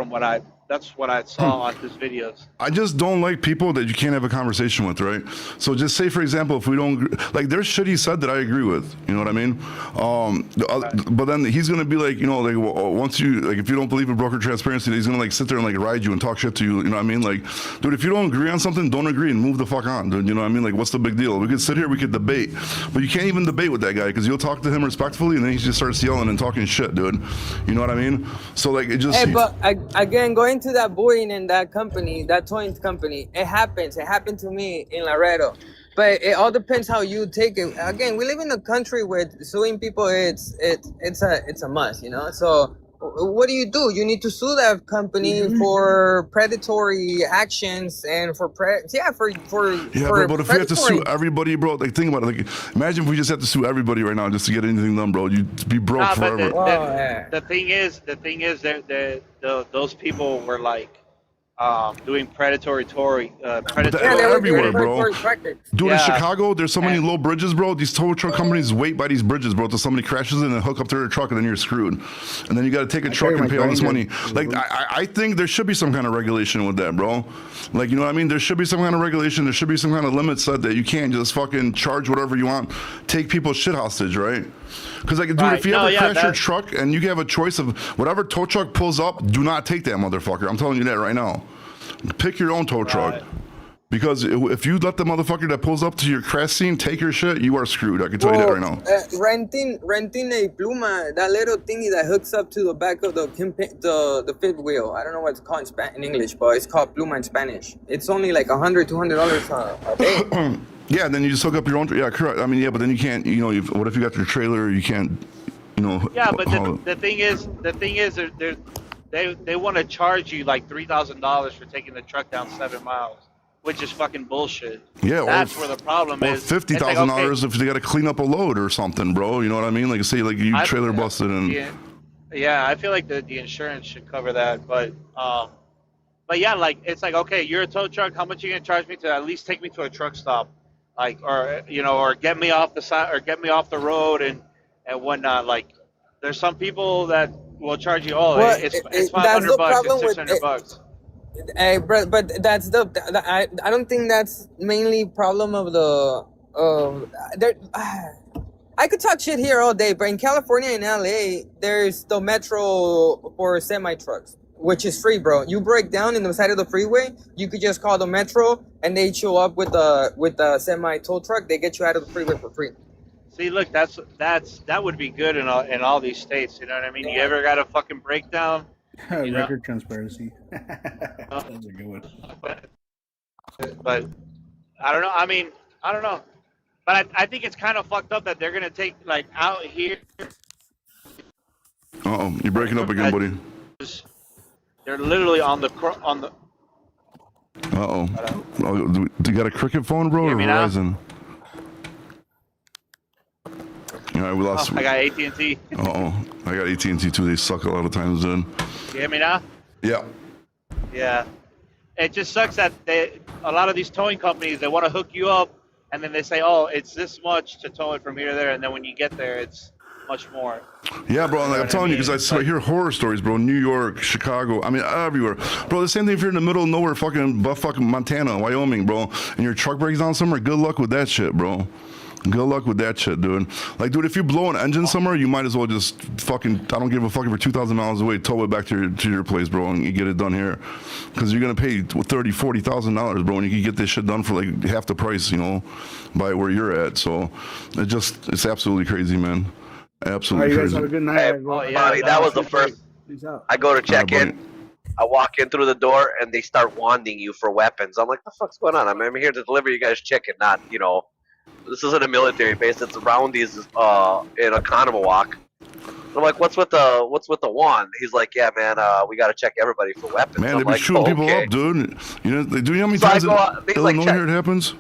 that's what I saw on his videos. I just don't like people that you can't have a conversation with, right? So just say, for example, if we don't, like, there's shit he said that I agree with, you know what I mean? But then he's going to be like, once you, like, if you don't believe in broker transparency, he's going to, like, sit there and, like, ride you and talk shit to you, you know what I mean? Like, dude, if you don't agree on something, don't agree and move the fuck on, dude, you know what I mean? Like, what's the big deal? We could sit here, we could debate, but you can't even debate with that guy because you'll talk to him respectfully and then he just starts yelling and talking shit, dude. You know what I mean? So, like, it just... Hey, but again, going to that Boeing and that company, that towing company, it happens. It happened to me in Laredo. But it all depends how you take it. Again, we live in a country where suing people it's a must, you know. So what do? You need to sue that company for predatory actions and for Yeah, for but if we have to sue predatory. everybody, bro, like think about it. Like, imagine if we just have to sue everybody right now just to get anything done, bro. You'd be broke Nah, but forever. the thing is, that those people were like doing predatory. But they're everywhere, bro. Dude, in Yeah. Chicago, there's so many low bridges, bro. These tow truck companies wait by these bridges, bro, till somebody crashes in and hook up to their truck, and then you're screwed. And then you got to take a truck carry and my pay all this grinder. money. Like, I think there should be some kind of regulation with that, bro. Like, you know what I mean? There should be some kind of regulation. There should be some kind of limit set that you can't just fucking charge whatever you want, take people's shit hostage, right? Because, like, dude, if you ever crash your truck and you have a choice of whatever tow truck pulls up, do not take that motherfucker. I'm telling you that right now. Pick your own tow truck. Because if you let the motherfucker that pulls up to your crash scene take your shit, you are screwed. I can tell you that right now. Renting a pluma, that little thingy that hooks up to the back of the fifth wheel. I don't know what it's called in English, but it's called pluma in Spanish. It's only like $100-$200 a day. Yeah, then you just hook up your own. Yeah, correct. I mean, yeah, but then you can't. You know, what if you got your trailer? You can't. You know. Yeah, but the thing is, they want to charge you like $3,000 for taking the truck down 7 miles, which is fucking bullshit. Yeah, that's where the problem or is. $50,000 if they got to clean up a load or something, bro. You know what I mean? Like, say, like you trailer busted and. Yeah, I feel like the insurance should cover that, but yeah, like it's like, okay, you're a tow truck. How much are you gonna charge me to at least take me to a truck stop, like, or you know, or get me off the side, or get me off the road and whatnot. Like, there's some people that will charge you. Oh, Well, it's that's $500, the problem it's with $600. Hey, but that's I don't think that's mainly problem of the there. I could talk shit here all day, but in California and LA, there's the metro for semi trucks, which is free, bro. You break down in the side of the freeway, you could just call the metro, and they show up with the semi tow truck. They get you out of the freeway for free. See, look, that would be good in all these states. You know what I mean? You ever got a fucking breakdown? Record transparency. That's a good one. But I don't know. I mean, I don't know. But I think it's kind of fucked up that they're gonna take like out here. Uh-oh, you're breaking up again, buddy. They're literally on the. Uh-oh. Do you got a Cricket phone, bro, or Hear me now? Verizon? All right, we lost. I got AT&T. Uh-oh. I got AT&T too. They suck a lot of times in. You hear me now? Yeah. Yeah. It just sucks that a lot of these towing companies, they want to hook you up, and then they say, oh, it's this much to tow it from here to there, and then when you get there, it's much more. Yeah, bro, like, I'm telling you, because I hear horror stories, bro. New York, Chicago, I mean, everywhere. Bro, the same thing if you're in the middle of nowhere, fucking Montana, Wyoming, bro, and your truck breaks down somewhere, good luck with that shit, bro. Good luck with that shit, dude. Like, dude, if you blow an engine somewhere, you might as well just fucking, I don't give a fuck if you're 2,000 miles away, tow it back to your place, bro, and you get it done here. Because you're going to pay $30,000, $40,000, bro, and you can get this shit done for like half the price, you know, by where you're at. So it's absolutely crazy, man. Absolutely All right, you guys crazy. have a good night. Hey, buddy, that was the first. Peace out. I go to check in. I walk in through the door and they start wanding you for weapons. I'm like, the fuck's going on? I'm here to deliver you guys chicken, not, you know. This isn't a military base. It's around these in a Conowalk. I'm like, what's with the wand? He's like, yeah, man, we got to check everybody for weapons. Man, I'm they be like, shooting people okay. up, dude. You know, do you know how many So I times go out- in he's like, Illinois check- here it happens?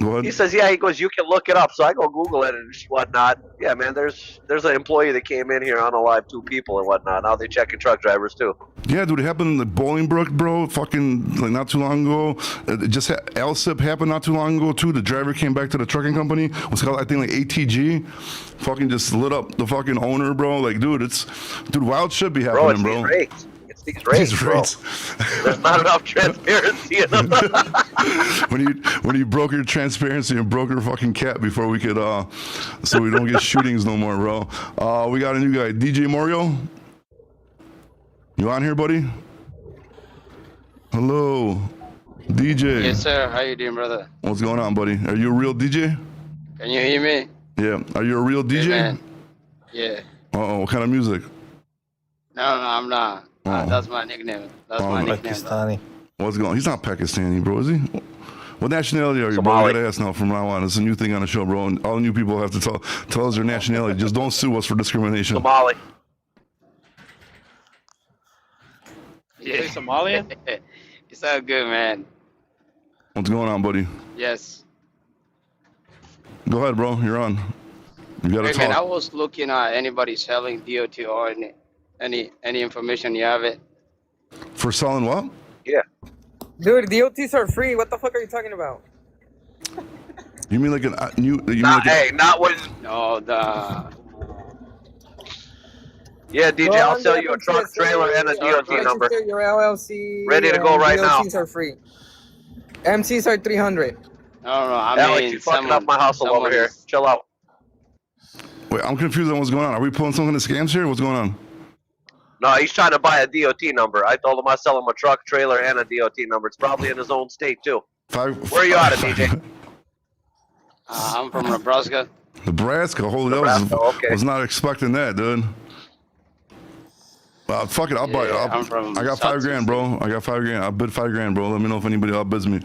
Go ahead. He says, yeah. He goes, you can look it up. So I go Google it and whatnot. Yeah, man. There's an employee that came in here unalive, 2 people and whatnot. Now they checking truck drivers too. Yeah, dude, it happened in the Bolingbrook, bro. Fucking like not too long ago. It just LSIP happened not too long ago too. The driver came back to the trucking company. It was called, I think, like ATG. Fucking just lit up the fucking owner, bro. Like, dude, wild shit be Bro, happening, it's bro. these rates. It's these rates, These bro. rates. There's not enough transparency in them. when you broke your transparency and broke your fucking cat before we could so we don't get shootings no more, bro. We got a new guy, DJ Mario. You on here, buddy? Hello, DJ. Yes, sir. How you doing, brother? What's going on, buddy? Are you a real DJ? Can you hear me? Yeah. Are you a real DJ? man. Yeah. Uh-oh, what kind of music? No, I'm not. Oh. That's my nickname. That's Oh, my nickname. Pakistani. What's going on? He's not Pakistani, bro, is he? What nationality are you, bro? You gotta ask now from now on. It's a new thing on the show, bro. And all new people have to tell us their nationality. Just don't sue us for discrimination. Somali. You say Somalian? It's all good, man. What's going on, buddy? Yes. Go ahead, bro. You're on. You gotta Hey, man, I talk. was looking at anybody selling DOT or any information you have it. For selling what? Yeah. Dude, DOTs are free. What the fuck are you talking about? You mean like an new? You Not, mean like hey, not when. No, the Yeah, DJ, Go I'll on sell the you a truck, FMCSA, trailer, and a DOT number. register your LLC. Ready to go and right now. DOTs are free. MCs are 300. no, I Alex, mean you fucking up my hustle over here. Chill out. Wait, I'm confused on what's going on. Are we pulling some kind of scams here? What's going on? No, he's trying to buy a DOT number. I told him I sell him a truck, trailer, and a DOT number. It's probably in his own state too. Where are you out of, DJ? I'm from Nebraska. Nebraska. Holy, Nebraska, okay. was not expecting that, dude. Fuck it, I'll buy it. I'm from I got South $5,000, bro. I got $5,000. I'll bid $5,000, bro. Let me know if anybody outbids me.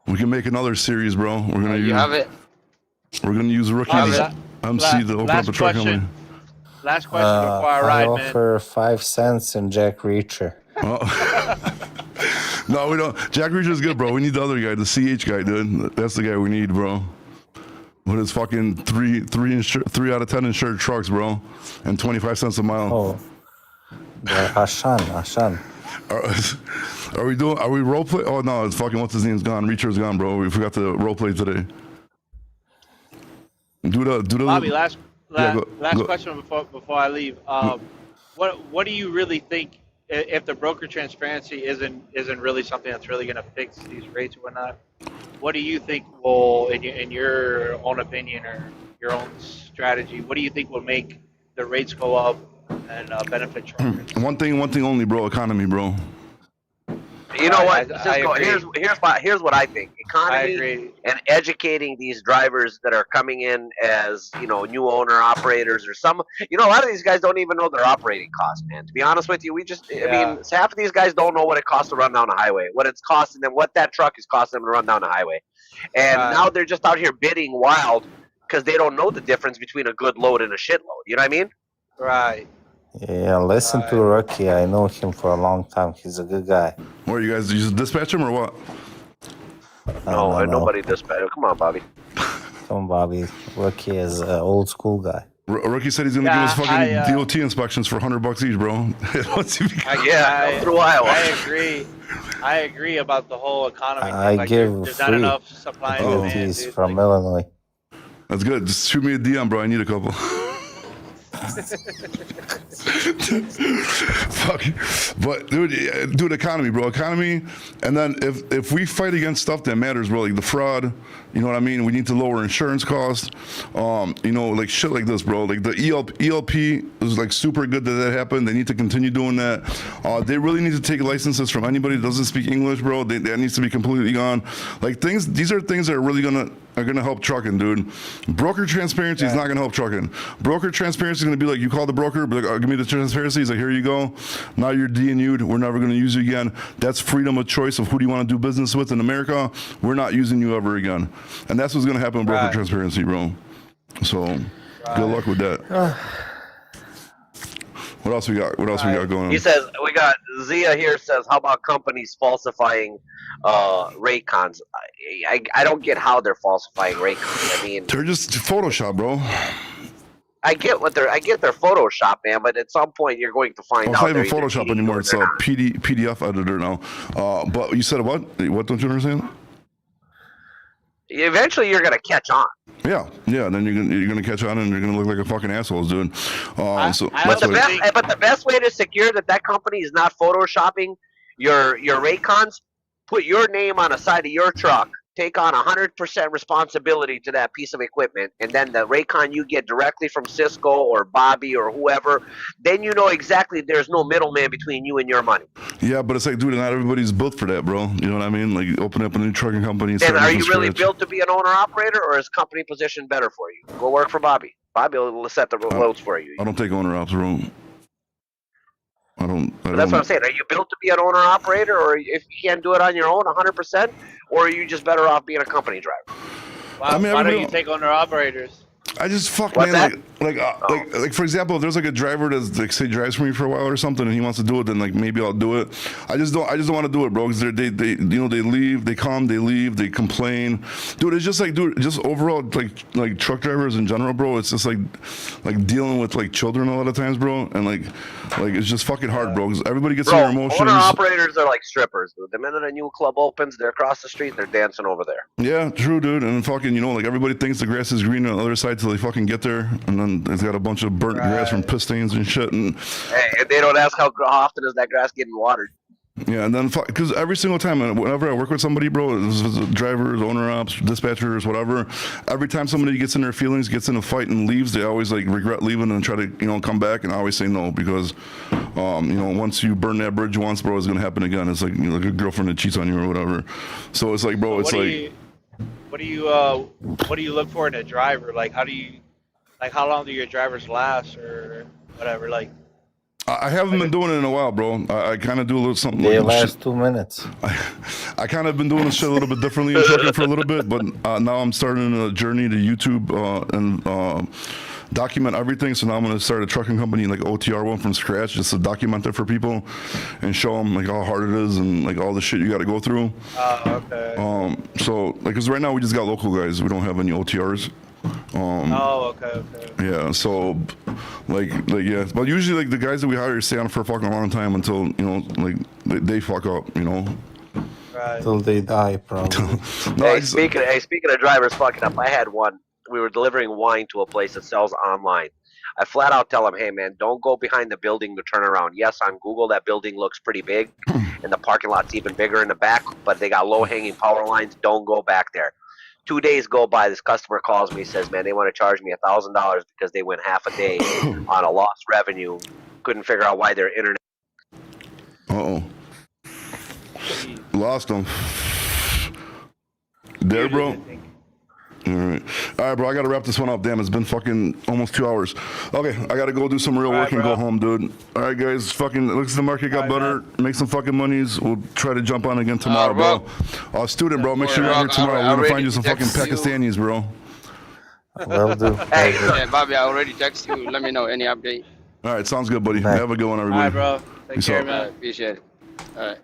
We can make another series, bro. We're gonna use. You have it. We're gonna use rookie MC to open up a truck company. Last question before I ride, I man. offer 5 cents in Jack Reacher. No, we don't. Jack Reacher's good, bro. We need the other guy, the CH guy, dude. That's the guy we need, bro. With his fucking 3 out of 10 insured trucks, bro, and 25 cents a mile. Oh, Ashan. Are we role play? Oh no, it's fucking what's his name's gone. Reacher's gone, bro. We forgot to role play today. Do the Bobby, last go. question before I leave. What do you really think if the broker transparency isn't really something that's really going to fix these rates or whatnot? What do you think will, in your own opinion or your own strategy, what do you think will make the rates go up and benefit truckers? One thing only, bro. Economy, bro. You know what, I Cisco? agree. Here's what I think. I Economy agree. and educating these drivers that are coming in as new owner operators or some. A lot of these guys don't even know their operating costs, man. To be honest with you, I mean, half of these guys don't know what it costs to run down the highway, what it's costing them, what that truck is costing them to run down the highway, and now they're just out here bidding wild because they don't know the difference between a good load and a shit load. You know what I mean? Right. Yeah, listen to Rocky. I know him for a long time. He's a good guy. What, you guys just dispatch him or what? No. Nobody dispatch. Come on, Bobby. Come on, Bobby. Rocky is an old school guy. Rookie said he's gonna give us fucking DOT inspections for $100 each, bro. Through Iowa. I agree about the whole economy. I give there's not free enough supply and demand. DOTs Dude. from Illinois. That's good. Just shoot me a DM, bro. I need a couple. Fuck. But dude, economy, bro. Economy. And then if we fight against stuff that matters, bro, like the fraud, you know what I mean? We need to lower insurance costs. Like shit like this, bro. Like the ELP is like super good that happened. They need to continue doing that. They really need to take licenses from anybody that doesn't speak English, bro. That needs to be completely gone. Like these are things that are really gonna help trucking, dude. Broker transparency is not gonna help trucking. Broker transparency is gonna be like, you call the broker, be like, give me the transparency. He's like, here you go. Now you're DNU'd. We're never gonna use you again. That's freedom of choice of who do you want to do business with in America. We're not using you ever again. And that's what's gonna happen with broker transparency, bro. So good luck with that. What else we got? What else we got going on? He says we got Zia here says, how about companies falsifying rate cons? I don't get how they're falsifying rate cons. I mean, they're just Photoshop, bro. I get their Photoshop, man, but at some point you're going to find out. It's not even Photoshop anymore. It's a PDF editor now. But you said what? What don't you understand? Eventually, you're gonna catch on. Yeah. Then you're gonna catch on, and you're gonna look like a fucking assholes, dude. But the best way to secure that company is not photoshopping your rate cons, put your name on the side of your truck, take on 100% responsibility to that piece of equipment, and then the Raycon you get directly from Cisco or Bobby or whoever, then you know exactly there's no middleman between you and your money. Yeah, but it's like, dude, not everybody's built for that, bro. You know what I mean? Like, open up a new trucking company. And are you really built to be an owner-operator, or is company position better for you? Go work for Bobby. Bobby will set the loads for you. I don't take owner ops, bro. I don't. That's what I'm saying. Are you built to be an owner operator, or if you can't do it on your own 100%, or are you just better off being a company driver? Why, I mean, why don't everybody- you take owner operators? I just fuck, What's man. that? Like for example, if there's like a driver that's like say drives for me for a while or something, and he wants to do it, then like maybe I'll do it. I just don't want to do it, bro. Because they you know they leave, they come, they leave, they complain, dude. It's just like just overall like truck drivers in general, bro. It's just like dealing with like children a lot of times, bro, and like it's just fucking hard, bro. Because everybody gets in their Bro, emotions. owner operators are like strippers. Dude. The minute a new club opens, they're across the street, they're dancing over there. Yeah, true, dude. And fucking, you know, like everybody thinks the grass is green on the other side till they fucking get there, and then it's got a bunch of burnt grass from piss stains and shit. And Hey, they don't ask how often is that grass getting watered. yeah, and then because every single time, whenever I work with somebody, bro, this is drivers, owner ops, dispatchers, whatever. Every time somebody gets in their feelings, gets in a fight, and leaves, they always like regret leaving and try to come back. And I always say no because once you burn that bridge once, bro, it's gonna happen again. It's like like a girlfriend that cheats on you or whatever. So it's like, bro, it's like. What do you look for in a driver? Like how long do your drivers last or whatever? Like I haven't been doing it in a while, bro. I kind of do a little something. They like last 2 minutes. I kind of been doing this shit a little bit differently in trucking for a little bit, but now I'm starting a journey to YouTube and document everything. So now I'm gonna start a trucking company, like OTR one from scratch, just to document it for people and show them like how hard it is and like all the shit you got to go through. Okay. So like, cause right now we just got local guys. We don't have any OTRs. Okay. Yeah, so like yeah, but usually like the guys that we hire stay on for a fucking long time until like they fuck up, Right. Till they die, probably. Hey, speaking of drivers fucking up, I had one. We were delivering wine to a place that sells online. I flat out tell them, hey man, don't go behind the building to turn around. Yes, on Google that building looks pretty big, and the parking lot's even bigger in the back, but they got low hanging power lines. Don't go back there. 2 days go by, this customer calls me, says, man, they want to charge me $1,000 because they went half a day on a lost revenue. Couldn't figure out why their internet. Lost them. There, bro. All right, bro. I gotta wrap this one up. Damn, it's been fucking almost 2 hours. Okay, I gotta go do some real work and go home, dude. All right, guys. Fucking, it looks like the market got better. Make some fucking monies. We'll try to jump on again tomorrow, bro. Student, bro. Make sure you're here tomorrow. We're gonna find you some fucking Pakistanis, bro. Will do. Hey, Bobby, I already texted you. Let me know any update. All right, sounds good, buddy. Have a good one, everybody. All right, bro. Take Peace care, out. man. Appreciate it. All right.